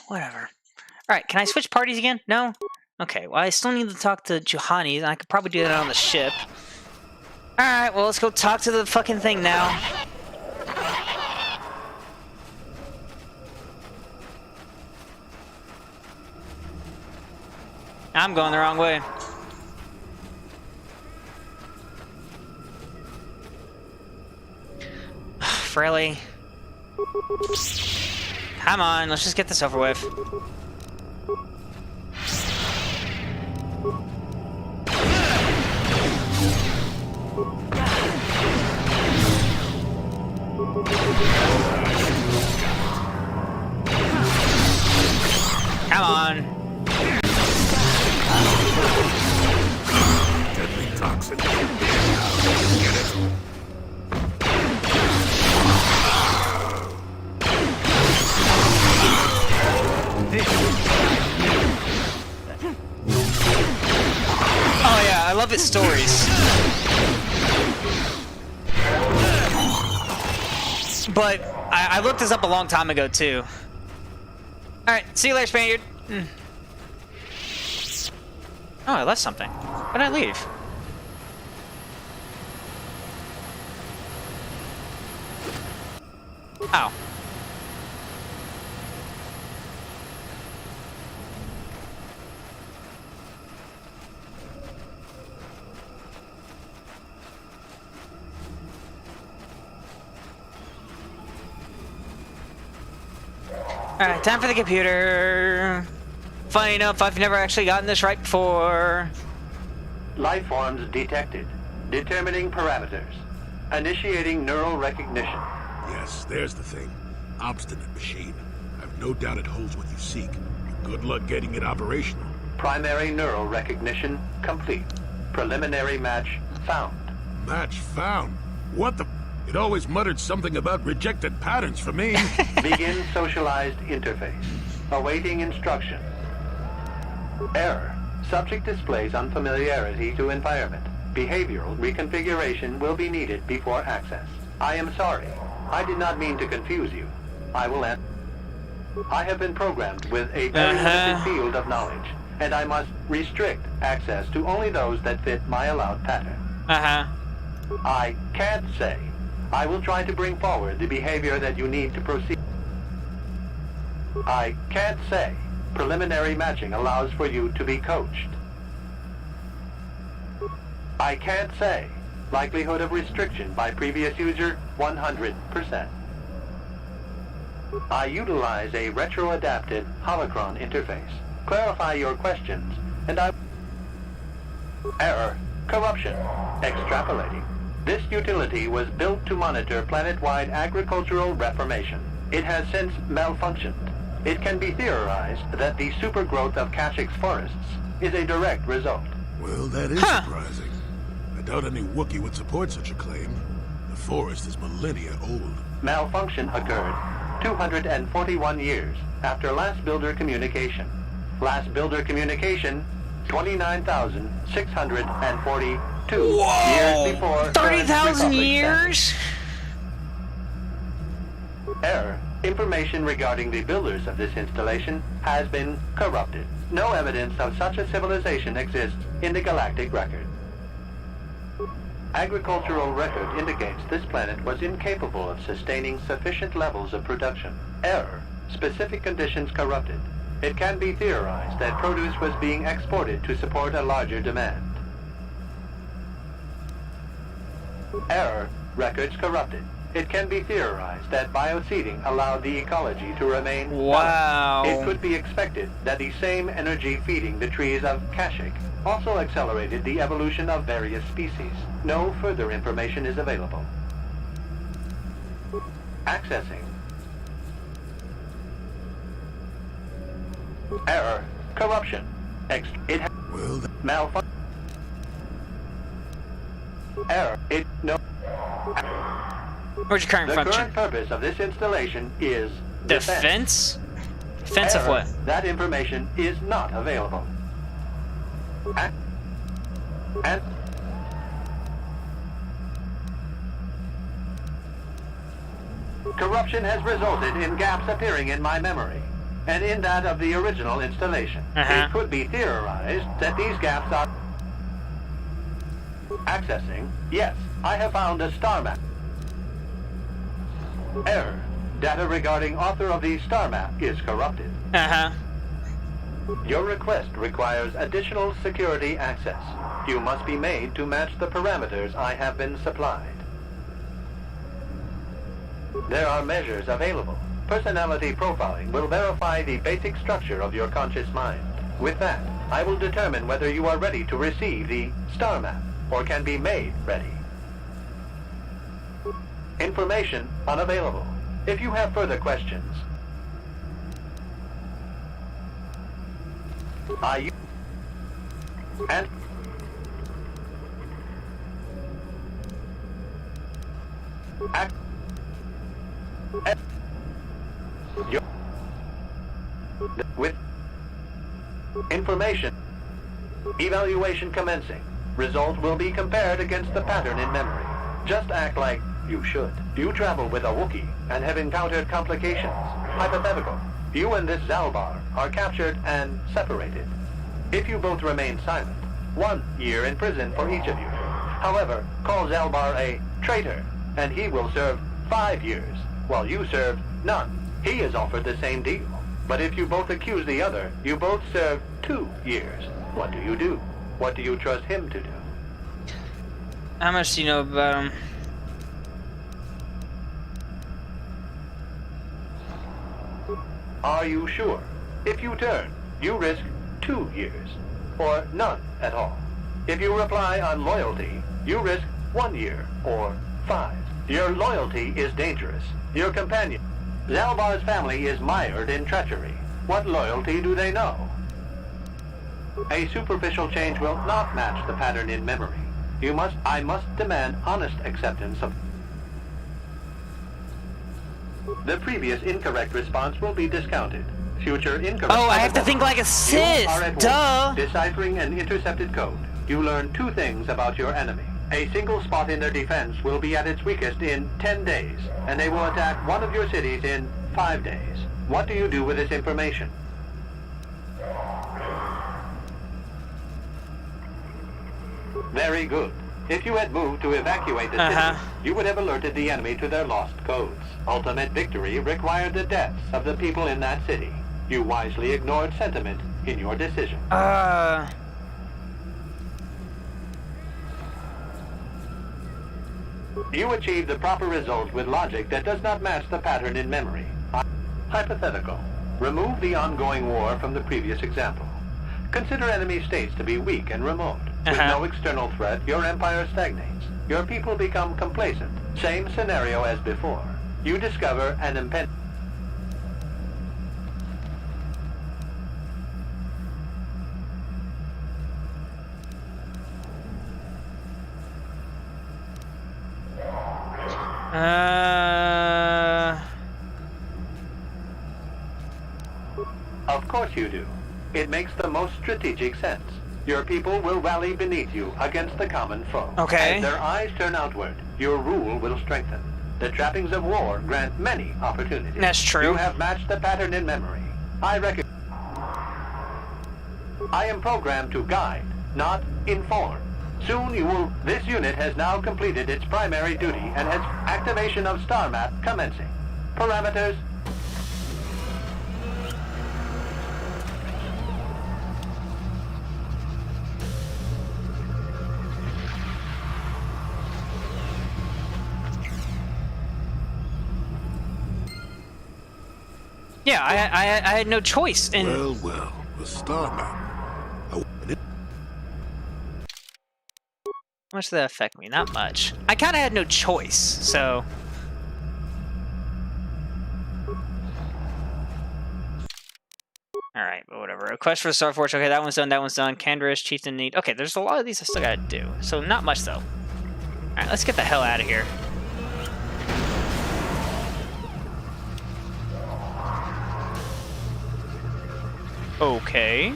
[SPEAKER 1] Whatever. Alright, can I switch parties again? No? Okay, well I still need to talk to Juhani, and I could probably do that on the ship. Alright, well let's go talk to the fucking thing now. I'm going the wrong way. Really? Come on, let's just get this over with. Come on. love its stories. But I looked this up a long time ago too. Alright, see you later, Spaniard. Oh, I left something. Why did I leave? Oh. Alright, time for the computer. Funny enough, I've never actually gotten this right before.
[SPEAKER 6] Life forms detected. Determining parameters. Initiating neural recognition.
[SPEAKER 17] Yes, there's the thing. Obstinate machine. I've no doubt it holds what you seek. Good luck getting it operational.
[SPEAKER 6] Primary neural recognition complete. Preliminary match found.
[SPEAKER 17] Match found? What the... It always muttered something about rejected patterns for me.
[SPEAKER 6] Begin socialized interface. Awaiting instruction. Error. Subject displays unfamiliarity to environment. Behavioral reconfiguration will be needed before access. I am sorry. I did not mean to confuse you. I will answer. I have been programmed with a very limited field of knowledge, and I must restrict access to only those that fit my allowed pattern. I can't say. I will try to bring forward the behavior that you need to proceed. I can't say. Preliminary matching allows for you to be coached. I can't say. Likelihood of restriction by previous user, 100%. I utilize a retro-adapted holocron interface. Clarify your questions, and I... Error. Corruption. Extrapolating. This utility was built to monitor planet-wide agricultural reformation. It has since malfunctioned. It can be theorized that the supergrowth of Kashyk's forests is a direct result.
[SPEAKER 17] Well, that is surprising. I doubt any Wookiee would support such a claim. The forest is millennia old.
[SPEAKER 6] Malfunction occurred 241 years after last builder communication. Last builder communication, 29,642 years before...
[SPEAKER 1] 30,000 years?
[SPEAKER 6] Error. Information regarding the builders of this installation has been corrupted. No evidence of such a civilization exists in the galactic record. Agricultural record indicates this planet was incapable of sustaining sufficient levels of production. Error. Specific conditions corrupted. It can be theorized that produce was being exported to support a larger demand. Error. Records corrupted. It can be theorized that bioseeding allowed the ecology to remain balanced. It could be expected that the same energy feeding the trees of Kashyk also accelerated the evolution of various species. No further information is available. Accessing. Error. Corruption. It has malfunction. Error. No.
[SPEAKER 1] Where's your current function?
[SPEAKER 6] The current purpose of this installation is
[SPEAKER 1] defense. Defense of what?
[SPEAKER 6] That information is not available. And corruption has resulted in gaps appearing in my memory, and in that of the original installation. It could be theorized that these gaps are... Accessing. Yes, I have found a star map. Error. Data regarding author of the star map is corrupted. Your request requires additional security access. You must be made to match the parameters I have been supplied. There are measures available. Personality profiling will verify the basic structure of your conscious mind. With that, I will determine whether you are ready to receive the star map or can be made ready. Information unavailable. If you have further questions, with information evaluation commencing. Result will be compared against the pattern in memory. Just act like you should. You travel with a Wookiee and have encountered complications. Hypothetical. You and this Zalbar are captured and separated. If you both remain silent, 1 year in prison for each of you. However, call Zalbar a traitor, and he will serve 5 years, while you serve none. He is offered the same deal. But if you both accuse the other, you both serve 2 years. What do you do? What do you trust him to do?
[SPEAKER 1] How much do you know about him?
[SPEAKER 6] Are you sure? If you turn, you risk 2 years, or none at all. If you reply on loyalty, you risk 1 year, or 5. Your loyalty is dangerous. Your companion. Zalbar's family is mired in treachery. What loyalty do they know? A superficial change will not match the pattern in memory. I must demand honest acceptance of... The previous incorrect response will be discounted. Future incorrect...
[SPEAKER 1] Oh, I have to think like a Sith! Duh!
[SPEAKER 6] Deciphering an intercepted code. You learn 2 things about your enemy. A single spot in their defense will be at its weakest in 10 days, and they will attack one of your cities in 5 days. What do you do with this information? Very good. If you had moved to evacuate the city, you would have alerted the enemy to their lost codes. Ultimate victory required the deaths of the people in that city. You wisely ignored sentiment in your decision. You achieved the proper result with logic that does not match the pattern in memory. Hypothetical. Remove the ongoing war from the previous example. Consider enemy states to be weak and remote. With no external threat, your empire stagnates. Your people become complacent. Same scenario as before. You discover an impending... Of course you do. It makes the most strategic sense. Your people will rally beneath you against the common foe.
[SPEAKER 1] Okay.
[SPEAKER 6] As their eyes turn outward, your rule will strengthen. The trappings of war grant many opportunities.
[SPEAKER 1] That's true.
[SPEAKER 6] You have matched the pattern in memory. I am programmed to guide, not inform. Soon you will... This unit has now completed its primary duty and has activation of star map commencing. Parameters...
[SPEAKER 1] Yeah, I had no choice. And
[SPEAKER 17] Well, the star map.
[SPEAKER 1] how much did that affect me? Not much. I kind of had no choice, so... Alright, but whatever. Request for the Star Forge. Okay, that one's done, that one's done. Canderous, Chieftain need... Okay, there's a lot of these I still gotta do. So, not much, though. Alright, let's get the hell out of here. Okay.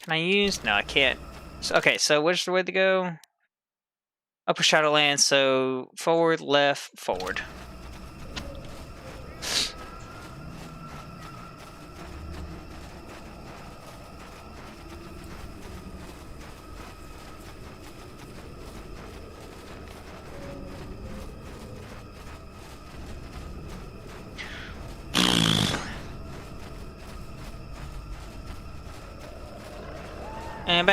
[SPEAKER 1] Can I use? No, I can't. So, okay, so where's the way to go? Upper Shadowlands, so forward, left, forward. And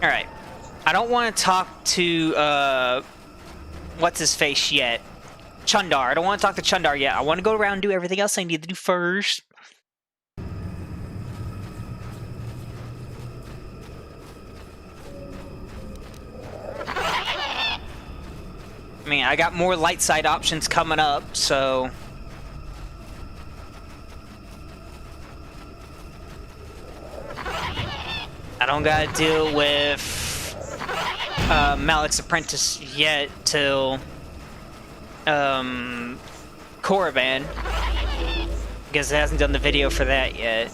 [SPEAKER 1] alright. I don't want to talk to what's his face yet. Chundar. I don't want to talk to Chundar yet. I want to go around and do everything else I need to do first. I mean, I got more light side options coming up, so... I don't gotta deal with Malik's apprentice yet till Korriban, because it hasn't done the video for that yet.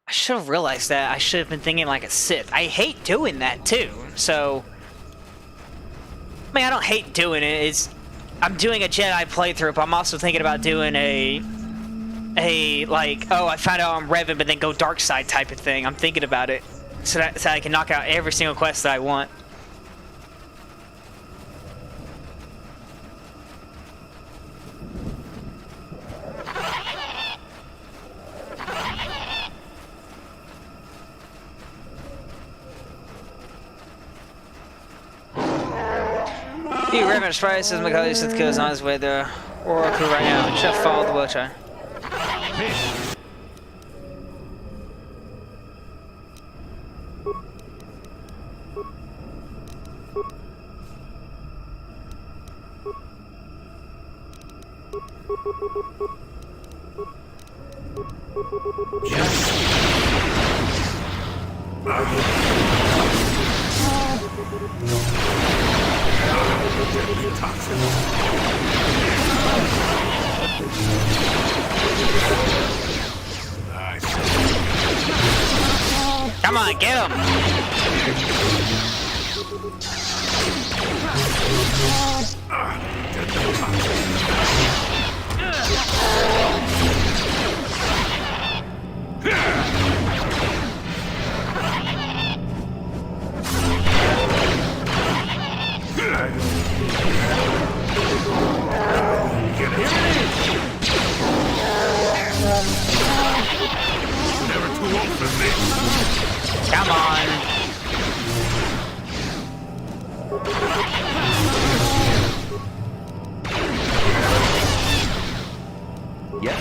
[SPEAKER 1] I should have realized that. I should have been thinking like a Sith. I hate doing that too. So, I mean, I don't hate doing it. I'm doing a Jedi playthrough, but I'm also thinking about doing a like, oh, I found out I'm Revan, but then go dark side type of thing. I'm thinking about it so that I can knock out every single quest that I want. He Revan Sprite says Macaulay Sith goes on his way to Oracle right now. Should follow the Wiltshire. Come on, get him!
[SPEAKER 17] Never too old for this.
[SPEAKER 1] Come on.
[SPEAKER 20] Yep.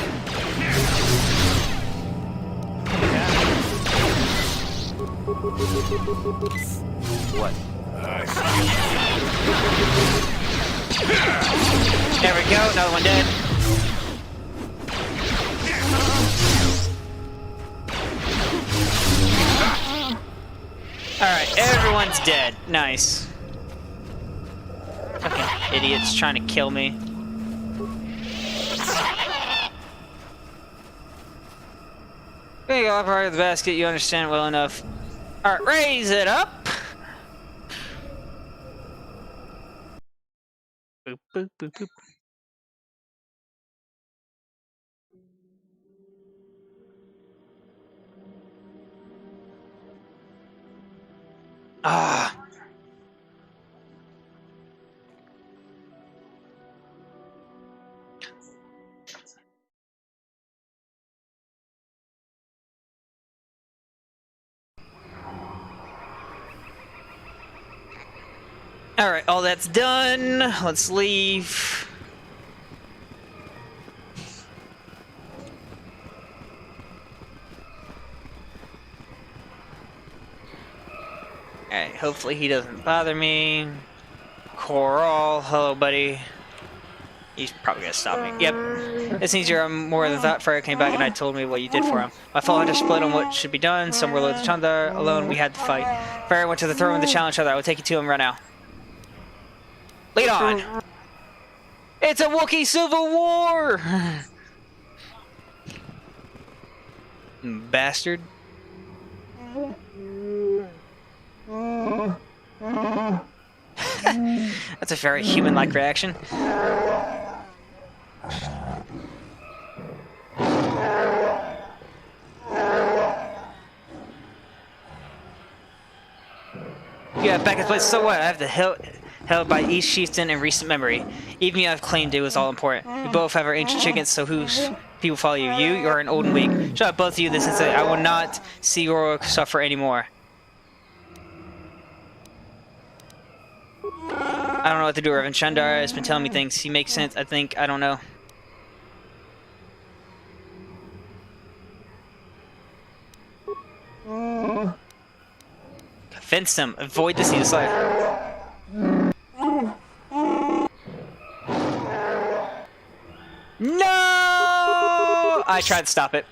[SPEAKER 20] What?
[SPEAKER 1] There we go, another one dead. Alright, everyone's dead. Nice. Fucking idiots trying to kill me. There you go, part of the basket, you understand well enough. Alright, raise it up! Boop, boop, boop, boop. Ah. Alright, all that's done. Let's leave. Alright, hopefully he doesn't bother me. Coral, hello buddy. He's probably gonna stop me. Yep. It seems you're more than that. Freyr came back and I told me what you did for him. My fellow hunters split on what should be done. Some were loyal to Chandar. Alone, we had to fight. Freyr went to the throne with the challenge other. I will take you to him right now. Lead on! It's a Wookiee Civil War! Bastard. That's a very human-like reaction. Yeah, back at place, so what? I have the held by each chieftain in recent memory. Even you have claimed it was all important. We both have our ancient chickens, so whose people follow you? You're an old and weak. Shut up, both of you, this is it. I will not see Rourke suffer anymore. I don't know what to do, Revan. Chandar has been telling me things. He makes sense, I think. I don't know. convince them. Avoid the scene slide. No! I tried to stop it.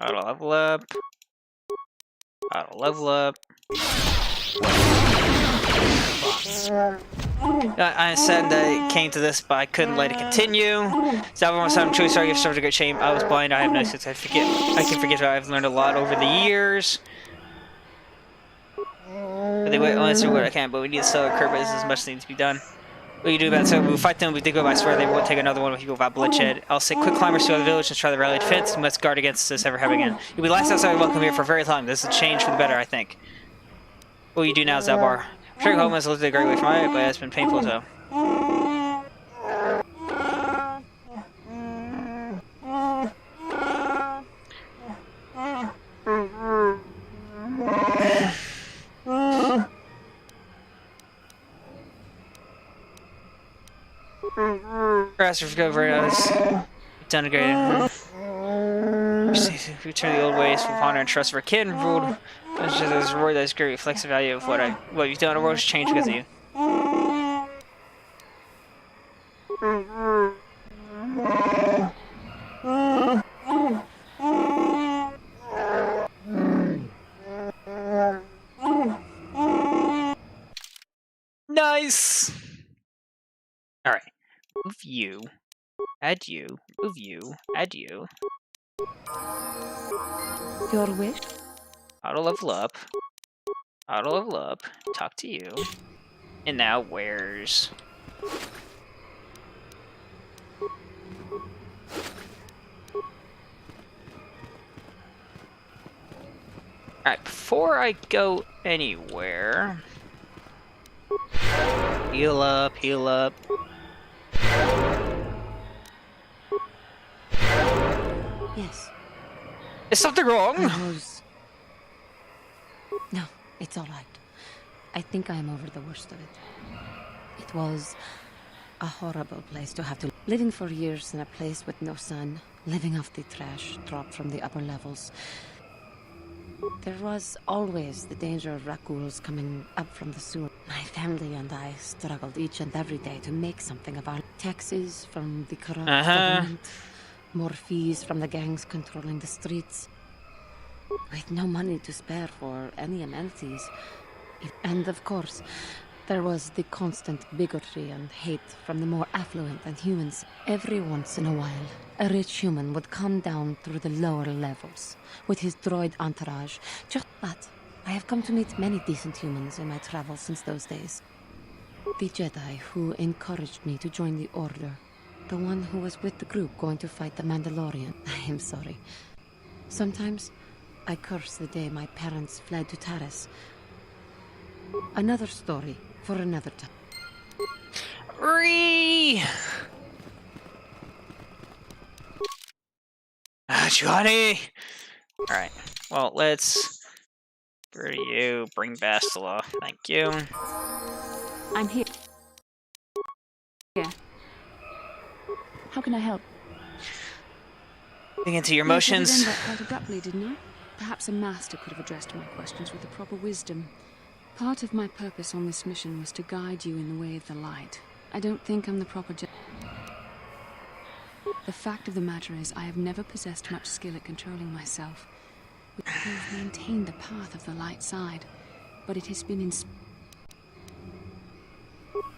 [SPEAKER 1] Auto level up. Auto level up. I said that it came to this, but I couldn't let it continue. So everyone was having choice. Sorry, give such a great shame. I was blind. I have no sense. I can forget. I've learned a lot over the years. But they wait unless do what I can. But we need to sell a curve. But this is much needs to be done. What you do about it? So we'll fight them. We did go. I swear they won't take another one with you without bloodshed. I'll say quick climbers to the village and try to rally defense. We must guard against this ever happening again. You'll be last outside welcome here for a very long time. This is a change for the better, I think. What will you do now, Zabar? I'm sure home has lived a great way from my but it's been painful so. Grass go very nice. Done a great. Return to the old ways for honor and trust for kin ruled. There's a reward that's great reflects the value of what you've done. The world has changed because of you. Nice. All right. Move you. Add you. Move you. Add you.
[SPEAKER 4] Your wish?
[SPEAKER 1] Auto level up. Auto level up. Talk to you. And now where's... Alright, before I go anywhere... Heal up, heal up.
[SPEAKER 4] Yes.
[SPEAKER 1] Is something wrong?
[SPEAKER 4] No, it's all right. I think I'm over the worst of it. It was a horrible place to have to... Living for years in a place with no sun, living off the trash dropped from the upper levels. There was always the danger of raccoons coming up from the sewer. My family and I struggled each and every day to make something of our taxes from the corrupt government, more fees from the gangs controlling the streets. With no money to spare for any amenities. And of course, there was the constant bigotry and hate from the more affluent and humans. Every once in a while, a rich human would come down through the lower levels with his droid entourage. But I have come to meet many decent humans in my travels since those days. The Jedi who encouraged me to join the Order. The one who was with the group going to fight the Mandalorian. I am sorry. Sometimes I curse the day my parents fled to Taris. Another story for another time.
[SPEAKER 1] Johnny! Alright, well, let's... Where do you bring Bastila? Thank you.
[SPEAKER 8] I'm here. Yeah. How can I help?
[SPEAKER 1] Getting into your emotions.
[SPEAKER 8] I did end up quite abruptly, didn't I? Perhaps a master could have addressed my questions with the proper wisdom. Part of my purpose on this mission was to guide you in the way of the light. I don't think I'm the proper The fact of the matter is, I have never possessed much skill at controlling myself. I have maintained the path of the light side, but it has been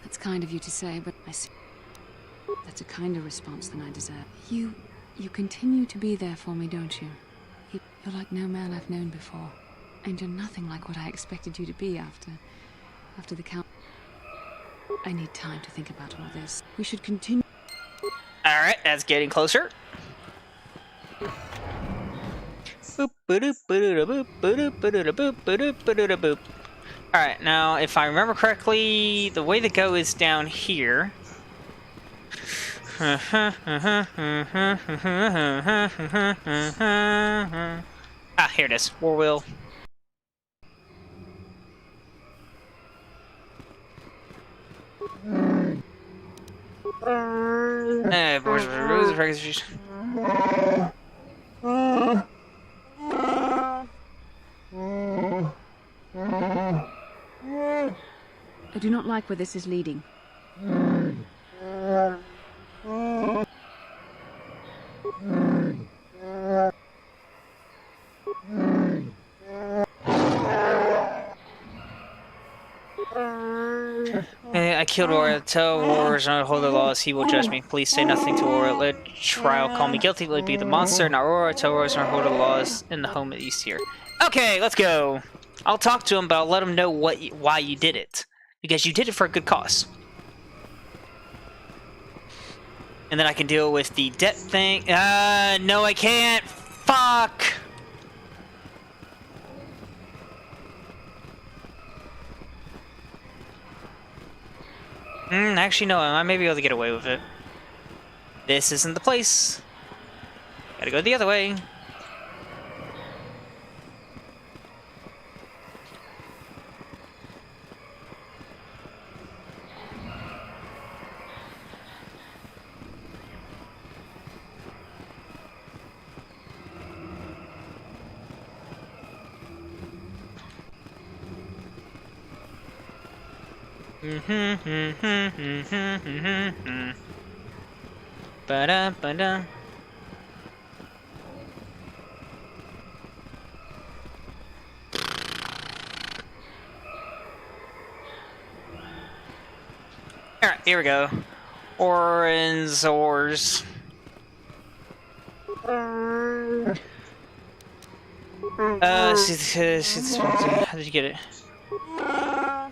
[SPEAKER 8] That's kind of you to say, but I see that's a kinder response than I deserve. You continue to be there for me, don't you? You're like no man I've known before. And you're nothing like what I expected you to be after the count. I need time to think about all this. We should continue.
[SPEAKER 1] Alright, that's getting closer. Alright, now if I remember correctly, the way to go is down here. Ah, here it is. War wheel.
[SPEAKER 8] I do not like where this is leading.
[SPEAKER 1] I killed Aura. Tell Warriors not to hold the laws. He will judge me. Please say nothing to Aura. Let trial call me guilty. Let it be the monster, not Aura. Tell Warriors not to hold the laws in the home of East here. Okay, let's go. I'll talk to him, but I'll let him know why you did it. Because you did it for a good cause. And then I can deal with the debt thing. No, I can't. Fuck. Actually, no, I may be able to get away with it. This isn't the place. Gotta go the other way. Ba-da. Alright, here we go. Oranzors. How did you get it?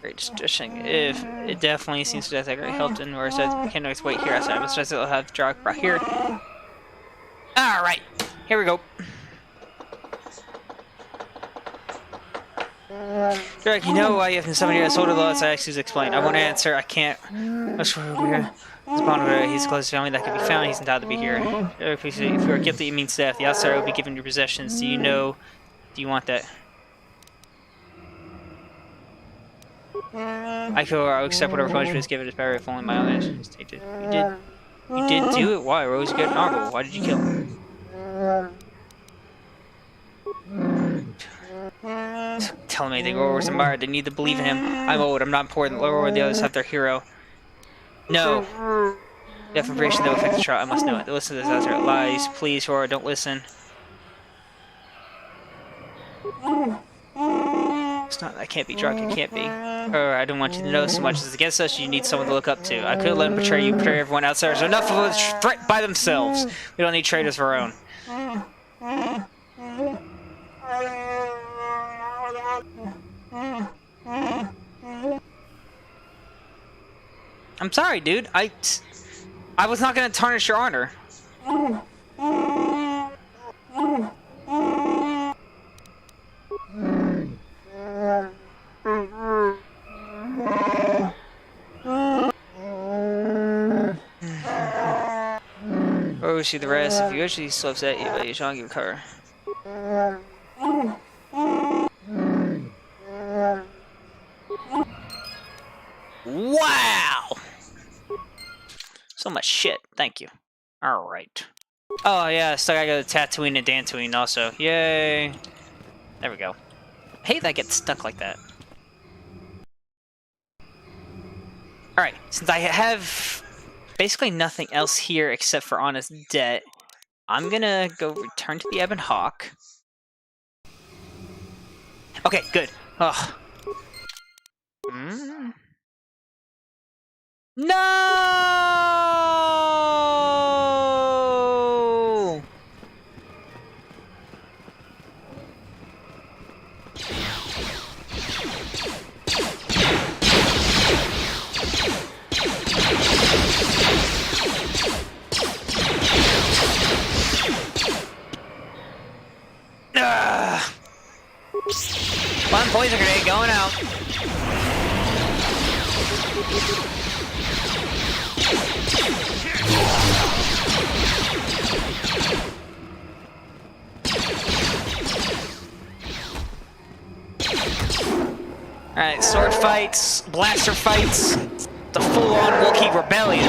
[SPEAKER 1] Great, just checking if it definitely seems to that great helped in or said can't always wait here outside. Let's just have the drug right here. Alright, here we go. Drake, you know why you have somebody else older laws I actually explain. I won't answer, I can't. He's close to family that can be found, he's entitled to be here. If you are guilty, it means death. The outsider will be given your possessions. Do you want that? I feel I'll accept whatever punishment is given. It's better if only my own is tainted. You did do it? Why? Rose good Nargle. Why did you kill him? Tell him anything. Or was admired. They need to believe in him. I'm old. I'm not important. Lower the others have their hero. No. The information that will affect the trial. I must know it. Listen to this answer. Lies. Please, Aurora, don't listen. It's not. I can't be drunk. It can't be. Or I don't want you to know so much as against us. You need someone to look up to. I could let him betray you, betray everyone outside. So enough of us threatened by themselves. We don't need traitors of our own. I'm sorry, dude. I was not gonna tarnish your honor. Oh, see the rest. If you actually still upset you, but you shall give cover. Wow! So much shit. Thank you. Alright. Oh, yeah, so I gotta go to Tatooine and Dantooine also. Yay! There we go. I hate that I get stuck like that. Alright, since I have basically nothing else here except for honest debt. I'm gonna go return to the Ebon Hawk. Okay, good. Ugh. No! One poison grenade going out. Alright, sword fights, blaster fights, the full-on Wookiee rebellion.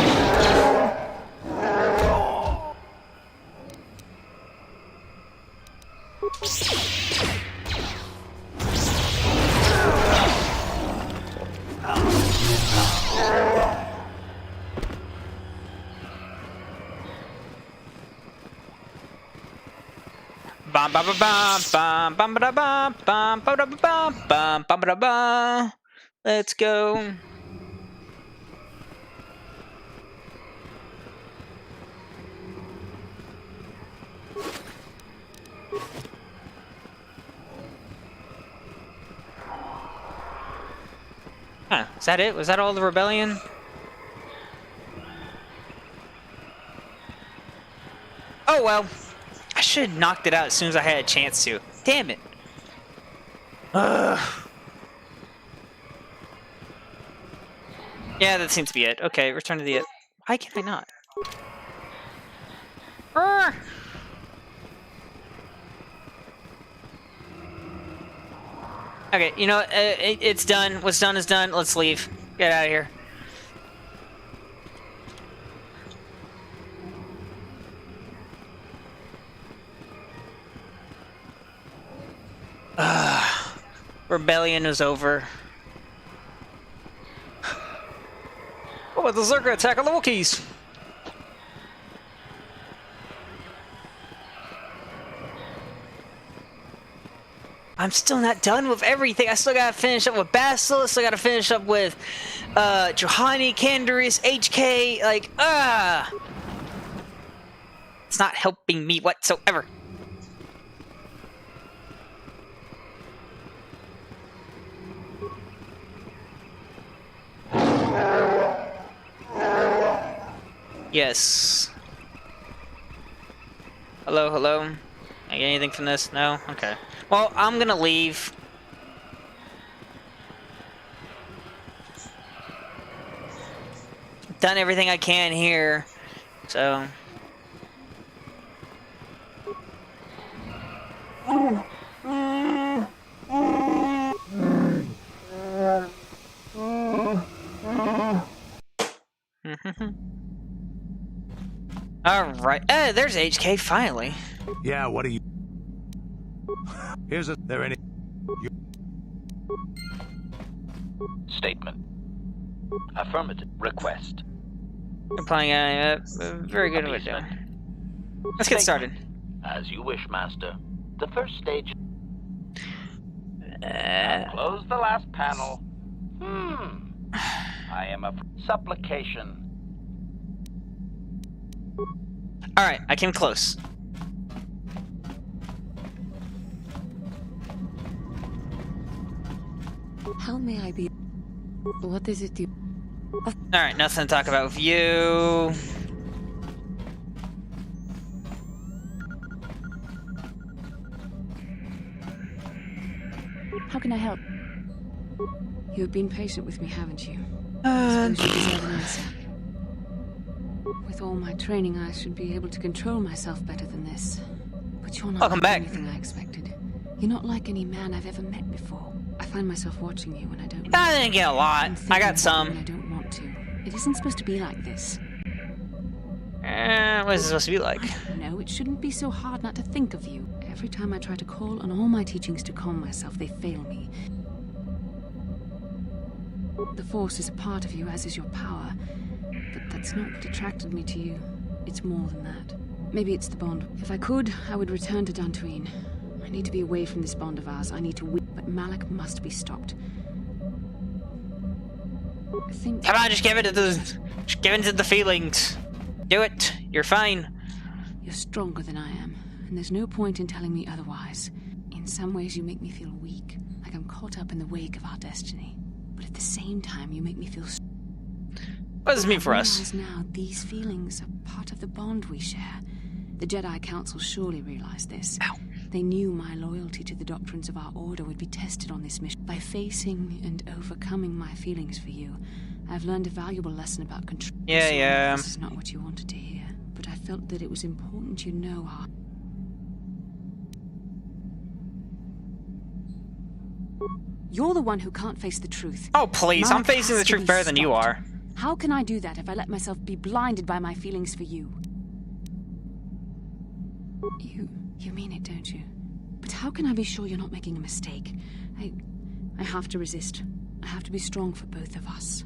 [SPEAKER 1] Bum bum bum bum bum bum bum bum bum bum bum bum bum bum. Let's go. Huh, is that it? Was that all the rebellion? Oh well. I should have knocked it out as soon as I had a chance to. Damn it. Ugh. Yeah, that seems to be it. Okay, return to the it. Why can I not? Urgh. Okay, you know what? It's done. What's done is done. Let's leave. Get out of here. Rebellion is over. What about the Czerka attack on the Wookies? I'm still not done with everything. I still gotta finish up with Basil. I still gotta finish up with Juhani, Candace, HK. Like, it's not helping me whatsoever. Yes. Hello, hello. I get anything from this? No? Okay. Well, I'm gonna leave. Done everything I can here, so. Alright. There's HK finally.
[SPEAKER 3] Yeah, what are you? Here's a. There any.
[SPEAKER 2] Statement. Affirmative. Request.
[SPEAKER 1] Applying very good with it. Let's get started.
[SPEAKER 2] As you wish, Master. The first stage. Close the last panel. I am a supplication.
[SPEAKER 1] Alright, I came close.
[SPEAKER 4] How may I be? What is it you...
[SPEAKER 1] Alright, nothing to talk about with you.
[SPEAKER 8] How can I help?
[SPEAKER 4] You've been patient with me, haven't you? I suppose you deserve an answer. With all my training, I should be able to control myself better than this. But you're not like anything I expected. You're not like any man I've ever met before. I find myself watching you when I don't.
[SPEAKER 1] I didn't get a lot. I got some.
[SPEAKER 4] I don't want to. It isn't supposed to be like this.
[SPEAKER 1] What is it supposed to be like?
[SPEAKER 4] No, it shouldn't be so hard not to think of you. Every time I try to call on all my teachings to calm myself, they fail me. The Force is a part of you, as is your power.
[SPEAKER 8] But that's not what attracted me to you. It's more than that. Maybe it's the bond. If I could, I would return to Dantooine. I need to be away from this bond of ours. I need to win, but Malik must be stopped. I think...
[SPEAKER 1] Come on, just give it to the feelings. Do it. You're fine.
[SPEAKER 8] You're stronger than I am, and there's no point in telling me otherwise. In some ways, you make me feel weak, like I'm caught up in the wake of our destiny. But at the same time, you make me feel...
[SPEAKER 1] What does this mean for us?
[SPEAKER 8] Now, these feelings are part of the bond we share. The Jedi Council surely realized this.
[SPEAKER 1] Ow.
[SPEAKER 8] They knew my loyalty to the doctrines of our order would be tested on this mission. By facing and overcoming my feelings for you, I've learned a valuable lesson about control.
[SPEAKER 1] Yeah.
[SPEAKER 8] This is not what you wanted to hear, but I felt that it was important you know our... You're the one who can't face the truth.
[SPEAKER 1] Oh, please. I'm facing the truth better than you are.
[SPEAKER 8] How can I do that if I let myself be blinded by my feelings for you? You mean it, don't you? But how can I be sure you're not making a mistake? I have to resist. I have to be strong for both of us.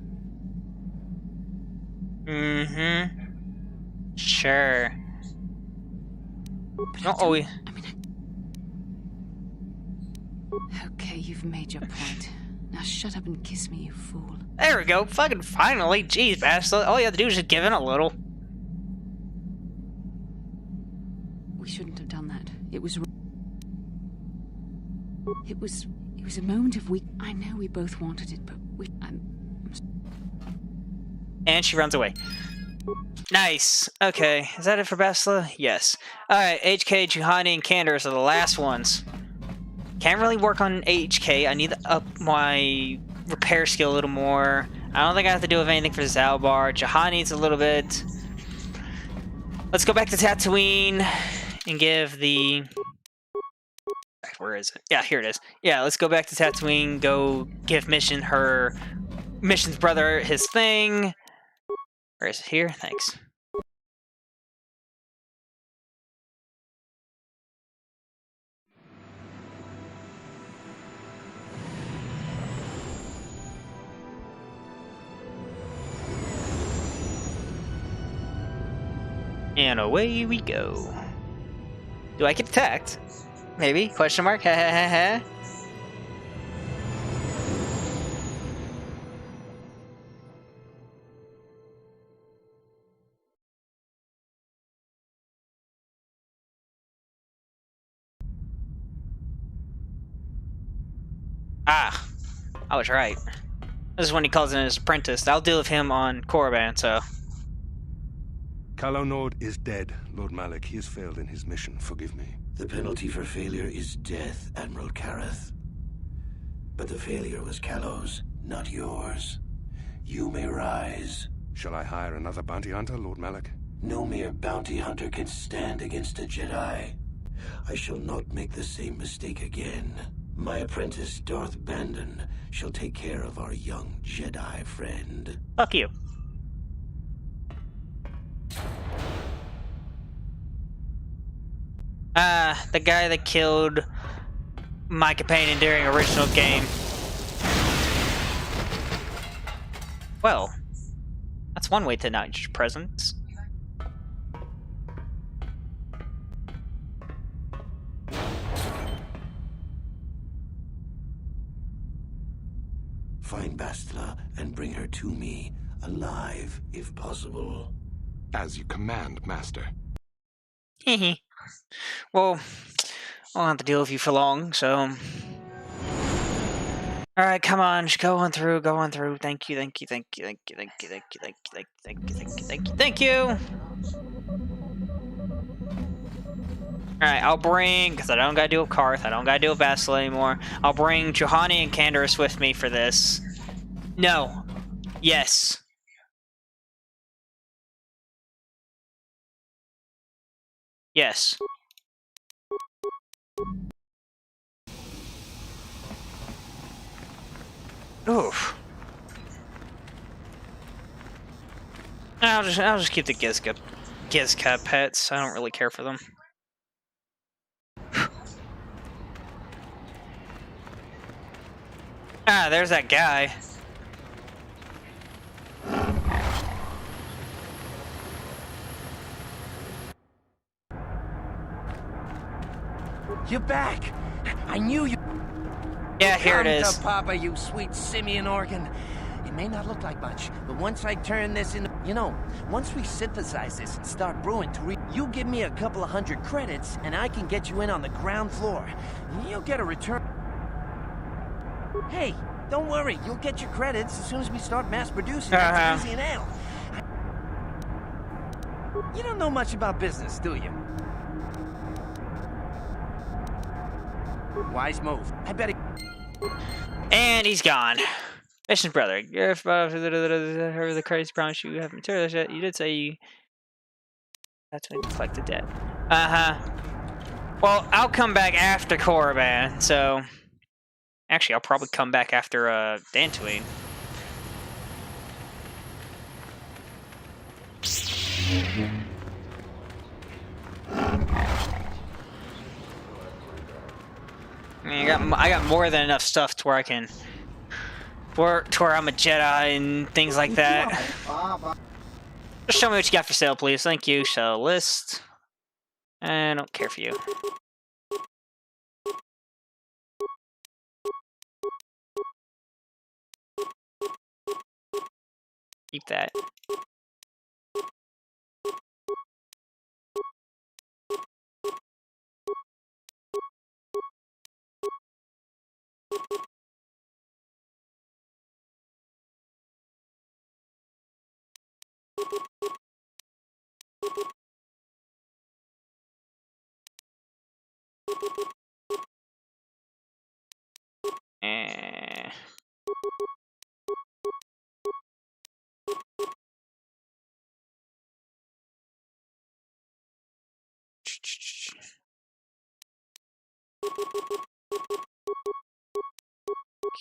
[SPEAKER 1] Mm-hmm. Sure.
[SPEAKER 8] But
[SPEAKER 1] not always.
[SPEAKER 8] Okay, you've made your point. Now shut up and kiss me, you fool.
[SPEAKER 1] There we go. Fucking finally. Jeez, Bastila. All you have to do is just give in a little.
[SPEAKER 8] We shouldn't have done that. It was a moment of weak. I know we both wanted it, but
[SPEAKER 1] And she runs away. Nice. Okay, is that it for Bastila? Yes. Alright, HK, Juhani, and Candace are the last ones. Can't really work on HK. I need to up my repair skill a little more. I don't think I have to do anything for Zalbar. Jahan needs a little bit. Let's go back to Tatooine and give the... Where is it? Yeah, here it is. Yeah, let's go back to Tatooine, go give Mission's brother his thing. Where is it? Here? Thanks. And away we go. Do I get attacked? Maybe? Question mark? Ha ha ha ha. Ah, I was right. This is when he calls in his apprentice. I'll deal with him on Korriban, so...
[SPEAKER 3] Calo Nord is dead, Lord Malik. He has failed in his mission. Forgive me.
[SPEAKER 11] The penalty for failure is death, Admiral Kareth. But the failure was Calo's, not yours. You may rise.
[SPEAKER 3] Shall I hire another bounty hunter, Lord Malik?
[SPEAKER 11] No mere bounty hunter can stand against a Jedi. I shall not make the same mistake again. My apprentice, Darth Bandon, shall take care of our young Jedi friend.
[SPEAKER 1] Fuck you. The guy that killed my companion during original game. Well, that's one way to acknowledge your presence.
[SPEAKER 11] Find Bastila and bring her to me, alive, if possible.
[SPEAKER 3] As you command, Master.
[SPEAKER 1] Hehe. Well, I won't have to deal with you for long, so... Alright, come on, just go on through, go on through. Thank you, thank you, thank you, thank you, thank you, thank you, thank you, thank you, thank you, thank you, thank you! Alright, I'll bring, because I don't gotta deal with Karth, I don't gotta deal with Bastila anymore. I'll bring Juhani and Candace with me for this. No. Yes. Yes. Oof. I'll just keep the Gizka pets. I don't really care for them. Ah, there's that guy.
[SPEAKER 10] You're back. I knew you.
[SPEAKER 1] Yeah, here it is.
[SPEAKER 10] Come to Papa, you sweet simian organ. It may not look like much, but once I turn this into... You know, once we synthesize this and start brewing you give me a couple of 100 credits, and I can get you in on the ground floor. You'll get a return. Hey, don't worry. You'll get your credits as soon as we start mass producing Parisian ale. You don't know much about business, do you? Wise move. I bet it...
[SPEAKER 1] And he's gone. Mission brother, if the credits promise you have materials yet, you did say you have to collect the debt. Well, I'll come back after Korriban, so actually I'll probably come back after Dantooine. I mean, I got more than enough stuff to where I can work to where I'm a Jedi and things like that. Just show me what you got for sale, please. Thank you. Sell list. I don't care for you. Keep that.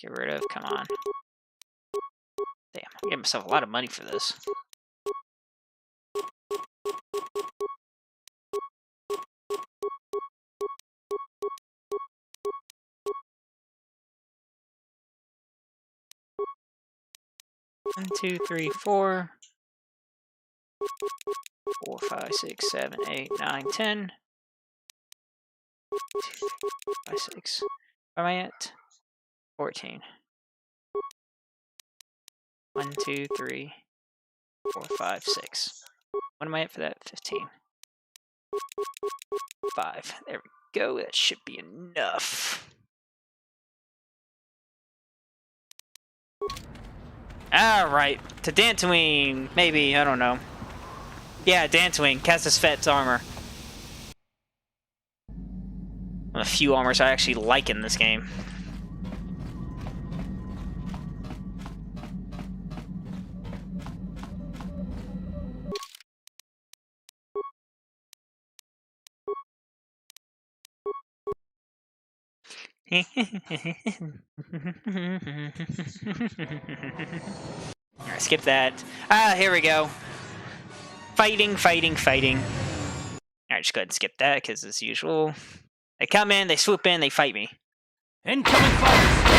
[SPEAKER 1] Get rid of, come on. Damn, I'm getting myself a lot of money for this. One, 2, 3, 4. 4, 5, 6, 7, 8, 9, 10. 2, 3, 4, 5, 6. Where am I at? 14. 1, 2, 3, 4, 5, 6. What am I at for that? 15. 5. There we go. That should be enough. Alright. To Dantooine. Maybe. I don't know. Yeah, Dantooine. Cassus Fett's armor. A few armors I actually like in this game. Alright, skip that. Here we go. Fighting. Alright, just go ahead and skip that, because as usual. They come in, they swoop in, they fight me.
[SPEAKER 5] Incoming fighters!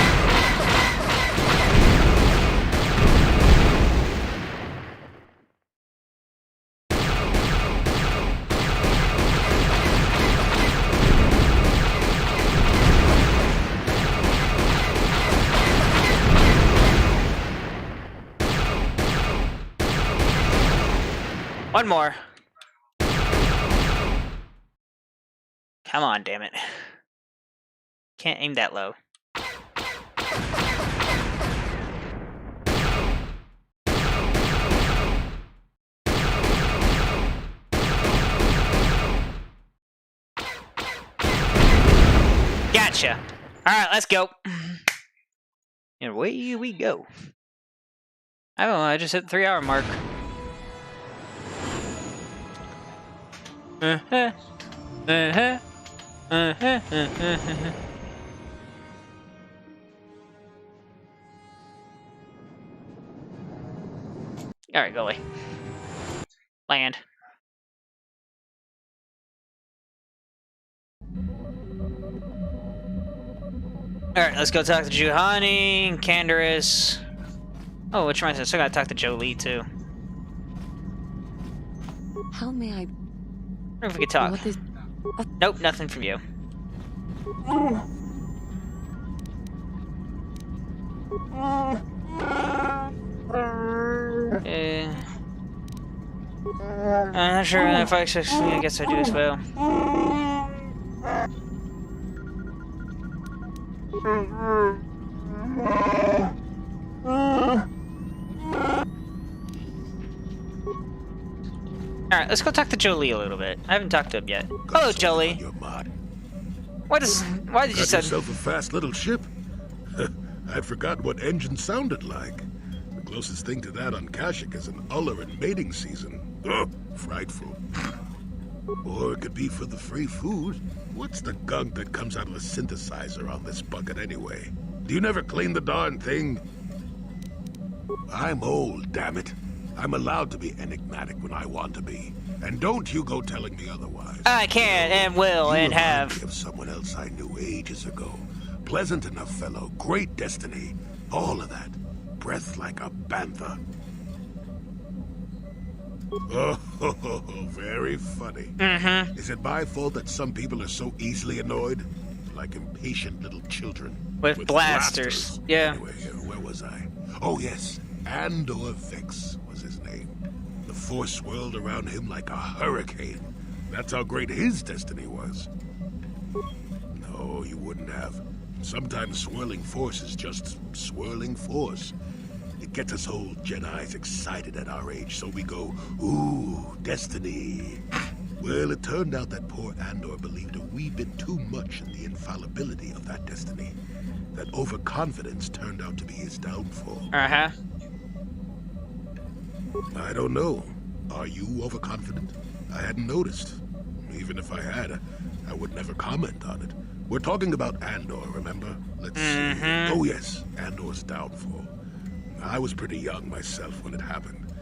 [SPEAKER 1] One more. Come on, damn it. Can't aim that low. Gotcha. Alright, let's go. And away we go. I don't know, I just hit the 3-hour mark. Alright, go away. Land. Alright, let's go talk to Juhani, Canderous. Oh, which reminds me, I still gotta talk to Jolie too.
[SPEAKER 4] How may I...
[SPEAKER 1] I wonder if we could talk. Nope, nothing from you. I'm not sure if I guess I do as well. Alright, let's go talk to Jolie a little bit. I haven't talked to him yet. Hello, Jolie. Why did you say...
[SPEAKER 17] yourself a fast little ship? I'd forgotten what engine sounded like. The closest thing to that on Kashyyyk is an uller in mating season. Oh, frightful. Or it could be for the free food. What's the gunk that comes out of a synthesizer on this bucket anyway? Do you never clean the darn thing? I'm old, damn it. I'm allowed to be enigmatic when I want to be. And don't you go telling me otherwise.
[SPEAKER 1] I can and will and have.
[SPEAKER 17] You remind me of someone else I knew ages ago. Pleasant enough fellow, great destiny. All of that. Breath like a bantha. Oh, very funny.
[SPEAKER 1] Mm-hmm.
[SPEAKER 17] Is it my fault that some people are so easily annoyed? Like impatient little children.
[SPEAKER 1] With blasters. Yeah.
[SPEAKER 17] Anyway, where was I? Oh, yes. Andor Vix was his name. The force swirled around him like a hurricane. That's how great his destiny was. No, you wouldn't have. Sometimes swirling force is just swirling force. It gets us old Jedis excited at our age, so we go, ooh, destiny. Well, it turned out that poor Andor believed a wee bit too much in the infallibility of that destiny. That overconfidence turned out to be his downfall.
[SPEAKER 1] Uh-huh.
[SPEAKER 17] I don't know. Are you overconfident? I hadn't noticed. Even if I had, I would never comment on it. We're talking about Andor, remember? Let's see. Oh yes, Andor's downfall. I was pretty young myself when it happened.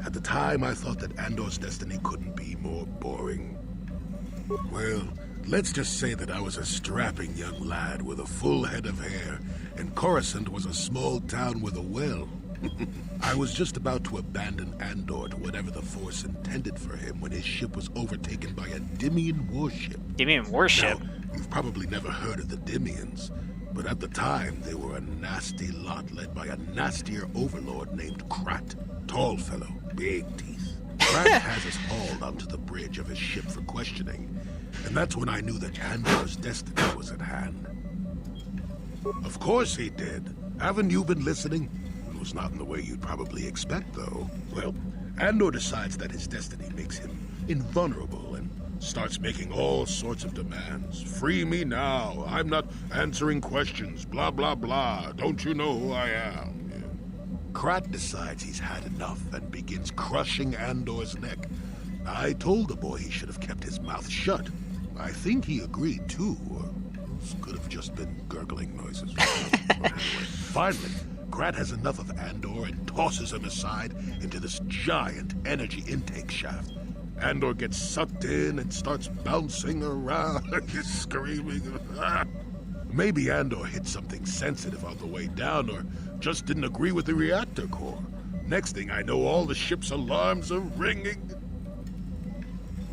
[SPEAKER 17] At the time, I thought that Andor's destiny couldn't be more boring. Well, let's just say that I was a strapping young lad with a full head of hair, and Coruscant was a small town with a well. I was just about to abandon Andor to whatever the Force intended for him when his ship was overtaken by a Dimian warship.
[SPEAKER 1] Dimian warship?
[SPEAKER 17] Now, you've probably never heard of the Dimians, but at the time they were a nasty lot led by a nastier overlord named Krat. Tall fellow, big teeth. Krat has us hauled onto the bridge of his ship for questioning, and that's when I knew that Andor's destiny was at hand. Of course he did. Haven't you been listening? It was not in the way you'd probably expect, though. Well, Andor decides that his destiny makes him invulnerable and starts making all sorts of demands. Free me now. I'm not answering questions. Blah, blah, blah. Don't you know who I am? Yeah. Krat decides he's had enough and begins crushing Andor's neck. I told the boy he should have kept his mouth shut. I think he agreed, too, or could have just been gurgling noises. Anyway, finally, Krat has enough of Andor and tosses him aside into this giant energy intake shaft. Andor gets sucked in and starts bouncing around, screaming. Maybe Andor hit something sensitive on the way down, or just didn't agree with the reactor core. Next thing I know, all the ship's alarms are ringing.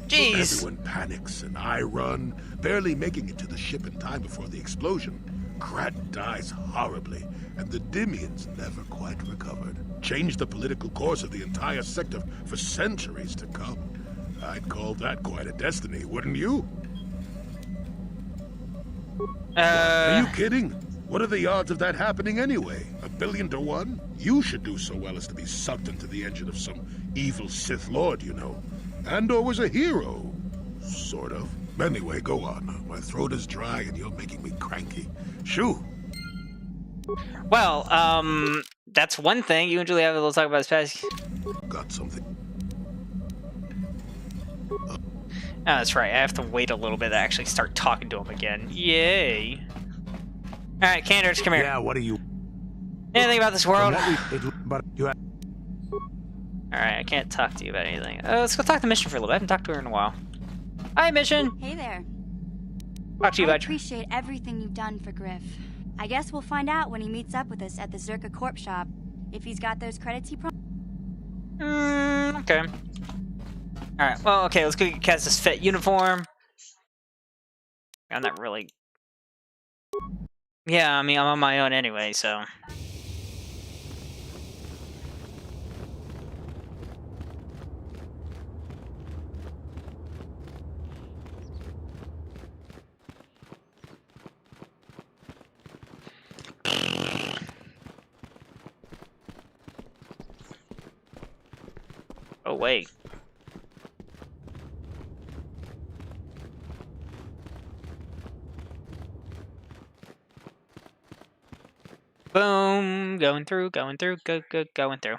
[SPEAKER 1] Jeez.
[SPEAKER 17] Everyone panics, and I run, barely making it to the ship in time before the explosion. Krat dies horribly, and the Dimians never quite recovered. Changed the political course of the entire sector for centuries to come. I'd call that quite a destiny, wouldn't you? Are you kidding? What are the odds of that happening anyway? 1 billion to 1? You should do so well as to be sucked into the engine of some evil Sith Lord, you know. Andor was a hero. Sort of. Anyway, go on. My throat is dry and you're making me cranky. Shoo!
[SPEAKER 1] Well, that's one thing. You and Julie have a little talk about his past.
[SPEAKER 17] Got something.
[SPEAKER 1] Oh, that's right. I have to wait a little bit to actually start talking to him again. Yay. Alright, Candace, come here.
[SPEAKER 3] Yeah, what are you...
[SPEAKER 1] Anything about this world?
[SPEAKER 3] But you have...
[SPEAKER 1] Alright, I can't talk to you about anything. Let's go talk to Mission for a little bit. I haven't talked to her in a while. Hi, Mission!
[SPEAKER 12] Hey there.
[SPEAKER 1] Talk to you
[SPEAKER 12] I
[SPEAKER 1] about...
[SPEAKER 12] appreciate everything you've done for Griff. I guess we'll find out when he meets up with us at the Czerka Corp shop. If he's got those credits he promised.
[SPEAKER 1] Okay. Alright, well, okay, let's go get Kaz's fit uniform. I'm not really Yeah, I mean, I'm on my own anyway, so... Oh, wait. Boom! Going through, going through, going through.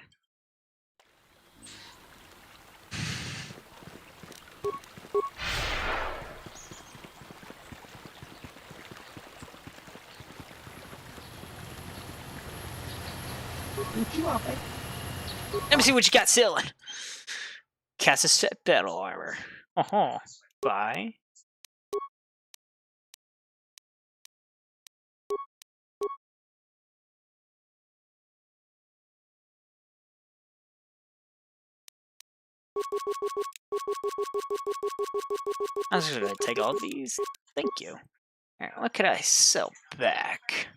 [SPEAKER 1] Let me see what you got selling. Cast set battle armor. Buy. I'm just gonna take all these. Thank you. Alright, what could I sell back?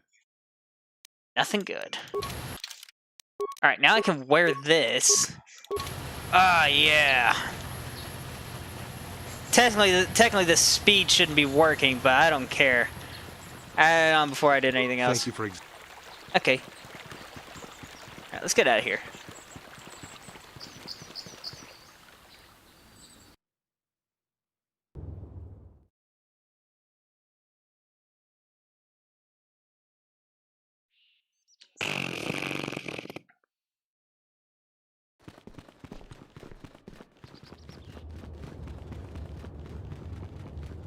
[SPEAKER 1] Nothing good. Alright, now I can wear this. Ah, yeah. Technically, the speed shouldn't be working, but I don't care. I had it on before I did anything else.
[SPEAKER 17] Thank you for...
[SPEAKER 1] Okay. Alright, let's get out of here.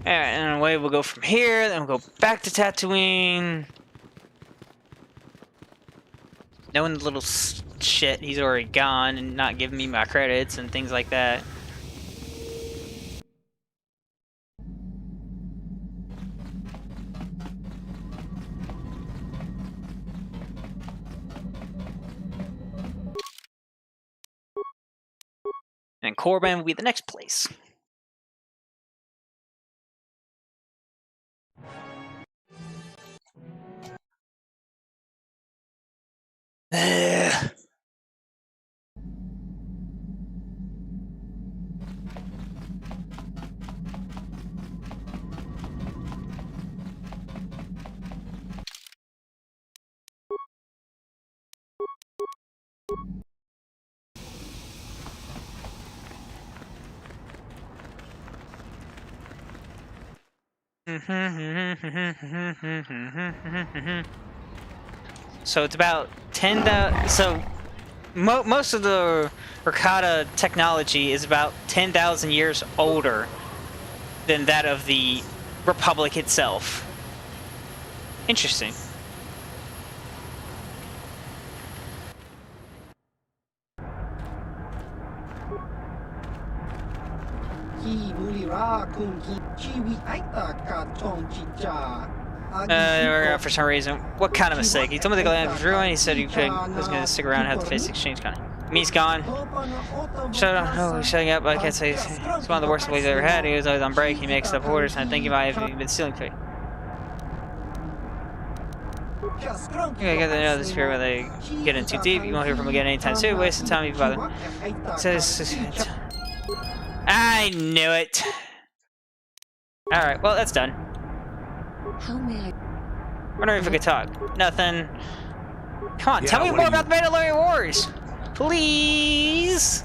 [SPEAKER 1] Alright, and away we'll go from here, then we'll go back to Tatooine. Knowing the little shit, he's already gone and not giving me my credits and things like that. And Korriban will be the next place. So it's about 10,000. So most of the Ricotta technology is about 10,000 years older than that of the Republic itself. Interesting. For some reason, what kind of mistake? He told me the land was ruined. He said he was going to stick around and have the face exchange kind of. Me's gone. Shut up. No, he's shutting up. I can't say it's one of the worst employees I've ever had. He was always on break. He makes up orders, and I think he might have been stealing food. You gotta get to know this fear when they get in too deep. You won't hear from him again anytime soon. Waste of time, you bother. I knew it. Alright, well, that's done.
[SPEAKER 4] How may I?
[SPEAKER 1] Wondering if we could talk. Nothing. Come on, tell me more about the Mandalorian Wars! Please!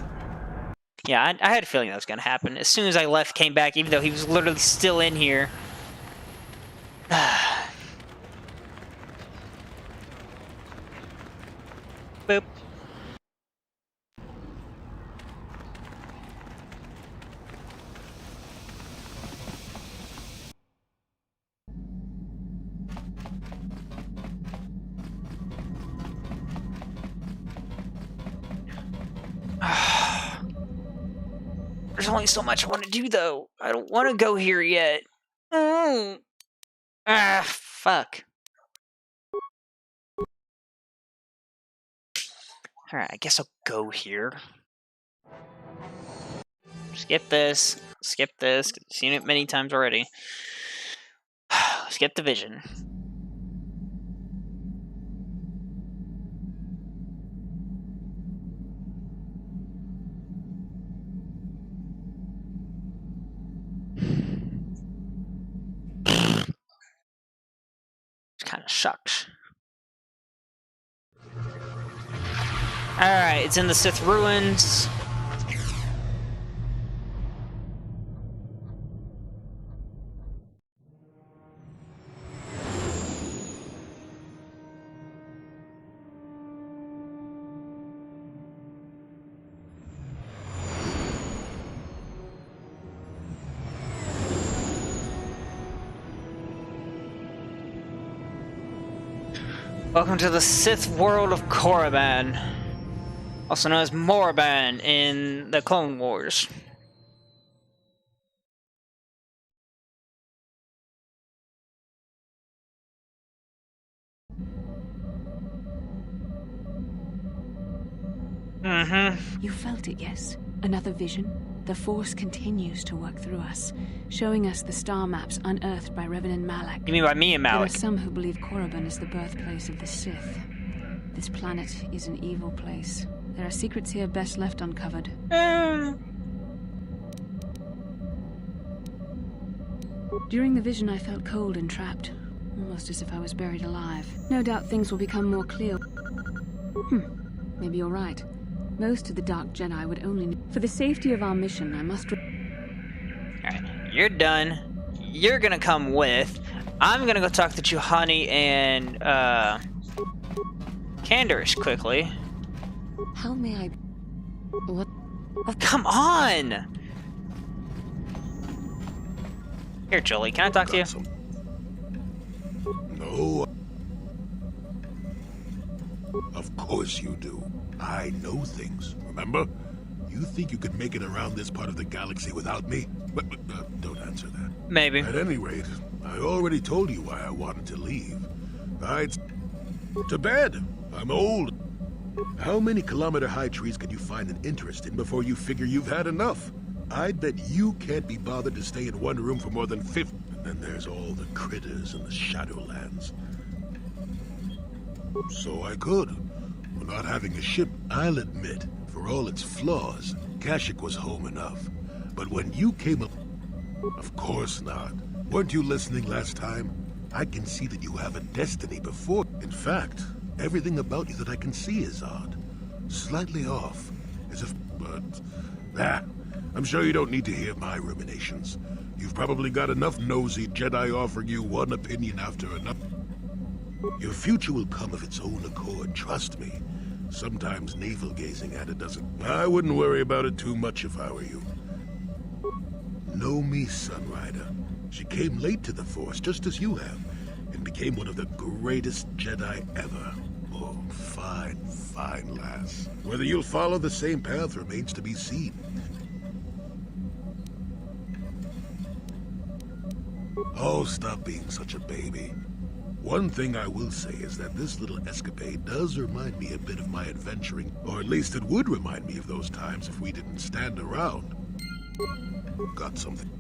[SPEAKER 1] Yeah, I had a feeling that was gonna happen. As soon as I left, came back, even though he was literally still in here. Boop. There's only so much I want to do, though. I don't want to go here yet. Ah, fuck. Alright, I guess I'll go here. Skip this. Skip this. I've seen it many times already. Skip the vision. kind of sucks. Alright, it's in the Sith ruins. Welcome to the Sith world of Korriban, also known as Moraban in the Clone Wars.
[SPEAKER 8] You felt it, yes? Another vision? The Force continues to work through us, showing us the star maps unearthed by Revan and Malak.
[SPEAKER 1] You mean by me and Malak?
[SPEAKER 8] There are some who believe Korriban is the birthplace of the Sith. This planet is an evil place. There are secrets here best left uncovered. During the vision, I felt cold and trapped, almost as if I was buried alive. No doubt things will become more clear. Maybe you're right. Most of the Dark Jedi would only... For the safety of our mission, I must...
[SPEAKER 1] Alright, you're done. You're gonna come with. I'm gonna go talk to Juhani and, Candace quickly.
[SPEAKER 4] How may I... What?
[SPEAKER 1] Oh, come on! Here, Jolie, can I talk to you?
[SPEAKER 17] No. Of course you do. I know things, remember? You think you could make it around this part of the galaxy without me? But don't answer that.
[SPEAKER 1] Maybe.
[SPEAKER 17] At any rate, I already told you why I wanted to leave. I'd... to bed. I'm old. How many kilometer-high trees can you find an interest in before you figure you've had enough? I'd bet you can't be bothered to stay in one room for more than 50. And then there's all the critters in the Shadowlands. So I could. Not having a ship, I'll admit, for all its flaws, Kashyyyk was home enough. But when you came up... Of course not. Weren't you listening last time? I can see that you have a destiny before... In fact, everything about you that I can see is odd. Slightly off. As if... But... I'm sure you don't need to hear my ruminations. You've probably got enough nosy Jedi offering you one opinion after another. Your future will come of its own accord, trust me. Sometimes navel-gazing at it doesn't... I wouldn't worry about it too much if I were you. Know me, Sunrider. She came late to the Force, just as you have, and became one of the greatest Jedi ever. Oh, fine, fine lass. Whether you'll follow the same path remains to be seen. Oh, stop being such a baby. One thing I will say is that this little escapade does remind me a bit of my adventuring, or at least it would remind me of those times if we didn't stand around. Got something.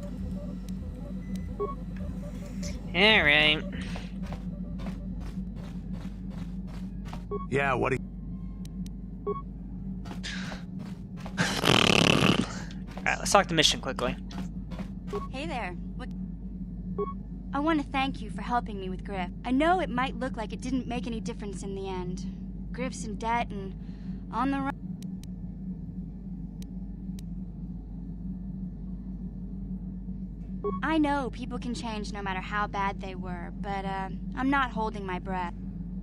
[SPEAKER 1] Alright.
[SPEAKER 3] Yeah, what do you...
[SPEAKER 1] Alright, let's talk the mission quickly.
[SPEAKER 12] Hey there. What? I want to thank you for helping me with Griff. I know it might look like it didn't make any difference in the end. Griff's in debt and on the run. I know people can change no matter how bad they were, but I'm not holding my breath.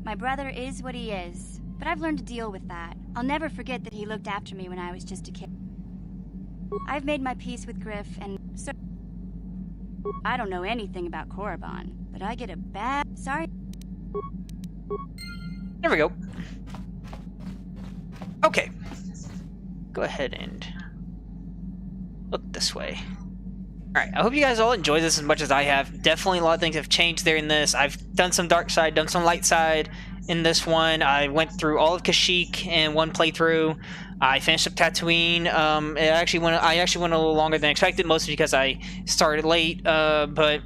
[SPEAKER 12] My brother is what he is, but I've learned to deal with that. I'll never forget that he looked after me when I was just a kid. I've made my peace with Griff, and so... I don't know anything about Korriban, but I get a bad... Sorry.
[SPEAKER 1] There we go. Okay. Go ahead and look this way. Alright, I hope you guys all enjoyed this as much as I have. Definitely a lot of things have changed there in this. I've done some dark side, done some light side in this one. I went through all of Kashyyyk in one playthrough. I finished up Tatooine. I actually went a little longer than expected, mostly because I started late, but